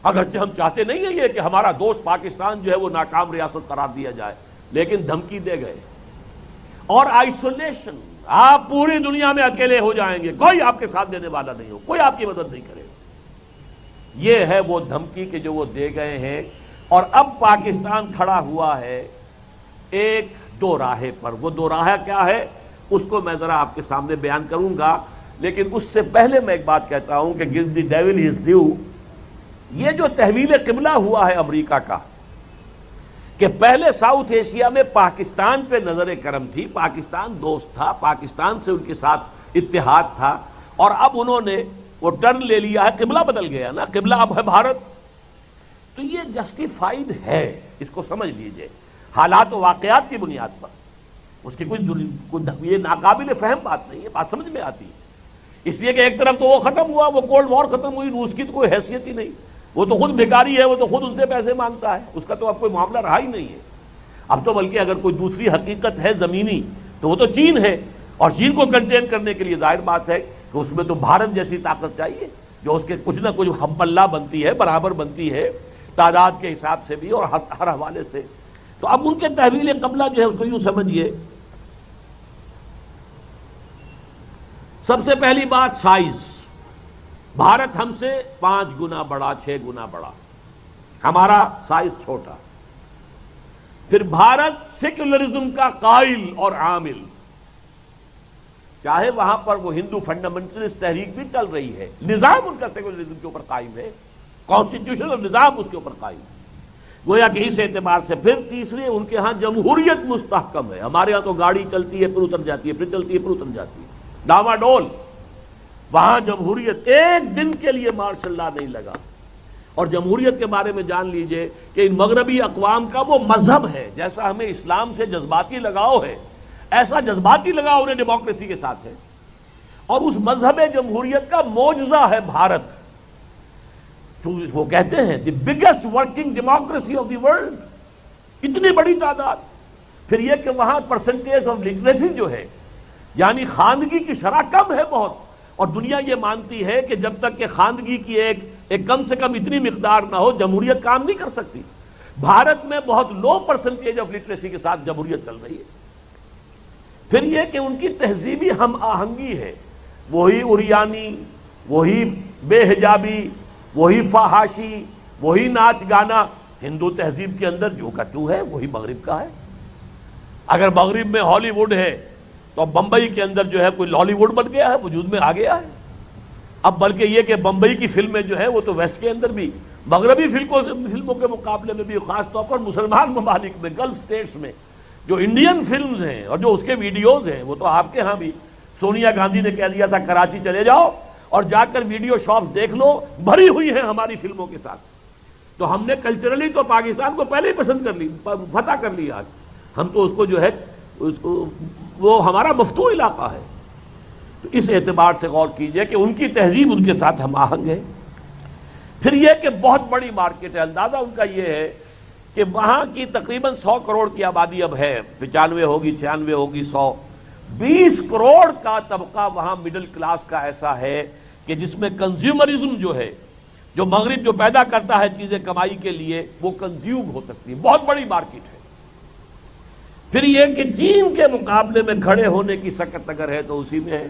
S2: اگرچہ ہم چاہتے نہیں ہیں یہ کہ ہمارا دوست پاکستان جو ہے وہ ناکام ریاست قرار دیا جائے، لیکن دھمکی دے گئے. اور آئسولیشن، آپ پوری دنیا میں اکیلے ہو جائیں گے، کوئی آپ کے ساتھ دینے والا نہیں ہو، کوئی آپ کی مدد نہیں کرے. یہ ہے وہ دھمکی کہ جو وہ دے گئے ہیں. اور اب پاکستان کھڑا ہوا ہے ایک 2 راہے پر. وہ 2 راہ کیا ہے اس کو میں ذرا آپ کے سامنے بیان کروں گا، لیکن اس سے پہلے میں ایک بات کہتا ہوں کہ give the devil his due. یہ جو تحویل قبلہ ہوا ہے امریکہ کا، کہ پہلے ساؤتھ ایشیا میں پاکستان پہ نظر کرم تھی، پاکستان دوست تھا، پاکستان سے ان کے ساتھ اتحاد تھا، اور اب انہوں نے وہ ٹرن لے لیا ہے، قبلہ بدل گیا نا، قبلہ اب ہے بھارت. تو یہ جسٹیفائیڈ ہے، اس کو سمجھ لیجئے حالات و واقعات کی بنیاد پر. اس کی کوئی یہ ناقابل فہم بات نہیں ہے، بات سمجھ میں آتی ہے. اس لیے کہ ایک طرف تو وہ ختم ہوا، وہ کولڈ وار ختم ہوئی، روس کی تو کوئی حیثیت ہی نہیں، وہ تو خود بھکاری ہے، وہ تو خود ان سے پیسے مانگتا ہے، اس کا تو اب کوئی معاملہ رہا ہی نہیں ہے. اب تو بلکہ اگر کوئی دوسری حقیقت ہے زمینی تو وہ تو چین ہے، اور چین کو کنٹین کرنے کے لیے ظاہر بات ہے کہ اس میں تو بھارت جیسی طاقت چاہیے جو اس کے کچھ نہ کچھ ہم پلہ بنتی ہے، برابر بنتی ہے. تعداد کے حساب سے بھی اور ہر حوالے سے. تو اب ان کے تحویل قبلہ جو ہے اس کو یوں سمجھیے، سب سے پہلی بات سائز. بھارت ہم سے 5 گنا بڑا، 6 گنا بڑا، ہمارا سائز چھوٹا. پھر بھارت سیکولرزم کا قائل اور عامل، چاہے وہاں پر وہ ہندو فنڈامنٹلسٹ تحریک بھی چل رہی ہے، نظام ان کا سیکولرزم کے اوپر قائم ہے، کانسٹیٹیوشنل نظام اس کے اوپر قائم ہے. گویا کہ اس اعتبار سے پھر تیسرے ان کے ہاں جمہوریت مستحکم ہے. ہمارے ہاں تو گاڑی چلتی ہے پھر اتر جاتی ہے، پھر چلتی ہے پھر اتر جاتی ہے، ڈاما ڈول. وہاں جمہوریت، ایک دن کے لیے مارشل لا نہیں لگا. اور جمہوریت کے بارے میں جان لیجئے کہ ان مغربی اقوام کا وہ مذہب ہے، جیسا ہمیں اسلام سے جذباتی لگاؤ ہے، ایسا جذباتی لگاؤ انہیں ڈیموکریسی کے ساتھ ہے. اور اس مذہب جمہوریت کا معجزہ ہے بھارت. وہ کہتے ہیں the biggest working democracy of the world, اتنی بڑی تعداد. پھر یہ کہ وہاں پرسنٹیج آف لٹریسی جو ہے، یعنی خواندگی کی شرح کم ہے بہت. اور دنیا یہ مانتی ہے کہ جب تک کہ خواندگی کی ایک کم سے کم اتنی مقدار نہ ہو جمہوریت کام نہیں کر سکتی. بھارت میں بہت لو پرسنٹیج آف لٹریسی کے ساتھ جمہوریت چل رہی ہے. پھر یہ کہ ان کی تہذیبی ہم آہنگی ہے، وہی اریانی، وہی بے حجابی، وہی فحاشی، وہی ناچ گانا. ہندو تہذیب کے اندر جو کا تو ہے وہی مغرب کا ہے. اگر مغرب میں ہالی ووڈ ہے تو بمبئی کے اندر جو ہے کوئی لالی ووڈ بن گیا ہے، وجود میں آ گیا ہے. اب بلکہ یہ کہ بمبئی کی فلمیں جو ہے وہ تو ویسٹ کے اندر بھی مغربی فلموں کے مقابلے میں بھی، خاص طور پر مسلمان ممالک میں، گلف سٹیٹس میں جو انڈین فلمز ہیں اور جو اس کے ویڈیوز ہیں، وہ تو آپ کے ہاں بھی سونیا گاندھی نے کہہ دیا تھا کراچی چلے جاؤ اور جا کر ویڈیو شاپس دیکھ لو، بھری ہوئی ہیں ہماری فلموں کے ساتھ. تو ہم نے کلچرلی تو پاکستان کو پہلے ہی پسند کر لی، فتح کر لی. آج ہم تو اس کو جو ہے وہ ہمارا مفتوح علاقہ ہے. تو اس اعتبار سے غور کیجئے کہ ان کی تہذیب ان کے ساتھ ہم آہنگ ہے. پھر یہ کہ بہت بڑی مارکیٹ ہے. اندازہ ان کا یہ ہے کہ وہاں کی تقریباً 100 کروڑ کی آبادی اب ہے، 95 ہوگی، 96 ہوگی، 100. 20 کروڑ کا طبقہ وہاں مڈل کلاس کا ایسا ہے کہ جس میں کنزیومرزم جو ہے، جو مغرب جو پیدا کرتا ہے چیزیں کمائی کے لیے، وہ کنزیوم ہو سکتی ہے. بہت بڑی مارکیٹ ہے. پھر یہ کہ چین کے مقابلے میں کھڑے ہونے کی سکت اگر ہے تو اسی میں ہے.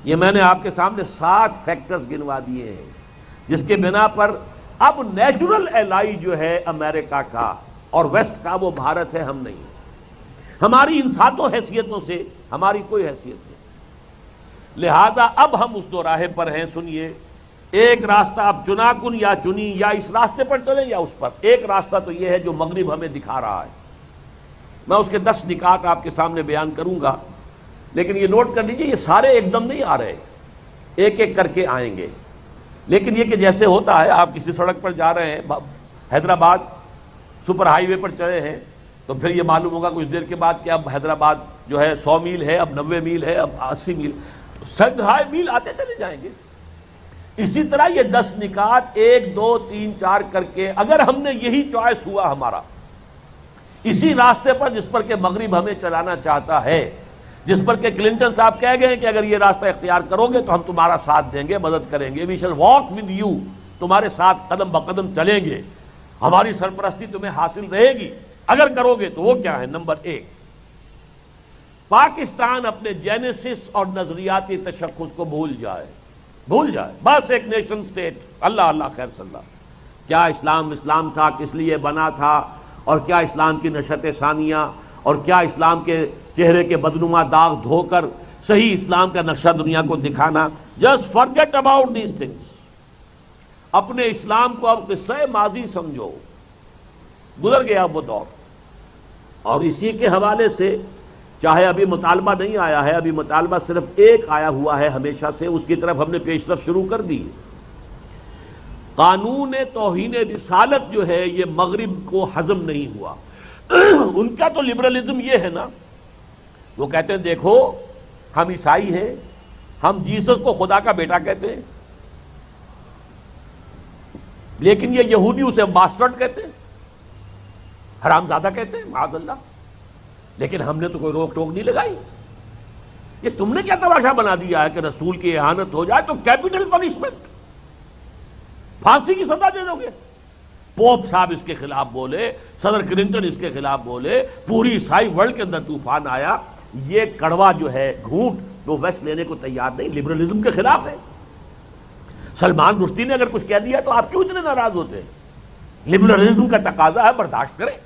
S2: یہ میں نے آپ کے سامنے 7 فیکٹرز گنوا دیے ہیں جس کے بنا پر اب نیچرل ایلائی جو ہے امریکہ کا اور ویسٹ کا وہ بھارت ہے، ہم نہیں. ہماری ان 7 حیثیتوں سے ہماری کوئی حیثیت نہیں. لہذا اب ہم اس دو راہے پر ہیں. سنیے، ایک راستہ اب چنا کن یا چنی، یا اس راستے پر چلیں یا اس پر. ایک راستہ تو یہ ہے جو مغرب ہمیں دکھا رہا ہے. میں اس کے 10 نکات آپ کے سامنے بیان کروں گا، لیکن یہ نوٹ کر لیجیے یہ سارے ایک دم نہیں آ رہے، ایک ایک کر کے آئیں گے. لیکن یہ کہ جیسے ہوتا ہے، آپ کسی سڑک پر جا رہے ہیں، حیدرآباد سپر ہائی وے پر چلے ہیں، تو پھر یہ معلوم ہوگا کچھ دیر کے بعد کہ اب حیدرآباد جو ہے 100 میل ہے، اب 90 میل ہے، اب 80 میل، 100 میل آتے چلے جائیں گے. اسی طرح یہ 10 نکات 1 2 3 4 کر کے اگر ہم نے یہی چوائس ہوا ہمارا اسی راستے پر جس پر کہ مغرب ہمیں چلانا چاہتا ہے، جس پر کہ کلنٹن صاحب کہہ گئے کہ اگر یہ راستہ اختیار کرو گے تو ہم تمہارا ساتھ دیں گے، مدد کریں گے، وی شل واک ود یو، تمہارے ساتھ قدم بقدم چلیں گے، ہماری سرپرستی تمہیں حاصل رہے گی اگر کرو گے. تو وہ کیا ہے؟ نمبر 1، پاکستان اپنے جینیسس اور نظریاتی تشخص کو بھول جائے، بس ایک نیشن سٹیٹ. اللہ اللہ خیر صلی اللہ. کیا اسلام تھا، کس لیے بنا تھا، اور کیا اسلام کی نشأت ثانیہ، اور کیا اسلام کے چہرے کے بدنما داغ دھو کر صحیح اسلام کا نقشہ دنیا کو دکھانا. Just forget about these things. اپنے اسلام کو اب قصہ ماضی سمجھو، گزر گیا وہ دور. اور اسی کے حوالے سے چاہے ابھی مطالبہ نہیں آیا ہے، ابھی مطالبہ صرف ایک آیا ہوا ہے ہمیشہ سے، اس کی طرف ہم نے پیش رفت شروع کر دی. قانون توہین رسالت جو ہے یہ مغرب کو ہضم نہیں ہوا. ان کا تو لبرلزم یہ ہے نا، وہ کہتے ہیں دیکھو ہم عیسائی ہیں، ہم جیسس کو خدا کا بیٹا کہتے ہیں، لیکن یہ یہودی اسے باسٹرڈ کہتے ہیں، حرامزادہ کہتے ہیں معاذ اللہ، لیکن ہم نے تو کوئی روک ٹوک نہیں لگائی. یہ تم نے کیا تماشا بنا دیا ہے کہ رسول کی اہانت ہو جائے تو کیپٹل پنشمنٹ، پھانسی کی سزا دے دو گے. پوپ صاحب اس کے خلاف بولے، صدر کلنٹن اس کے خلاف بولے، پوری عیسائی ورلڈ کے اندر طوفان آیا. یہ کڑوا جو ہے گھونٹ وہ ویسٹ لینے کو تیار نہیں، لبرلزم کے خلاف ہے. سلمان رشدی نے اگر کچھ کہہ دیا تو آپ کیوں اتنے ناراض ہوتے ہیں؟ لبرلزم کا تقاضا ہے، برداشت کریں.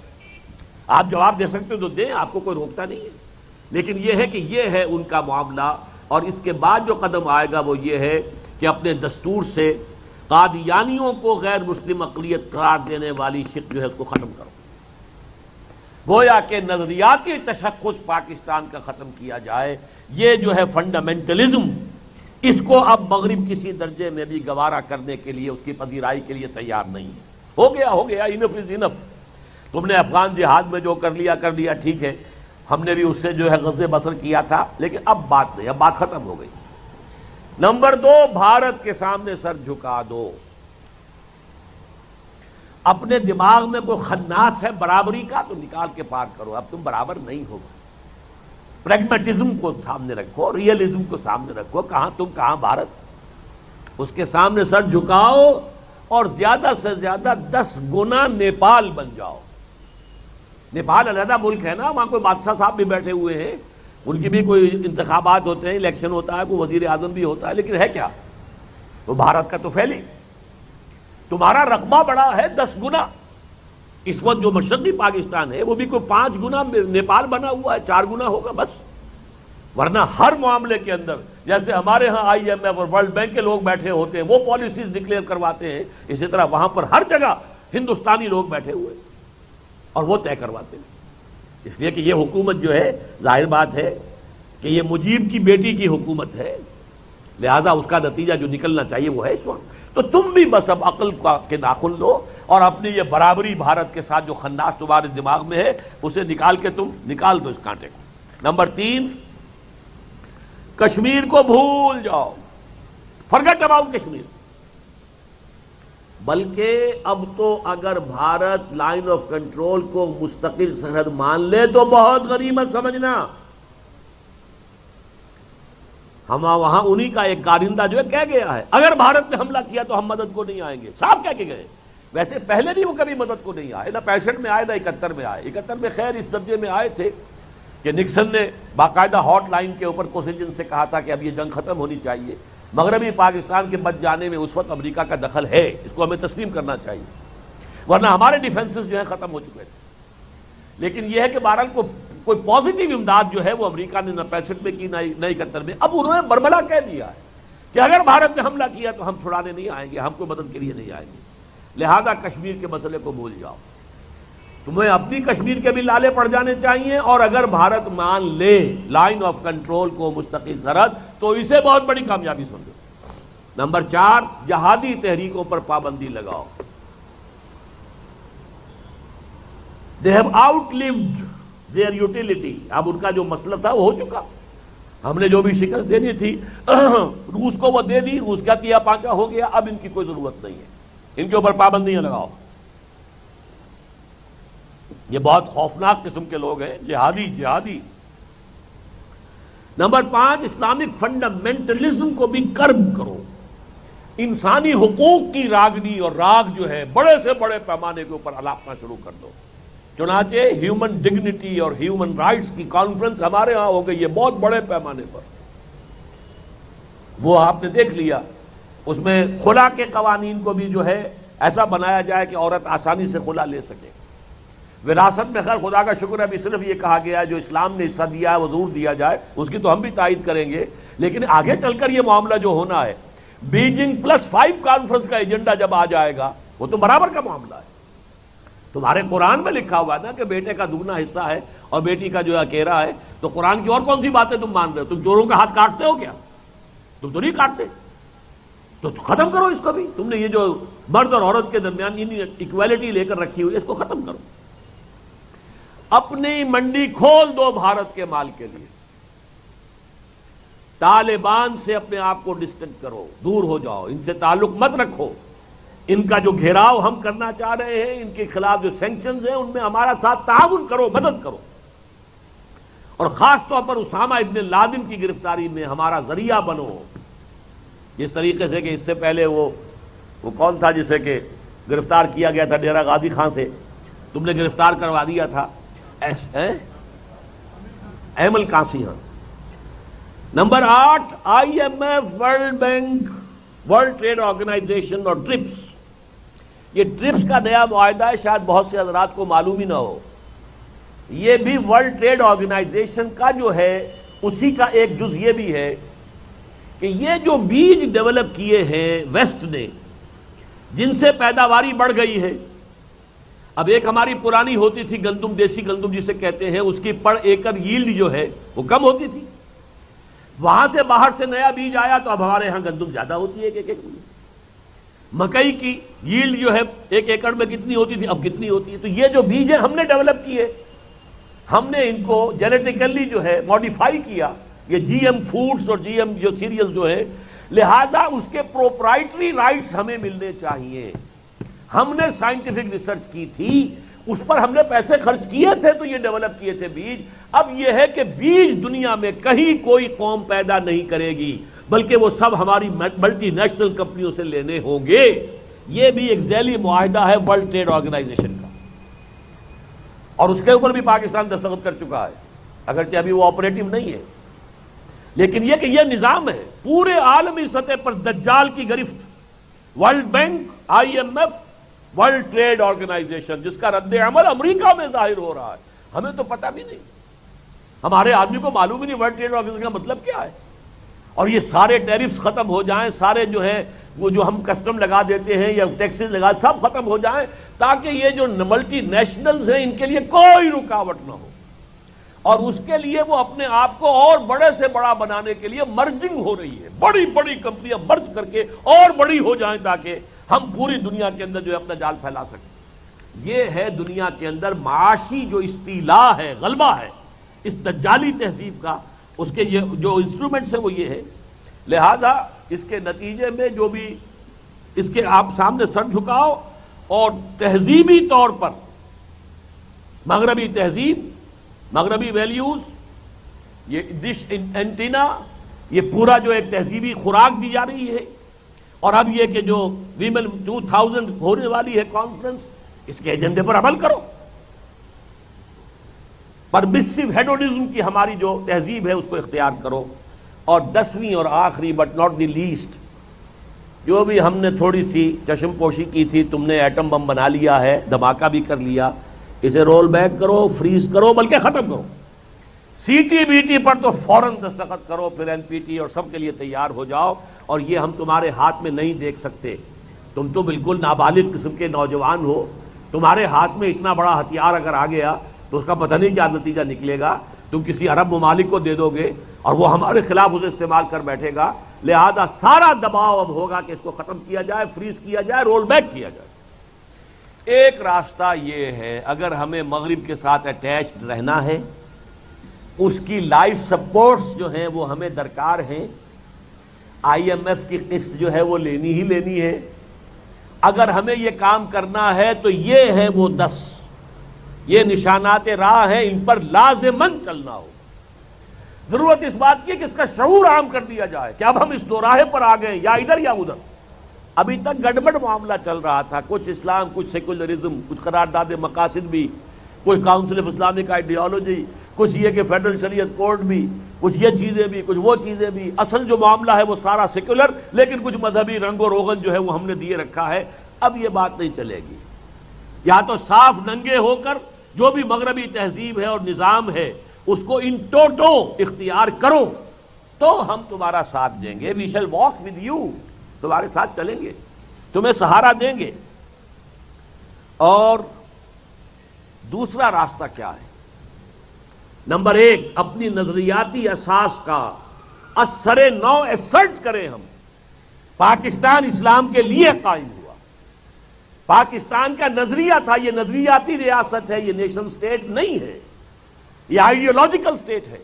S2: آپ جواب دے سکتے تو دیں، آپ کو کوئی روکتا نہیں ہے. لیکن یہ ہے کہ یہ ہے ان کا معاملہ. اور اس کے بعد جو قدم آئے گا وہ یہ ہے کہ اپنے دستور سے قادیانیوں کو غیر مسلم اقلیت قرار دینے والی شق جو ہے اس کو ختم کرو. گویا کہ نظریاتی تشخص پاکستان کا ختم کیا جائے. یہ جو ہے فنڈامنٹلزم، اس کو اب مغرب کسی درجے میں بھی گوارا کرنے کے لیے، اس کی پذیرائی کے لیے تیار نہیں ہے. ہو گیا، انف از انف. تم نے افغان جہاد میں جو کر لیا ٹھیک ہے، ہم نے بھی اس سے جو ہے غزے بسر کیا تھا، لیکن اب بات نہیں، اب بات ختم ہو گئی. نمبر 2، بھارت کے سامنے سر جھکا دو. اپنے دماغ میں کوئی خناس ہے برابری کا تو نکال کے پار کرو. اب تم برابر نہیں ہو. پریگمیٹزم کو سامنے رکھو، ریئلزم کو سامنے رکھو. کہاں تم کہاں بھارت. اس کے سامنے سر جھکاؤ اور زیادہ سے زیادہ 10 گنا نیپال بن جاؤ. نیپال علیحدہ ملک ہے نا، وہاں کوئی بادشاہ صاحب بھی بیٹھے ہوئے ہیں، ان کی بھی کوئی انتخابات ہوتے ہیں، الیکشن ہوتا ہے، کوئی وزیر اعظم بھی ہوتا ہے، لیکن ہے کیا؟ وہ بھارت کا تو پھیلی. تمہارا رقبہ بڑا ہے 10 گنا. اس وقت جو مشرقی پاکستان ہے وہ بھی کوئی 5 گنا نیپال بنا ہوا ہے، 4 گنا ہوگا بس. ورنہ ہر معاملے کے اندر جیسے ہمارے ہاں IMF اور ورلڈ بینک کے لوگ بیٹھے ہوتے ہیں، وہ پالیسیز ڈکلیئر کرواتے ہیں، اسی طرح وہاں پر ہر جگہ ہندوستانی لوگ بیٹھے ہوئے اور وہ طے کرواتے ہیں. اس لیے کہ یہ حکومت جو ہے، ظاہر بات ہے کہ یہ مجیب کی بیٹی کی حکومت ہے، لہذا اس کا نتیجہ جو نکلنا چاہیے وہ ہے اس وقت. تو تم بھی بس اب عقل کے ناخن لو اور اپنی یہ برابری بھارت کے ساتھ جو خناس تمہارے دماغ میں ہے اسے نکال کے تم نکال دو اس کانٹے کو. نمبر 3، کشمیر کو بھول جاؤ. فرگٹ اباؤٹ کشمیر. بلکہ اب تو اگر بھارت لائن آف کنٹرول کو مستقل سرحد مان لے تو بہت غنیمت سمجھنا. ہم وہاں انہی کا ایک کارندہ جو ہے کہہ گیا ہے اگر بھارت نے حملہ کیا تو ہم مدد کو نہیں آئیں گے. صاف کہہ کے گئے. ویسے پہلے بھی وہ کبھی مدد کو نہیں آئے، نہ 65 میں آئے نہ 71 میں آئے. 71 میں خیر اس درجے میں آئے تھے کہ نکسن نے باقاعدہ ہاٹ لائن کے اوپر کوسنجن سے کہا تھا کہ اب یہ جنگ ختم ہونی چاہیے. مغربی پاکستان کے بچ جانے میں اس وقت امریکہ کا دخل ہے، اس کو ہمیں تسلیم کرنا چاہیے، ورنہ ہمارے ڈیفنسز جو ہیں ختم ہو چکے تھے. لیکن یہ ہے کہ بہرحال کوئی پازیٹیو امداد جو ہے وہ امریکہ نے نہ 65 میں کی نہ 71 میں. اب انہوں نے برملا کہہ دیا ہے کہ اگر بھارت نے حملہ کیا تو ہم چھڑانے نہیں آئیں گے، ہم کوئی مدد کے لیے نہیں آئیں گے. لہذا کشمیر کے مسئلے کو بھول جاؤ. تمہیں اپنی کشمیر کے بھی لالے پڑ جانے چاہیے، اور اگر بھارت مان لے لائن آف کنٹرول کو مستقل سرحد تو اسے بہت بڑی کامیابی سمجھو. نمبر 4، جہادی تحریکوں پر پابندی لگاؤ. They have outlived their utility. اب ان کا جو مسئلہ تھا وہ ہو چکا. ہم نے جو بھی شکست دینی تھی روس کو وہ دے دی، روس کا کیا پانچا ہو گیا. اب ان کی کوئی ضرورت نہیں ہے، ان کے اوپر پابندیاں لگاؤ. یہ بہت خوفناک قسم کے لوگ ہیں، جہادی. نمبر 5، اسلامک فنڈامنٹلزم کو بھی کرب کرو. انسانی حقوق کی راگنی اور راگ جو ہے بڑے سے بڑے پیمانے کے اوپر الاپنا شروع کر دو. چنانچہ ہیومن ڈگنیٹی اور ہیومن رائٹس کی کانفرنس ہمارے ہاں ہو گئی ہے بہت بڑے پیمانے پر. وہ آپ نے دیکھ لیا، اس میں خلا کے قوانین کو بھی جو ہے ایسا بنایا جائے کہ عورت آسانی سے خلا لے سکے. وراثت میں خیر خدا کا شکر ہے ابھی صرف یہ کہا گیا ہے جو اسلام نے حصہ دیا ہے وہ ضرور دیا جائے، اس کی تو ہم بھی تائید کریں گے. لیکن آگے چل کر یہ معاملہ جو ہونا ہے، بیجنگ +5 کانفرنس کا ایجنڈا جب آ جائے گا وہ تو برابر کا معاملہ ہے. تمہارے قرآن میں لکھا ہوا ہے نا کہ بیٹے کا دگنا حصہ ہے اور بیٹی کا جو اکیرا ہے. تو قرآن کی اور کون سی باتیں تم مان رہے ہو؟ تم چوروں کا ہاتھ کاٹتے ہو کیا؟ تم تو نہیں کاٹتے. تو ختم کرو اس کو بھی. تم نے یہ جو مرد اور عورت کے درمیان ایکویلٹی لے کر رکھی ہوئی ہے اس کو ختم کرو. اپنی منڈی کھول دو بھارت کے مال کے لیے. طالبان سے اپنے آپ کو ڈسٹنس کرو، دور ہو جاؤ، ان سے تعلق مت رکھو. ان کا جو گھیراؤ ہم کرنا چاہ رہے ہیں، ان کے خلاف جو سینکشنز ہیں ان میں ہمارا ساتھ تعاون کرو، مدد کرو. اور خاص طور پر اسامہ ابن لادن کی گرفتاری میں ہمارا ذریعہ بنو. جس طریقے سے کہ اس سے پہلے وہ کون تھا جسے کہ گرفتار کیا گیا تھا ڈیرہ غازی خان سے، تم نے گرفتار کروا دیا تھا ایمل کانسی. ہاں. Number 8 I M F, world bank, world trade organisation اور ٹرپس. یہ ٹرپس کا نیا معاہدہ ہے، شاید بہت سے حضرات کو معلوم ہی نہ ہو. یہ بھی ورلڈ ٹریڈ آرگنائزیشن کا جو ہے اسی کا ایک جز یہ بھی ہے کہ یہ جو بیج ڈیولپ کیے ہیں ویسٹ نے، جن سے پیداواری بڑھ گئی ہے. اب ایک ہماری پرانی ہوتی تھی گندم، دیسی گندم جسے کہتے ہیں، اس کی پر ایکر ییلڈ جو ہے وہ کم ہوتی تھی. وہاں سے باہر سے نیا بیج آیا تو اب ہمارے ہاں گندم زیادہ ہوتی ہے ایک مکئی کی ییلڈ جو ہے 1 ایکڑ میں کتنی ہوتی تھی، اب کتنی ہوتی ہے. تو یہ جو بیج ہیں ہم نے ڈیولپ کیے، ہم نے ان کو جینیٹیکلی جو ہے ماڈیفائی کیا. یہ جی ایم فوڈز اور جی ایم جو سیریل جو ہے، لہذا اس کے پروپرائٹری رائٹس ہمیں ملنے چاہیے. ہم نے سائنٹیفک ریسرچ کی تھی، اس پر ہم نے پیسے خرچ کیے تھے تو یہ ڈیولپ کیے تھے بیج. اب یہ ہے کہ بیج دنیا میں کہیں کوئی قوم پیدا نہیں کرے گی، بلکہ وہ سب ہماری ملٹی نیشنل کمپنیوں سے لینے ہوں گے. یہ بھی ایک ذیلی معاہدہ ہے ورلڈ ٹریڈ آرگنائزیشن کا، اور اس کے اوپر بھی پاکستان دستخط کر چکا ہے، اگرچہ ابھی وہ آپریٹو نہیں ہے. لیکن یہ کہ یہ نظام ہے پورے عالمی سطح پر دجال کی گرفت. World bank, I M F, world trade organisation, جس کا رد عمل امریکہ میں ظاہر ہو رہا ہے. ہمیں تو پتہ بھی نہیں، ہمارے آدمی کو معلوم ہی نہیں ورلڈ ٹریڈ آرگنائزیشن کا مطلب کیا ہے. اور یہ سارے ٹیرفز ختم ہو جائیں، سارے جو ہیں وہ جو ہم کسٹم لگا دیتے ہیں یا ٹیکسز لگا، سب ختم ہو جائیں، تاکہ یہ جو ملٹی نیشنلز ہیں ان کے لیے کوئی رکاوٹ نہ ہو. اور اس کے لیے وہ اپنے آپ کو اور بڑے سے بڑا بنانے کے لیے مرجنگ ہو رہی ہے. بڑی بڑی کمپنیاں مرج کر کے اور بڑی ہو جائیں تاکہ ہم پوری دنیا کے اندر جو ہے اپنا جال پھیلا سکیں. یہ ہے دنیا کے اندر معاشی جو استیلا ہے، غلبہ ہے اس دجالی تہذیب کا. اس کے یہ جو انسٹرومنٹس ہیں وہ یہ ہے. لہذا اس کے نتیجے میں جو بھی اس کے آپ سامنے سر جھکاؤ، اور تہذیبی طور پر مغربی تہذیب، مغربی ویلیوز، یہ ڈش اینٹینا، یہ پورا جو ایک تہذیبی خوراک دی جا رہی ہے. اور اب یہ کہ جو ویمن 2000 ہونے والی ہے کانفرنس، اس کے ایجنڈے پر عمل کرو. پرمسو ہیڈونزم کی ہماری جو تہذیب ہے اس کو اختیار کرو. اور 10ویں اور آخری بٹ ناٹ دی لیسٹ، جو بھی ہم نے تھوڑی سی چشم پوشی کی تھی، تم نے ایٹم بم بنا لیا ہے، دھماکہ بھی کر لیا، اسے رول بیک کرو، فریز کرو، بلکہ ختم کرو. سی ٹی بی ٹی پر تو فوراً دستخط کرو، پھر این پی ٹی اور سب کے لیے تیار ہو جاؤ. اور یہ ہم تمہارے ہاتھ میں نہیں دیکھ سکتے. تم تو بالکل نابالغ قسم کے نوجوان ہو، تمہارے ہاتھ میں اتنا بڑا ہتھیار اگر آ گیا تو اس کا پتہ نہیں کیا نتیجہ نکلے گا. تم کسی عرب ممالک کو دے دو گے اور وہ ہمارے خلاف اسے استعمال کر بیٹھے گا. لہذا سارا دباؤ اب ہوگا کہ اس کو ختم کیا جائے، فریز کیا جائے، رول بیک کیا جائے. ایک راستہ یہ ہے، اگر ہمیں مغرب کے ساتھ اٹیچڈ رہنا ہے، اس کی لائف سپورٹس جو ہیں وہ ہمیں درکار ہیں. آئی ایم ایف کی قسط جو ہے وہ لینی ہی لینی ہے. اگر ہمیں یہ کام کرنا ہے تو یہ ہے وہ 10 یہ نشانات راہ ہیں، ان پر لازماً چلنا ہو. ضرورت اس بات کی کہ اس کا شعور عام کر دیا جائے کہ اب ہم اس دوراہے پر آ گئے، یا ادھر یا ادھر. ابھی تک گڑبڑ معاملہ چل رہا تھا، کچھ اسلام، کچھ سیکولرزم، کچھ قرارداد مقاصد بھی، کچھ کاؤنسل آف اسلامک آئیڈیالوجی، کچھ یہ کہ فیڈرل شریعت کوڈ بھی، کچھ یہ چیزیں بھی، کچھ وہ چیزیں بھی. اصل جو معاملہ ہے وہ سارا سیکولر، لیکن کچھ مذہبی رنگ و روغن جو ہے وہ ہم نے دیے رکھا ہے. اب یہ بات نہیں چلے گی. یا تو صاف ننگے ہو کر جو بھی مغربی تہذیب ہے اور نظام ہے اس کو ان ٹوٹو اختیار کرو تو ہم تمہارا ساتھ دیں گے. We shall walk with you, تمہارے ساتھ چلیں گے، تمہیں سہارا دیں گے. اور دوسرا راستہ کیا ہے؟ نمبر 1، اپنی نظریاتی اساس کا اثر نو ایسرٹ کریں. ہم پاکستان اسلام کے لیے قائم ہوا. پاکستان کا نظریہ تھا، یہ نظریاتی ریاست ہے، یہ نیشن سٹیٹ نہیں ہے، یہ آئیڈیالوجیکل سٹیٹ ہے.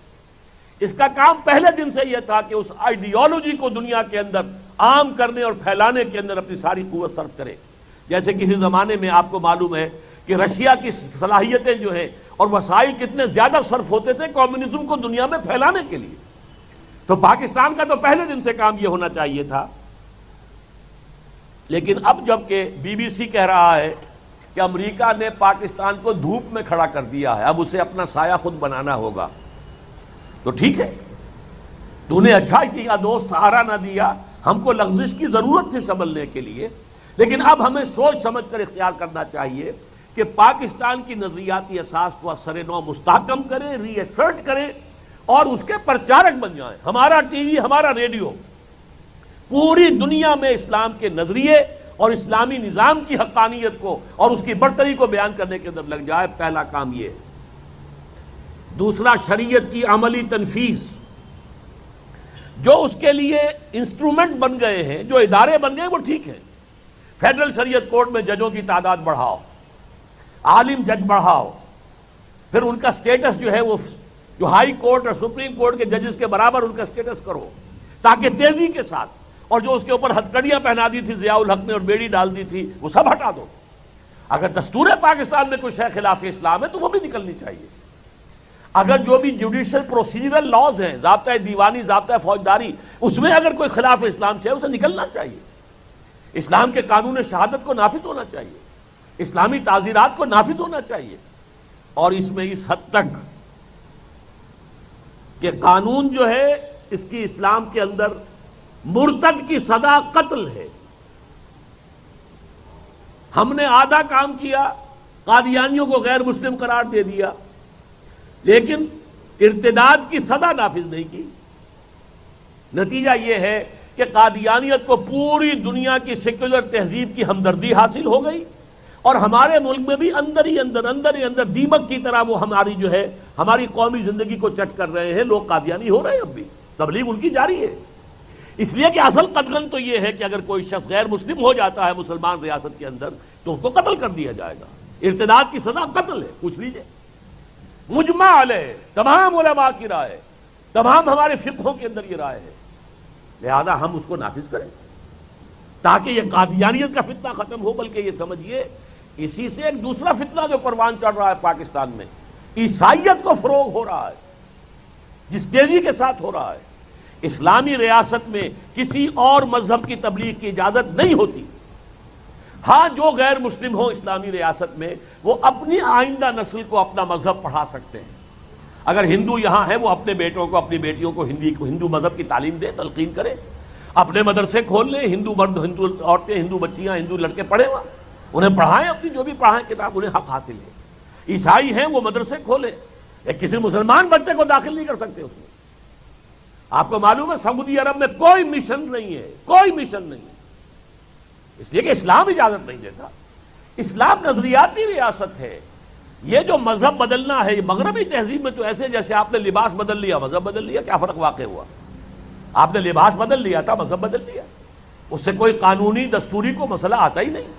S2: اس کا کام پہلے دن سے یہ تھا کہ اس آئیڈیالوجی کو دنیا کے اندر عام کرنے اور پھیلانے کے اندر اپنی ساری قوت صرف کرے. جیسے کسی زمانے میں آپ کو معلوم ہے کہ رشیا کی صلاحیتیں جو ہیں اور وسائل کتنے زیادہ صرف ہوتے تھے کمیونزم کو دنیا میں پھیلانے کے لیے. تو پاکستان کا تو پہلے دن سے کام یہ ہونا چاہیے تھا لیکن اب جب کہ بی بی سی کہہ رہا ہے کہ امریکہ نے پاکستان کو دھوپ میں کھڑا کر دیا ہے، اب اسے اپنا سایہ خود بنانا ہوگا، تو ٹھیک ہے، تو نے اچھا کیا دوست، سہارا نہ دیا، ہم کو لغزش کی ضرورت تھی سنبھلنے کے لیے، لیکن اب ہمیں سوچ سمجھ کر اختیار کرنا چاہیے کہ پاکستان کی نظریاتی اساس کو اثر نو مستحکم کریں، ری ایسرٹ کریں اور اس کے پرچارک بن جائیں۔ ہمارا ٹی وی، ہمارا ریڈیو پوری دنیا میں اسلام کے نظریے اور اسلامی نظام کی حقانیت کو اور اس کی برتری کو بیان کرنے کے اندر لگ جائے، پہلا کام یہ ہے۔ دوسرا، شریعت کی عملی تنفیذ، جو اس کے لیے انسٹرومنٹ بن گئے ہیں، جو ادارے بن گئے وہ ٹھیک ہیں۔ فیڈرل شریعت کورٹ میں ججوں کی تعداد بڑھاؤ، عالم جج بڑھاؤ، پھر ان کا سٹیٹس جو ہے وہ جو ہائی کورٹ اور سپریم کورٹ کے ججز کے برابر ان کا سٹیٹس کرو، تاکہ تیزی کے ساتھ، اور جو اس کے اوپر ہتکڑیاں پہنا دی تھی ضیاء الحق نے اور بیڑی ڈال دی تھی وہ سب ہٹا دو۔ اگر دستور پاکستان میں کچھ ہے خلاف اسلام ہے تو وہ بھی نکلنی چاہیے۔ اگر جو بھی جوڈیشل پروسیجرل لاز ہیں، ضابطہ دیوانی، ضابطہ فوجداری، اس میں اگر کوئی خلاف اسلام ہے اسے نکلنا چاہیے۔ اسلام کے قانون شہادت کو نافذ ہونا چاہیے، اسلامی تعزیرات کو نافذ ہونا چاہیے، اور اس میں اس حد تک کہ قانون جو ہے اس کی اسلام کے اندر مرتد کی سزا قتل ہے۔ ہم نے آدھا کام کیا، قادیانیوں کو غیر مسلم قرار دے دیا، لیکن ارتداد کی سزا نافذ نہیں کی۔ نتیجہ یہ ہے کہ قادیانیت کو پوری دنیا کی سیکولر تہذیب کی ہمدردی حاصل ہو گئی، اور ہمارے ملک میں بھی اندر ہی اندر دیمک کی طرح وہ ہماری جو ہے ہماری قومی زندگی کو چٹ کر رہے ہیں۔ لوگ قادیانی ہو رہے ہیں، اب بھی تبلیغ ان کی جاری ہے۔ اس لیے کہ اصل قتل تو یہ ہے کہ اگر کوئی شخص غیر مسلم ہو جاتا ہے مسلمان ریاست کے اندر تو اس کو قتل کر دیا جائے گا۔ ارتداد کی سزا قتل ہے، پوچھ لیجئے، مجمع علیہ، تمام علماء کی رائے، تمام ہمارے فقہوں کے اندر یہ رائے ہے، لہذا ہم اس کو نافذ کریں تاکہ یہ قادیانیت کا فتنہ ختم ہو۔ بلکہ یہ سمجھیے اسی سے ایک دوسرا فتنہ جو پروان چڑھ رہا ہے پاکستان میں، عیسائیت کو فروغ ہو رہا ہے، جس تیزی کے ساتھ ہو رہا ہے۔ اسلامی ریاست میں کسی اور مذہب کی تبلیغ کی اجازت نہیں ہوتی۔ ہاں، جو غیر مسلم ہو اسلامی ریاست میں وہ اپنی آئندہ نسل کو اپنا مذہب پڑھا سکتے ہیں۔ اگر ہندو یہاں ہے وہ اپنے بیٹوں کو، اپنی بیٹیوں کو ہندو مذہب کی تعلیم دے، تلقین کرے، اپنے مدرسے کھول لیں، ہندو مرد، ہندو عورتیں، ہندو بچیاں، ہندو لڑکے پڑھیں، وہاں انہیں پڑھائیں، اپنی جو بھی پڑھائیں کتاب، انہیں حق حاصل ہے۔ عیسائی ہیں وہ مدرسے کھولیں، کسی مسلمان بچے کو داخل نہیں کر سکتے اس میں۔ آپ کو معلوم ہے سعودی عرب میں کوئی مشن نہیں ہے، کوئی مشن نہیں ہے، اس لیے کہ اسلام اجازت نہیں دیتا۔ اسلام نظریاتی ریاست ہے۔ یہ جو مذہب بدلنا ہے، یہ مغربی تہذیب میں تو ایسے جیسے آپ نے لباس بدل لیا مذہب بدل لیا، کیا فرق واقع ہوا؟ آپ نے لباس بدل لیا تھا، مذہب بدل لیا، اس سے کوئی قانونی دستوری کو مسئلہ آتا ہی نہیں۔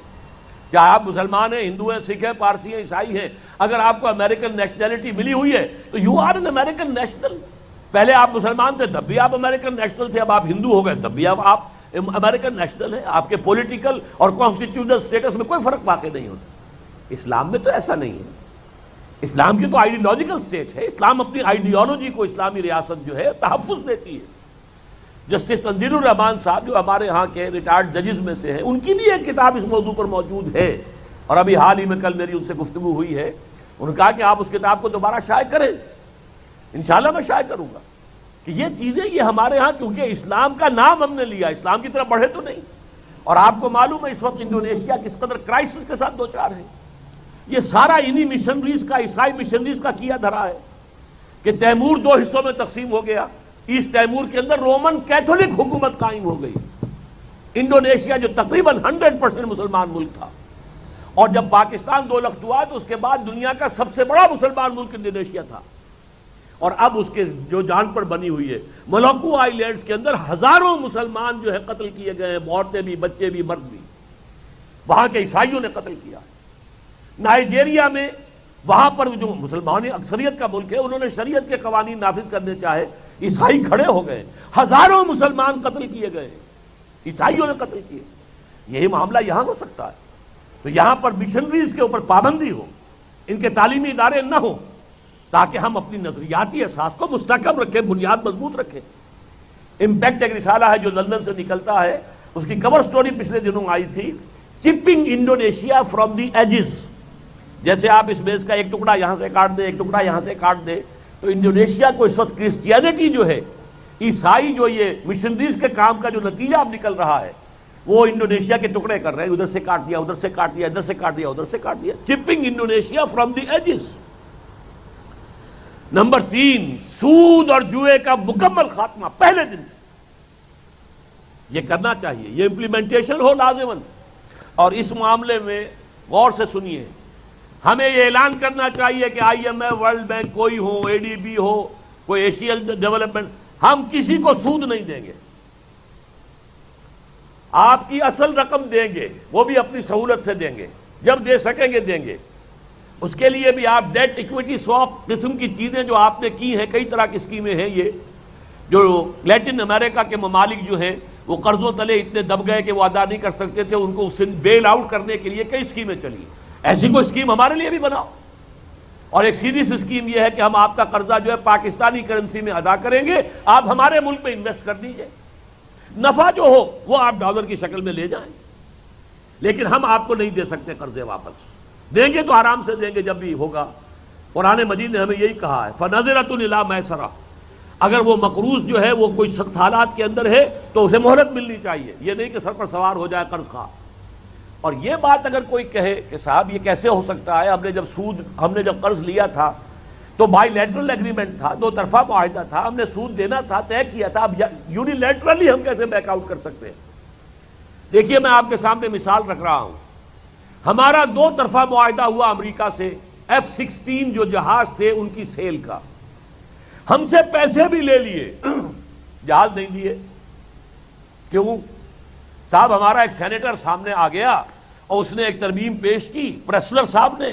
S2: کیا آپ مسلمان ہیں، ہندو ہیں، سکھ ہیں، پارسی ہیں، عیسائی ہیں، اگر آپ کو امریکن نیشنلٹی ملی ہوئی ہے تو you are an American national. پہلے آپ مسلمان تھے تب بھی آپ امریکن نیشنل تھے، اب آپ ہندو ہو گئے تب بھی آپ امریکن نیشنل ہیں۔ آپ کے پولیٹیکل اور کانسٹیٹیوشنل سٹیٹس میں کوئی فرق واقع نہیں ہوتا۔ اسلام میں تو ایسا نہیں ہے۔ اسلام کی تو آئیڈیالوجیکل سٹیٹ ہے، اسلام اپنی آئیڈیالوجی کو اسلامی ریاست جو ہے تحفظ دیتی ہے۔ جسٹس تنزیل الرحمان صاحب جو ہمارے ہاں کے ریٹائرڈ ججز میں سے ہیں، ان کی بھی ایک کتاب اس موضوع پر موجود ہے، اور ابھی حال ہی میں کل میری ان سے گفتگو ہوئی ہے، انہوں نے کہا کہ آپ اس کتاب کو دوبارہ شائع کریں۔ انشاءاللہ میں شائع کروں گا کہ یہ چیزیں یہ ہمارے ہاں، کیونکہ اسلام کا نام ہم نے لیا، اسلام کی طرف بڑھے تو نہیں۔ اور آپ کو معلوم ہے اس وقت انڈونیشیا کس قدر کرائسس کے ساتھ دوچار ہے۔ یہ سارا انہی مشنریز کا، عیسائی مشنریز کا کیا دھرا ہے کہ تیمور 2 حصوں میں تقسیم ہو گیا، ایسٹ تیمور کے اندر رومن کیتھولک حکومت قائم ہو گئی۔ انڈونیشیا جو تقریباً 100% مسلمان ملک تھا، اور جب پاکستان 2 لخت ہوا تو اس کے بعد دنیا کا سب سے بڑا مسلمان ملک انڈونیشیا تھا، اور اب اس کے جو جان پر بنی ہوئی ہے، ملوکو آئی لینڈز کے اندر ہزاروں مسلمان جو ہے قتل کیے گئے ہیں، عورتیں بھی، بچے بھی، مرد بھی، وہاں کے عیسائیوں نے قتل کیا۔ نائجیریا میں وہاں پر جو مسلمان اکثریت کا ملک ہے، انہوں نے شریعت کے قوانین نافذ کرنے چاہے، عیسائی کھڑے ہو گئے، ہزاروں مسلمان قتل کیے گئے، عیسائیوں نے قتل کیے۔ یہی معاملہ یہاں ہو سکتا ہے۔ تو یہاں پر مشنریز کے اوپر پابندی ہو، ان کے تعلیمی ادارے نہ ہوں، تاکہ ہم اپنی نظریاتی اساس کو مستحکم رکھیں، بنیاد مضبوط رکھیں۔ امپیکٹ ایک رسالہ ہے جو لندن سے نکلتا ہے، اس کی کور سٹوری پچھلے دنوں آئی تھی، چپنگ انڈونیشیا فرام دی ایجز. جیسے آپ اس میز کا ایک ٹکڑا یہاں سے کاٹ دیں، ایک ٹکڑا یہاں سے کاٹ دیں، تو انڈونیشیا کو اس وقت کرسچینٹی جو ہے، عیسائی جو یہ مشنریز کے کام کا جو نتیجہ اب نکل رہا ہے، وہ انڈونیشیا کے ٹکڑے کر رہے ہیں. ادھر سے کاٹ دیا، ادھر سے کاٹ دیا، ادھر سے کاٹ دیا، ادھر سے کاٹ دیا. Chipping Indonesia from the ages. Number 3، سود اور جوئے کا مکمل خاتمہ پہلے دن سے. یہ کرنا چاہیے، یہ امپلیمنٹیشن ہو لازماً. اور اس معاملے میں غور سے سنیے، ہمیں یہ اعلان کرنا چاہیے کہ I M F, world bank, کوئی ہو، اے ڈی بی ہو، کوئی ایشین ڈیولپمنٹ، ہم کسی کو سود نہیں دیں گے. آپ کی اصل رقم دیں گے، وہ بھی اپنی سہولت سے دیں گے، جب دے سکیں گے دیں گے. اس کے لیے بھی آپ ڈیٹ ایکویٹی سواپ قسم کی چیزیں جو آپ نے کی ہیں، کئی طرح کی اسکیمیں ہیں. یہ جو لیٹن امریکہ کے ممالک جو ہیں وہ قرضوں تلے اتنے دب گئے کہ وہ ادا نہیں کر سکتے تھے، ان کو اس سے بیل آؤٹ کرنے کے لیے کئی اسکیمیں چلی. ایسی کوئی اسکیم ہمارے لیے بھی بناؤ. اور ایک سیدھی سی اسکیم یہ ہے کہ ہم آپ کا قرضہ جو ہے پاکستانی کرنسی میں ادا کریں گے، آپ ہمارے ملک میں انویسٹ کر دیجئے، نفع جو ہو وہ آپ ڈالر کی شکل میں لے جائیں، لیکن ہم آپ کو نہیں دے سکتے قرضے واپس. دیں گے تو آرام سے دیں گے جب بھی ہوگا. قرآن مجید نے ہمیں یہی کہا ہے، فَنَظِرَةٌ إِلَىٰ مَيْسَرَةٍ. اگر وہ مقروض جو ہے وہ کوئی سخت حالات کے اندر ہے تو اسے مہلت ملنی چاہیے، یہ نہیں کہ سر پر سوار ہو جائے قرض خواہ. اور یہ بات اگر کوئی کہے کہ صاحب یہ کیسے ہو سکتا ہے، ہم نے جب قرض لیا تھا تو بائی لیٹرل ایگریمنٹ تھا، دو طرفہ معاہدہ تھا، ہم نے سود دینا تھا، طے کیا تھا، اب یونی لیٹرلی ہم کیسے بیک آؤٹ کر سکتے ہیں؟ دیکھیے میں آپ کے سامنے مثال رکھ رہا ہوں. ہمارا دو طرفہ معاہدہ ہوا امریکہ سے F-16 جو جہاز تھے ان کی سیل کا. ہم سے پیسے بھی لے لیے، جہاز نہیں دیے. کیوں؟ صاحب ہمارا ایک سینیٹر سامنے آ گیا اور اس نے ایک ترمیم پیش کی، پریسلر صاحب نے،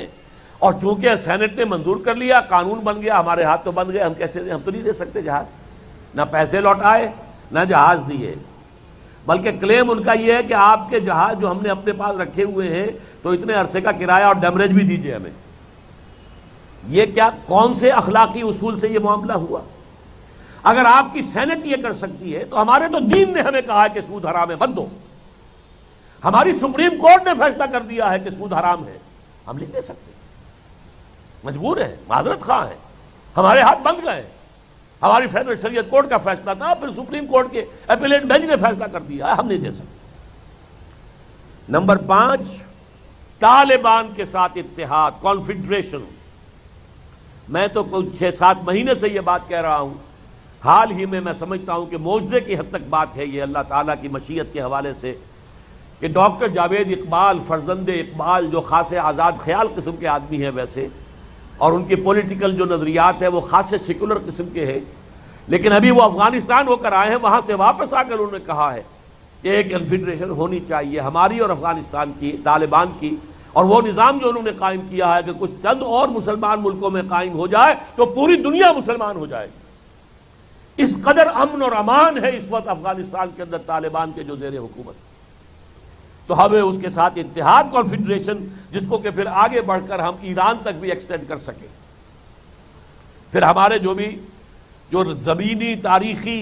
S2: اور چونکہ سینٹ نے منظور کر لیا، قانون بن گیا، ہمارے ہاتھ تو بن گئے. ہم کیسے دیں؟ ہم تو نہیں دے سکتے جہاز. نہ پیسے لوٹائے نہ جہاز دیے، بلکہ کلیم ان کا یہ ہے کہ آپ کے جہاز جو ہم نے اپنے پاس رکھے ہوئے ہیں تو اتنے عرصے کا کرایہ اور ڈیمریج بھی دیجیے ہمیں. یہ کیا، کون سے اخلاقی اصول سے یہ معاملہ ہوا؟ اگر آپ کی سینٹ یہ کر سکتی ہے تو ہمارے تو دین نے ہمیں کہا ہے کہ سود حرام ہے، مت دو. ہماری سپریم کورٹ نے فیصلہ کر دیا ہے کہ سود حرام ہے، ہم نہیں دے سکتے، مجبور ہیں، معذرت خواہ ہیں، ہمارے ہاتھ بند گئے. ہماری فیڈرل شریعت کورٹ کا فیصلہ تھا، پھر سپریم کورٹ کے اپیلیٹ بینچ نے فیصلہ کر دیا، ہم نہیں دے سکتے. نمبر 5، طالبان کے ساتھ اتحاد، کانفیڈریشن. میں تو کوئی 6-7 مہینے سے یہ بات کہہ رہا ہوں، حال ہی میں سمجھتا ہوں کہ معجزے کی حد تک بات ہے یہ اللہ تعالیٰ کی مشیت کے حوالے سے، کہ ڈاکٹر جاوید اقبال، فرزند اقبال، جو خاص آزاد خیال قسم کے آدمی ہیں ویسے، اور ان کی پولیٹیکل جو نظریات ہیں وہ خاص سیکولر قسم کے ہیں، لیکن ابھی وہ افغانستان ہو کر آئے ہیں، وہاں سے واپس آ کر انہوں نے کہا ہے کہ ایک کنفیڈریشن ہونی چاہیے ہماری اور افغانستان کی، طالبان کی. اور وہ نظام جو انہوں نے قائم کیا ہے کہ کچھ چند اور مسلمان ملکوں میں قائم ہو جائے تو پوری دنیا مسلمان ہو جائے گی. اس قدر امن اور امان ہے اس وقت افغانستان کے اندر طالبان کے جو زیر حکومت. تو ہمیں اس کے ساتھ اتحاد، کانفیڈریشن، جس کو کہ پھر آگے بڑھ کر ہم ایران تک بھی ایکسٹینڈ کر سکیں. پھر ہمارے جو زمینی، تاریخی،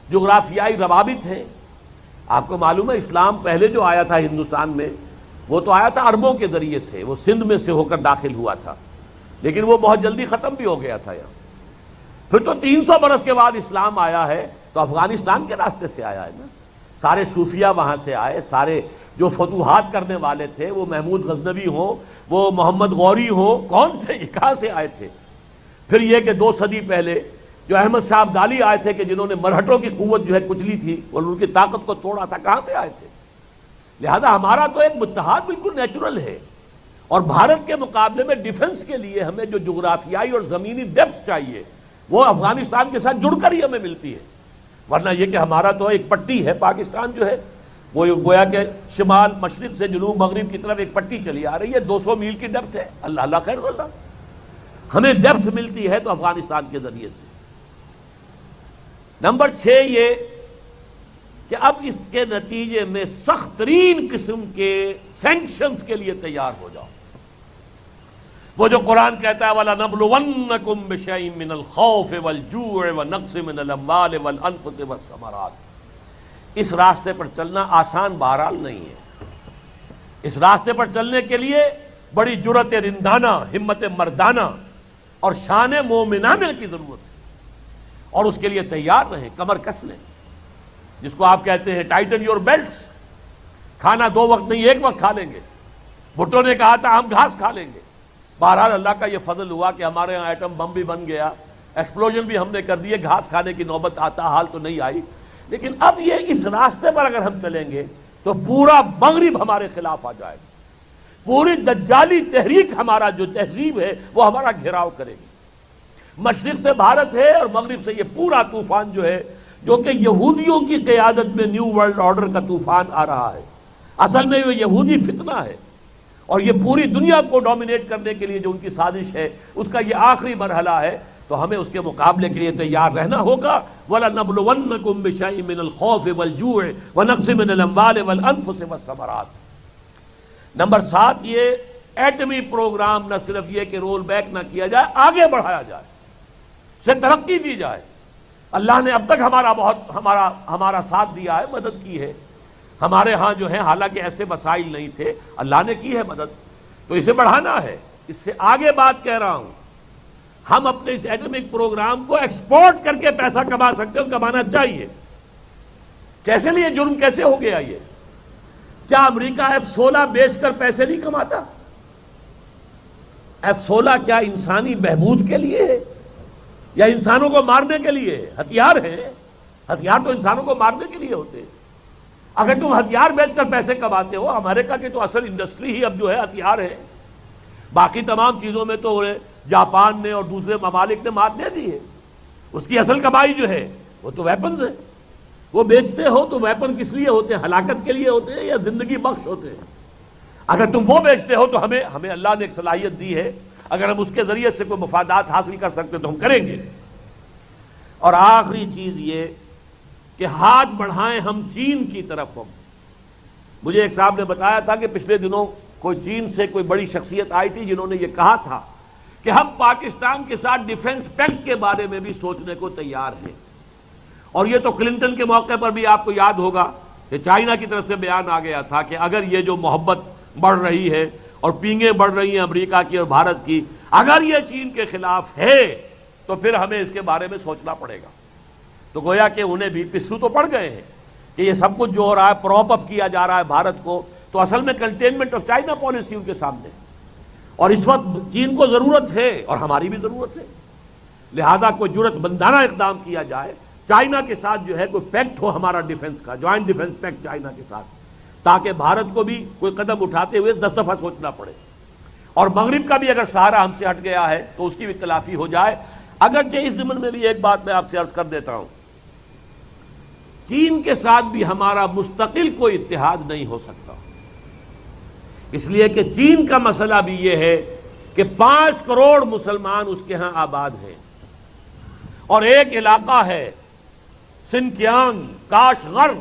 S2: جغرافیائی روابط ہیں. آپ کو معلوم ہے اسلام پہلے جو آیا تھا ہندوستان میں وہ تو آیا تھا عربوں کے ذریعے سے، وہ سندھ میں سے ہو کر داخل ہوا تھا، لیکن وہ بہت جلدی ختم بھی ہو گیا تھا یہاں. پھر تو 300 برس کے بعد اسلام آیا ہے تو افغانستان کے راستے سے آیا ہے نا. سارے صوفیہ وہاں سے آئے، سارے جو فتوحات کرنے والے تھے، وہ محمود غزنوی ہوں، وہ محمد غوری ہوں، کون تھے یہ، کہاں سے آئے تھے؟ پھر یہ کہ 2 صدی پہلے جو احمد شاہ ابدالی آئے تھے کہ جنہوں نے مرہٹوں کی قوت جو ہے کچلی تھی اور ان کی طاقت کو توڑا تھا، کہاں سے آئے تھے؟ لہذا ہمارا تو ایک متحاد بالکل نیچرل ہے. اور بھارت کے مقابلے میں ڈیفنس کے لیے ہمیں جو جغرافیائی اور زمینی ڈیپتھ چاہیے وہ افغانستان کے ساتھ جڑ کر ہی ہمیں ملتی ہے. ورنہ یہ کہ ہمارا تو ایک پٹی ہے، پاکستان جو ہے وہ گویا کہ شمال مشرق سے جنوب مغرب کی طرف ایک پٹی چلی آ رہی ہے، 200 میل کی ڈیپتھ ہے. اللہ اللہ خیر اللہ، ہمیں ڈیپتھ ملتی ہے تو افغانستان کے ذریعے سے. نمبر 6 یہ کہ اب اس کے نتیجے میں سخت ترین قسم کے سینکشنز کے لیے تیار ہو جاؤ. وہ جو قرآن کہتا ہے وَلَنَبْلُوَنَّكُمْ بِشَيْءٍ مِّنَ الْخَوْفِ وَالْجُوعِ وَنَقْصٍ مِّنَ الْأَمْوَالِ وَالْأَنفُسِ وَالثَّمَرَاتِ. اس راستے پر چلنا آسان بہرحال نہیں ہے. اس راستے پر چلنے کے لیے بڑی جرأت رندانہ، ہمت مردانہ اور شان مومنانہ کی ضرورت ہے، اور اس کے لیے تیار رہیں، کمر کس لیں، جس کو آپ کہتے ہیں ٹائٹن یور بیلٹس. کھانا 2 وقت نہیں 1 وقت کھا لیں گے. بھٹو نے کہا تھا ہم گھاس کھا لیں گے. بہرحال اللہ کا یہ فضل ہوا کہ ہمارے یہاں ایٹم بم بھی بن گیا، ایکسپلوژن بھی ہم نے کر دیے، گھاس کھانے کی نوبت آتا حال تو نہیں آئی. لیکن اب یہ اس راستے پر اگر ہم چلیں گے تو پورا مغرب ہمارے خلاف آ جائے گا. پوری دجالی تحریک ہمارا جو تہذیب ہے وہ ہمارا گھیراؤ کرے گی. مشرق سے بھارت ہے اور مغرب سے یہ پورا طوفان جو ہے، جو کہ یہودیوں کی قیادت میں نیو ورلڈ آرڈر کا طوفان آ رہا ہے. اصل میں وہ یہودی فتنہ ہے، اور یہ پوری دنیا کو ڈومینیٹ کرنے کے لیے جو ان کی سازش ہے، اس کا یہ آخری مرحلہ ہے. تو ہمیں اس کے مقابلے کے لیے تیار رہنا ہوگا. وَلَنَبْلُوَنَّكُمْ بِشَيْءٍ مِّنَ الْخَوْفِ وَالْجُوعِ وَنَقْصٍ مِّنَ الْأَمْوَالِ وَالْأَنفُسِ وَالثَّمَرَاتِ. نمبر 7، یہ ایٹمی پروگرام نہ صرف یہ کہ رول بیک نہ کیا جائے، آگے بڑھایا جائے، سے ترقی دی جائے. اللہ نے اب تک ہمارا ساتھ دیا ہے، مدد کی ہے. ہمارے ہاں جو ہے حالانکہ ایسے مسائل نہیں تھے، اللہ نے کی ہے مدد، تو اسے بڑھانا ہے. اس سے آگے بات کہہ رہا ہوں، ہم اپنے اس ایٹمک پروگرام کو ایکسپورٹ کر کے پیسہ کما سکتے ہیں، کمانا چاہیے. کیسے لیے جرم کیسے ہو گیا یہ؟ کیا امریکہ F-16 بیچ کر پیسے نہیں کماتا؟ F-16 کیا انسانی بہبود کے لیے ہے یا انسانوں کو مارنے کے لیے؟ ہتھیار ہے، ہتھیار تو انسانوں کو مارنے کے لیے ہوتے ہیں. اگر تم ہتھیار بیچ کر پیسے کماتے ہو، امریکہ کی تو اصل انڈسٹری ہی اب جو ہے ہتھیار ہے. باقی تمام چیزوں میں تو جاپان نے اور دوسرے ممالک نے مات دے دی ہے. اس کی اصل کمائی جو ہے وہ تو ویپنز ہے. وہ بیچتے ہو تو ویپن کس لیے ہوتے ہیں؟ ہلاکت کے لیے ہوتے ہیں یا زندگی بخش ہوتے ہیں؟ اگر تم وہ بیچتے ہو تو ہمیں اللہ نے ایک صلاحیت دی ہے، اگر ہم اس کے ذریعے سے کوئی مفادات حاصل کر سکتے تو ہم کریں گے. اور آخری چیز یہ کہ ہاتھ بڑھائیں ہم چین کی طرف. مجھے ایک صاحب نے بتایا تھا کہ پچھلے دنوں کوئی چین سے کوئی بڑی شخصیت آئی تھی جنہوں نے یہ کہا تھا کہ ہم پاکستان کے ساتھ ڈیفنس پیکٹ کے بارے میں بھی سوچنے کو تیار ہیں. اور یہ تو کلنٹن کے موقع پر بھی آپ کو یاد ہوگا کہ چائنا کی طرف سے بیان آ گیا تھا کہ اگر یہ جو محبت بڑھ رہی ہے اور پینگیں بڑھ رہی ہیں امریکہ کی اور بھارت کی، اگر یہ چین کے خلاف ہے تو پھر ہمیں اس کے بارے میں سوچنا پڑے گا. تو گویا کہ انہیں بھی پسو تو پڑ گئے ہیں کہ یہ سب کچھ جو ہو رہا ہے، پراپ اپ کیا جا رہا ہے بھارت کو، تو اصل میں کنٹینمنٹ آف چائنا پالیسی ان کے سامنے. اور اس وقت چین کو ضرورت ہے اور ہماری بھی ضرورت ہے، لہذا کوئی جرأت مندانہ اقدام کیا جائے. چائنا کے ساتھ جو ہے کوئی پیکٹ ہو ہمارا ڈیفنس کا، جوائنٹ ڈیفنس پیکٹ چائنا کے ساتھ، تاکہ بھارت کو بھی کوئی قدم اٹھاتے ہوئے 10 دفعہ سوچنا پڑے. اور مغرب کا بھی اگر سہارا ہم سے ہٹ گیا ہے تو اس کی بھی تلافی ہو جائے. اگرچہ اس ضمن میں بھی ایک بات میں آپ سے عرض کر دیتا ہوں، چین کے ساتھ بھی ہمارا مستقل کوئی اتحاد نہیں ہو سکتا، اس لیے کہ چین کا مسئلہ بھی یہ ہے کہ 5 کروڑ مسلمان اس کے ہاں آباد ہیں، اور ایک علاقہ ہے سنکیانگ، کاشغر.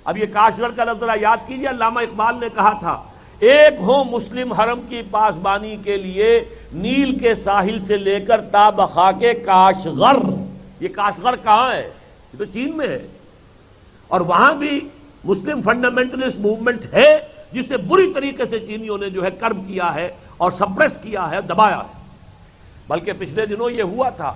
S2: اب یہ کاشغر کا لفظ ذرا یاد کیجیے، علامہ اقبال نے کہا تھا ایک ہو مسلم حرم کی پاسبانی کے لیے، نیل کے ساحل سے لے کر تا بخاک کاشغر. یہ کاشغر کہاں ہے؟ یہ تو چین میں ہے، اور وہاں بھی مسلم فنڈامنٹلسٹ موومنٹ ہے جسے بری طریقے سے چینیوں نے جو ہے کرب کیا ہے اور سپریس کیا ہے، دبایا ہے. بلکہ پچھلے دنوں یہ ہوا تھا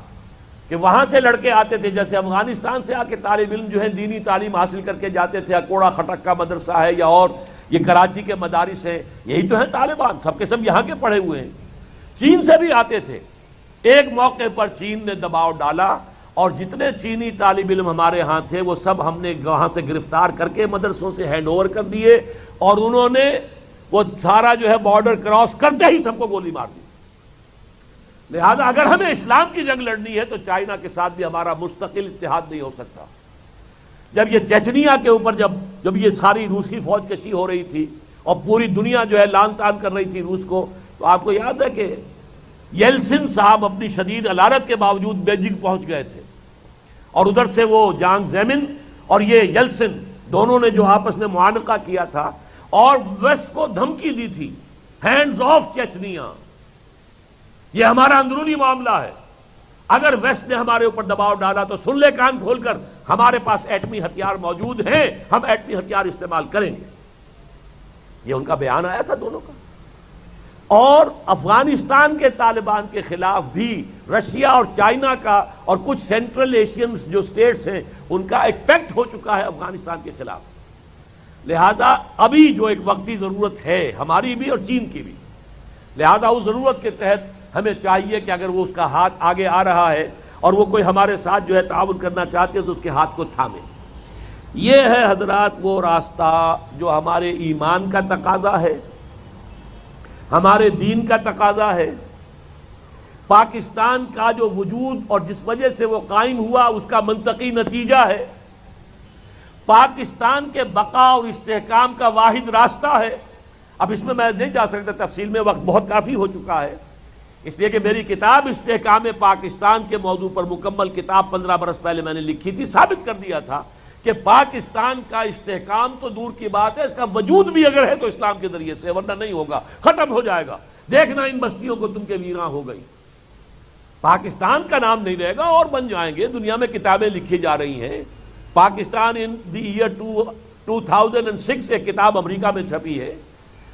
S2: کہ وہاں سے لڑکے آتے تھے، جیسے افغانستان سے آ کے طالب علم جو ہے دینی تعلیم حاصل کر کے جاتے تھے، اکوڑا خٹک کا مدرسہ ہے یا اور یہ کراچی کے مدارس ہیں، یہی تو ہیں طالبان، سب کے سب یہاں کے پڑھے ہوئے ہیں. چین سے بھی آتے تھے. ایک موقع پر چین نے دباؤ ڈالا اور جتنے چینی طالب علم ہمارے ہاں تھے وہ سب ہم نے وہاں سے گرفتار کر کے مدرسوں سے ہینڈ اوور کر دیے، اور انہوں نے وہ سارا جو ہے بارڈر کراس کرتے ہی سب کو گولی مار دی. لہذا اگر ہمیں اسلام کی جنگ لڑنی ہے تو چائنا کے ساتھ بھی ہمارا مستقل اتحاد نہیں ہو سکتا. جب یہ چچنیا کے اوپر جب یہ ساری روسی فوج کشی ہو رہی تھی اور پوری دنیا جو ہے لان تان کر رہی تھی روس کو، تو آپ کو یاد ہے کہ یلسن صاحب اپنی شدید علارت کے باوجود بیجنگ پہنچ گئے تھے، اور ادھر سے وہ جانگ زیمن اور یہ یلسن دونوں نے جو آپس میں معانقہ کیا تھا اور ویسٹ کو دھمکی دی تھی، ہینڈز آف چچنیا، یہ ہمارا اندرونی معاملہ ہے. اگر ویسٹ نے ہمارے اوپر دباؤ ڈالا تو سن لے کان کھول کر، ہمارے پاس ایٹمی ہتھیار موجود ہیں، ہم ایٹمی ہتھیار استعمال کریں گے. یہ ان کا بیان آیا تھا دونوں کا. اور افغانستان کے طالبان کے خلاف بھی رشیا اور چائنا کا اور کچھ سینٹرل ایشین جو اسٹیٹس ہیں ان کا ایک پیکٹ ہو چکا ہے افغانستان کے خلاف. لہذا ابھی جو ایک وقتی ضرورت ہے ہماری بھی اور چین کی بھی، لہذا اس ضرورت کے تحت ہمیں چاہیے کہ اگر وہ اس کا ہاتھ آگے آ رہا ہے اور وہ کوئی ہمارے ساتھ جو ہے تعاون کرنا چاہتے ہیں تو اس کے ہاتھ کو تھامیں. یہ ہے حضرات وہ راستہ جو ہمارے ایمان کا تقاضا ہے، ہمارے دین کا تقاضا ہے. پاکستان کا جو وجود اور جس وجہ سے وہ قائم ہوا اس کا منطقی نتیجہ ہے. پاکستان کے بقا اور استحکام کا واحد راستہ ہے. اب اس میں نہیں جا سکتا تفصیل میں، وقت بہت کافی ہو چکا ہے، اس لیے کہ میری کتاب استحکام پاکستان کے موضوع پر مکمل کتاب 15 برس پہلے میں نے لکھی تھی. ثابت کر دیا تھا کہ پاکستان کا استحکام تو دور کی بات ہے، اس کا وجود بھی اگر ہے تو اسلام کے ذریعے سے، ورنہ نہیں ہوگا، ختم ہو جائے گا. دیکھنا ان بستیوں کو تم کے ویراں ہو گئی، پاکستان کا نام نہیں رہے گا اور بن جائیں گے. دنیا میں کتابیں لکھی جا رہی ہیں. پاکستان ان دی ایئر 2006 ایک کتاب امریکہ میں چھپی ہے،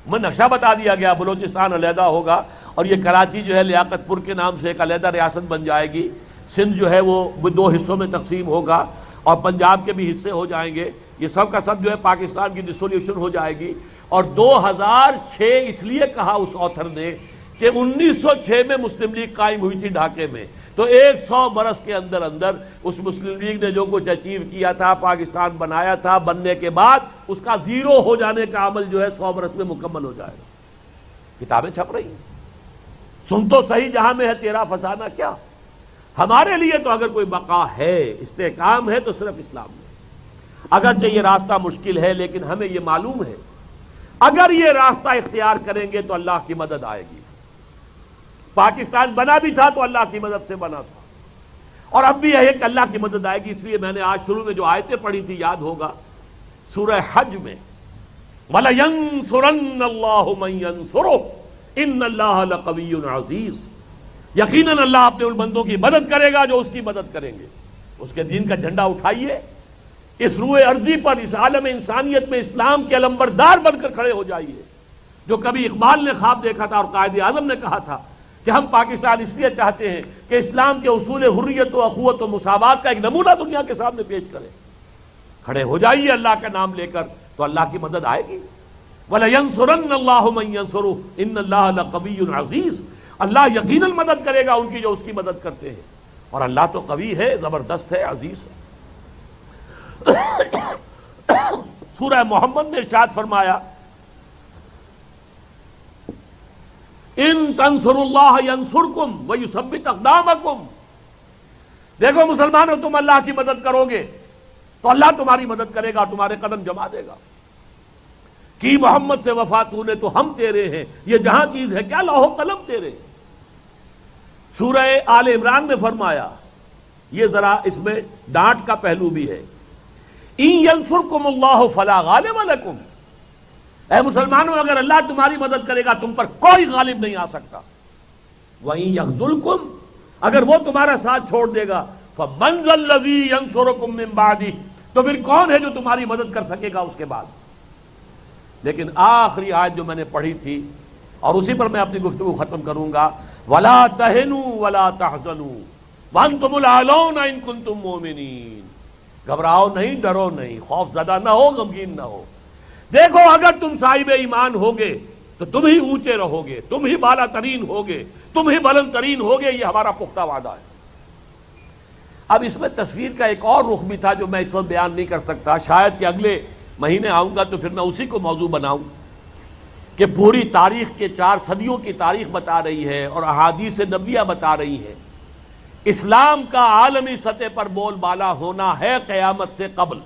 S2: میں نقشہ بتا دیا گیا، بلوچستان علیحدہ ہوگا اور یہ کراچی جو ہے لیاقت پور کے نام سے ایک علیحدہ ریاست بن جائے گی. سندھ جو ہے وہ 2 حصوں میں تقسیم ہوگا اور پنجاب کے بھی حصے ہو جائیں گے. یہ سب کا سب جو ہے پاکستان کی ڈسولوشن ہو جائے گی. اور 2006 اس لیے کہا اس آتھر نے کہ 1906 میں مسلم لیگ قائم ہوئی تھی ڈھاکے میں، تو 100 برس کے اندر اندر اس مسلم لیگ نے جو کچھ اچیو کیا تھا، پاکستان بنایا تھا، بننے کے بعد اس کا زیرو ہو جانے کا عمل جو ہے 100 برس میں مکمل ہو جائے گا. کتابیں چھپ رہی ہیں. سن تو صحیح جہاں میں ہے تیرا فسانہ کیا. ہمارے لیے تو اگر کوئی بقا ہے، استحکام ہے تو صرف اسلام میں. اگرچہ یہ راستہ مشکل ہے لیکن ہمیں یہ معلوم ہے اگر یہ راستہ اختیار کریں گے تو اللہ کی مدد آئے گی. پاکستان بنا بھی تھا تو اللہ کی مدد سے بنا تھا، اور اب بھی ہے کہ اللہ کی مدد آئے گی. اس لیے میں نے آج شروع میں جو آیتیں پڑھی تھی یاد ہوگا، سورہ حج میں وَلَيَنْصُرَنَّ اللَّهُ مَن يَنْصُرُهُ إِنَّ اللَّهَ لَقَوِيٌّ عَزِيزٌ. یقیناً اللہ اپنے ان بندوں کی مدد کرے گا جو اس کی مدد کریں گے. اس کے دین کا جھنڈا اٹھائیے، اس روئے ارضی پر، اس عالم انسانیت میں اسلام کے علمبردار بن کر کھڑے ہو جائیے. جو کبھی اقبال نے خواب دیکھا تھا اور قائد اعظم نے کہا تھا کہ ہم پاکستان اس لیے چاہتے ہیں کہ اسلام کے اصول حریت و اخوت و مساوات کا ایک نمونہ دنیا کے سامنے پیش کریں. کھڑے ہو جائیے اللہ کا نام لے کر تو اللہ کی مدد آئے گی. وَلَيَنْصُرَنَّ اللَّهُ مَن يَنْصُرُهُ إِنَّ اللَّهَ لَقَوِيٌّ عَزِيزٌ. اللہ یقیناً مدد کرے گا ان کی جو اس کی مدد کرتے ہیں، اور اللہ تو قوی ہے، زبردست ہے، عزیز ہے. سورہ محمد میں ارشاد فرمایا ان تنصروا اللہ ینصرکم ویثبت اقدامکم. دیکھو مسلمانوں، تم اللہ کی مدد کرو گے تو اللہ تمہاری مدد کرے گا، تمہارے قدم جما دے گا. کی محمد سے وفا تو نے تو ہم تیرے ہیں، یہ جہاں چیز ہے کیا لوح و قلم تیرے. سورہ آل عمران میں فرمایا، یہ ذرا اس میں ڈانٹ کا پہلو بھی ہے، ان ینصرکم اللہ فلا غالب لکم. اے مسلمانوں، اگر اللہ تمہاری مدد کرے گا تم پر کوئی غالب نہیں آ سکتا. وَإِن يَخْذُلْكُمْ، اگر وہ تمہارا ساتھ چھوڑ دے گا، فَمَنْ ذَا الَّذِي يَنْصُرُكُم مِّن بَعْدِهِ، تو پھر کون ہے جو تمہاری مدد کر سکے گا اس کے بعد. لیکن آخری آیت جو میں نے پڑھی تھی اور اسی پر میں اپنی گفتگو ختم کروں گا، وَلَا تَهِنُوا وَلَا تَحْزَنُوا وَأَنْتُمُ الْأَعْلَوْنَ إِن كُنتُم مُّؤْمِنِينَ. گھبراؤ نہیں، ڈرو نہیں، خوف زدہ نہ ہو، غمگین نہ ہو. دیکھو اگر تم صاحب ایمان ہوگے تو تم ہی اونچے رہو گے، تم ہی بالا ترین ہوگے، تم ہی بلند ترین ہوگے. یہ ہمارا پختہ وعدہ ہے. اب اس میں تصویر کا ایک اور رخ بھی تھا جو میں اس وقت بیان نہیں کر سکتا، شاید کہ اگلے مہینے آؤں گا تو پھر میں اسی کو موضوع بناؤں، کہ پوری تاریخ کے 4 صدیوں کی تاریخ بتا رہی ہے اور احادیث نبویہ بتا رہی ہے اسلام کا عالمی سطح پر بول بالا ہونا ہے قیامت سے قبل.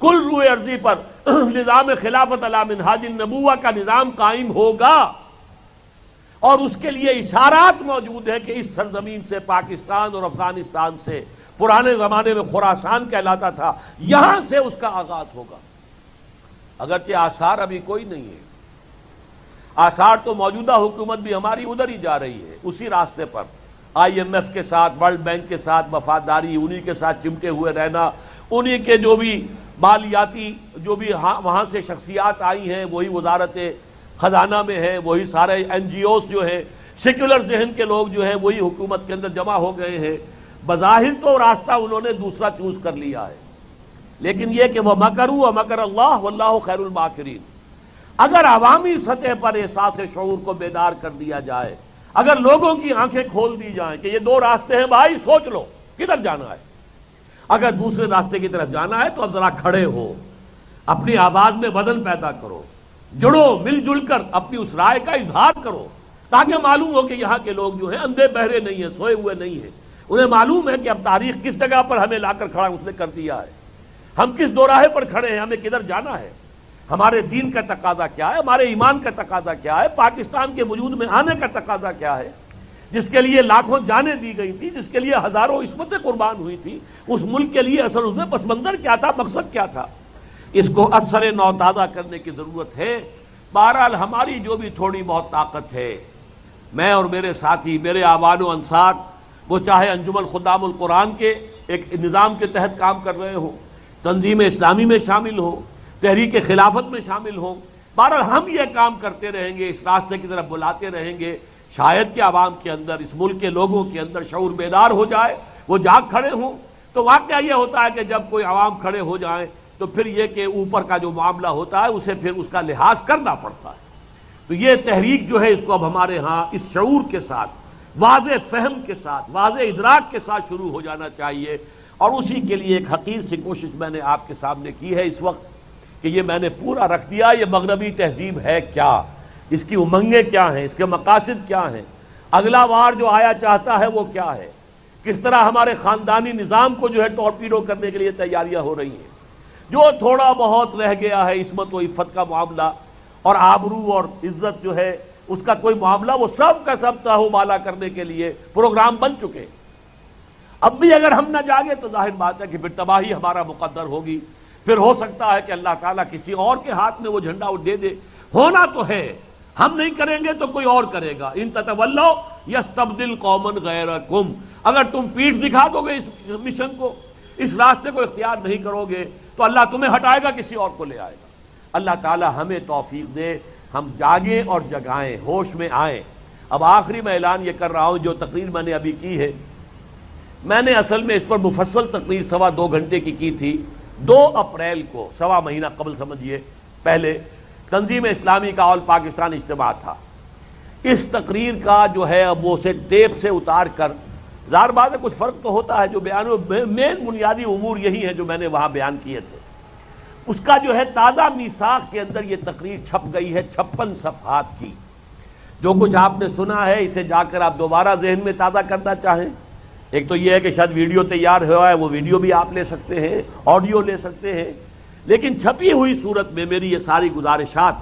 S2: کل روئے ارضی پر نظام خلافت علی منہاج النبوہ کا نظام قائم ہوگا، اور اس کے لیے اشارات موجود ہے کہ اس سرزمین سے، پاکستان اور افغانستان سے، پرانے زمانے میں خراسان کہلاتا تھا، یہاں سے اس کا آغاز ہوگا. اگرچہ آثار ابھی کوئی نہیں ہے، آثار تو موجودہ حکومت بھی ہماری ادھر ہی جا رہی ہے، اسی راستے پر. IMF کے ساتھ، ورلڈ بینک کے ساتھ وفاداری، انہی کے ساتھ چمٹے ہوئے رہنا، انہی کے جو بھی مالیاتی جو بھی وہاں سے شخصیات آئی ہیں وہی وزارت خزانہ میں ہیں، وہی سارے NGOs جو ہیں، سیکولر ذہن کے لوگ جو ہیں وہی حکومت کے اندر جمع ہو گئے ہیں۔ بظاہر تو راستہ انہوں نے دوسرا چوز کر لیا ہے، لیکن یہ کہ وَمَكَرُوا وَمَكَرَ اللَّهُ وَاللَّهُ خَيْرُ الْمَاكِرِينَ، اگر عوامی سطح پر احساس شعور کو بیدار کر دیا جائے، اگر لوگوں کی آنکھیں کھول دی جائیں کہ یہ دو راستے ہیں بھائی، سوچ لو کدھر جانا ہے، اگر دوسرے راستے کی طرف جانا ہے تو اب ذرا کھڑے ہو، اپنی آواز میں وزن پیدا کرو، جڑو، مل جل کر اپنی اس رائے کا اظہار کرو، تاکہ معلوم ہو کہ یہاں کے لوگ جو ہیں اندھے بہرے نہیں ہیں، سوئے ہوئے نہیں ہیں، انہیں معلوم ہے کہ اب تاریخ کس جگہ پر ہمیں لا کر کھڑا اس نے کر دیا ہے، ہم کس دوراہے پر کھڑے ہیں، ہمیں کدھر جانا ہے، ہمارے دین کا تقاضا کیا ہے، ہمارے ایمان کا تقاضا کیا ہے، پاکستان کے وجود میں آنے کا تقاضا کیا ہے، جس کے لیے لاکھوں جانیں دی گئی تھی، جس کے لیے ہزاروں عصمتیں قربان ہوئی تھی، اس ملک کے لیے اصل اس میں پس منظر کیا تھا، مقصد کیا تھا، اس کو اثر نو تازہ کرنے کی ضرورت ہے۔ بہرحال ہماری جو بھی تھوڑی بہت طاقت ہے، میں اور میرے ساتھی، میرے آبان و انصار، وہ چاہے انجمن خدام القرآن کے ایک نظام کے تحت کام کر رہے ہوں، تنظیم اسلامی میں شامل ہوں، تحریک خلافت میں شامل ہوں، بہرحال ہم یہ کام کرتے رہیں گے، اس راستے کی طرف بلاتے رہیں گے، شاید کہ عوام کے اندر، اس ملک کے لوگوں کے اندر شعور بیدار ہو جائے، وہ جاگ کھڑے ہوں۔ تو واقعہ یہ ہوتا ہے کہ جب کوئی عوام کھڑے ہو جائیں تو پھر یہ کہ اوپر کا جو معاملہ ہوتا ہے اسے پھر اس کا لحاظ کرنا پڑتا ہے۔ تو یہ تحریک جو ہے اس کو اب ہمارے ہاں اس شعور کے ساتھ، واضح فہم کے ساتھ، واضح ادراک کے ساتھ شروع ہو جانا چاہیے، اور اسی کے لیے ایک حقیر سی کوشش میں نے آپ کے سامنے کی ہے اس وقت کہ یہ میں نے پورا رکھ دیا یہ مغربی تہذیب ہے کیا، اس کی امنگیں کیا ہیں، اس کے مقاصد کیا ہیں، اگلا وار جو آیا چاہتا ہے وہ کیا ہے، کس طرح ہمارے خاندانی نظام کو جو ہے ٹورپیڈو کرنے کے لیے تیاریاں ہو رہی ہیں، جو تھوڑا بہت رہ گیا ہے عصمت و عفت کا معاملہ اور آبرو اور عزت جو ہے اس کا کوئی معاملہ، وہ سب کا سب تاہو بالا کرنے کے لیے پروگرام بن چکے۔ اب بھی اگر ہم نہ جاگے تو ظاہر بات ہے کہ پھر تباہی ہمارا مقدر ہوگی، پھر ہو سکتا ہے کہ اللہ تعالیٰ کسی اور کے ہاتھ میں وہ جھنڈا دے دے، ہونا تو ہے، ہم نہیں کریں گے تو کوئی اور کرے گا، ان تتولوا یستبدل قوما غیرکم، اگر تم پیٹھ دکھا دو گے اس مشن کو، اس راستے کو اختیار نہیں کرو گے تو اللہ تمہیں ہٹائے گا، کسی اور کو لے آئے گا۔ اللہ تعالیٰ ہمیں توفیق دے، ہم جاگیں اور جگائیں، ہوش میں آئیں۔ اب آخری میں اعلان یہ کر رہا ہوں، جو تقریر میں نے ابھی کی ہے، میں نے اصل میں اس پر مفصل تقریر 2.25 گھنٹے کی تھی 2 اپریل کو، سوا مہینہ قبل سمجھیے، پہلے تنظیم اسلامی کا آل پاکستان اجتماع تھا۔ اس تقریر کا جو ہے اب وہ اسے ٹیپ سے اتار کر، ظاہر بات ہے کچھ فرق تو ہوتا ہے، جو بیان مین بنیادی امور یہی ہیں جو میں نے وہاں بیان کیے تھے، اس کا جو ہے تازہ میثاق کے اندر یہ تقریر چھپ گئی ہے 56 صفحات کی۔ جو کچھ آپ نے سنا ہے اسے جا کر آپ دوبارہ ذہن میں تازہ کرنا چاہیں، ایک تو یہ ہے کہ شاید ویڈیو تیار ہوا ہے، وہ ویڈیو بھی آپ لے سکتے ہیں، آڈیو لے سکتے ہیں، لیکن چھپی ہوئی صورت میں میری یہ ساری گزارشات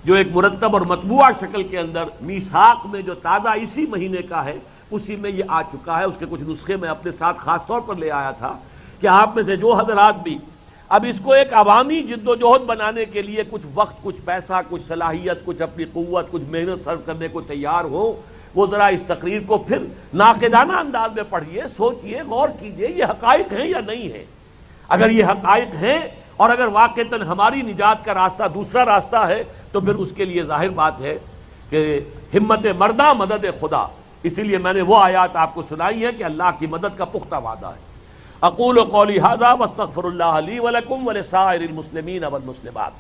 S2: جو ایک مرتب اور مطبوعہ شکل کے اندر میثاق میں جو تازہ اسی مہینے کا ہے اسی میں یہ آ چکا ہے۔ اس کے کچھ نسخے میں اپنے ساتھ خاص طور پر لے آیا تھا کہ آپ میں سے جو حضرات بھی اب اس کو ایک عوامی جد و جہد بنانے کے لیے کچھ وقت، کچھ پیسہ، کچھ صلاحیت، کچھ اپنی قوت، کچھ محنت صرف کرنے کو تیار ہو، وہ ذرا اس تقریر کو پھر ناقدانہ انداز میں پڑھیے، سوچئے، غور کیجئے یہ حقائق ہیں یا نہیں ہیں۔ اگر یہ حقائق ہیں اور اگر واقعتاً ہماری نجات کا راستہ دوسرا راستہ ہے تو پھر اس کے لیے ظاہر بات ہے کہ ہمت مرداں مدد خدا، اسی لیے میں نے وہ آیات آپ کو سنائی ہے کہ اللہ کی مدد کا پختہ وعدہ ہے۔ اقول قولی ھذا واستغفر اللہ لی ولکم ولسائر المسلمین والمسلمات۔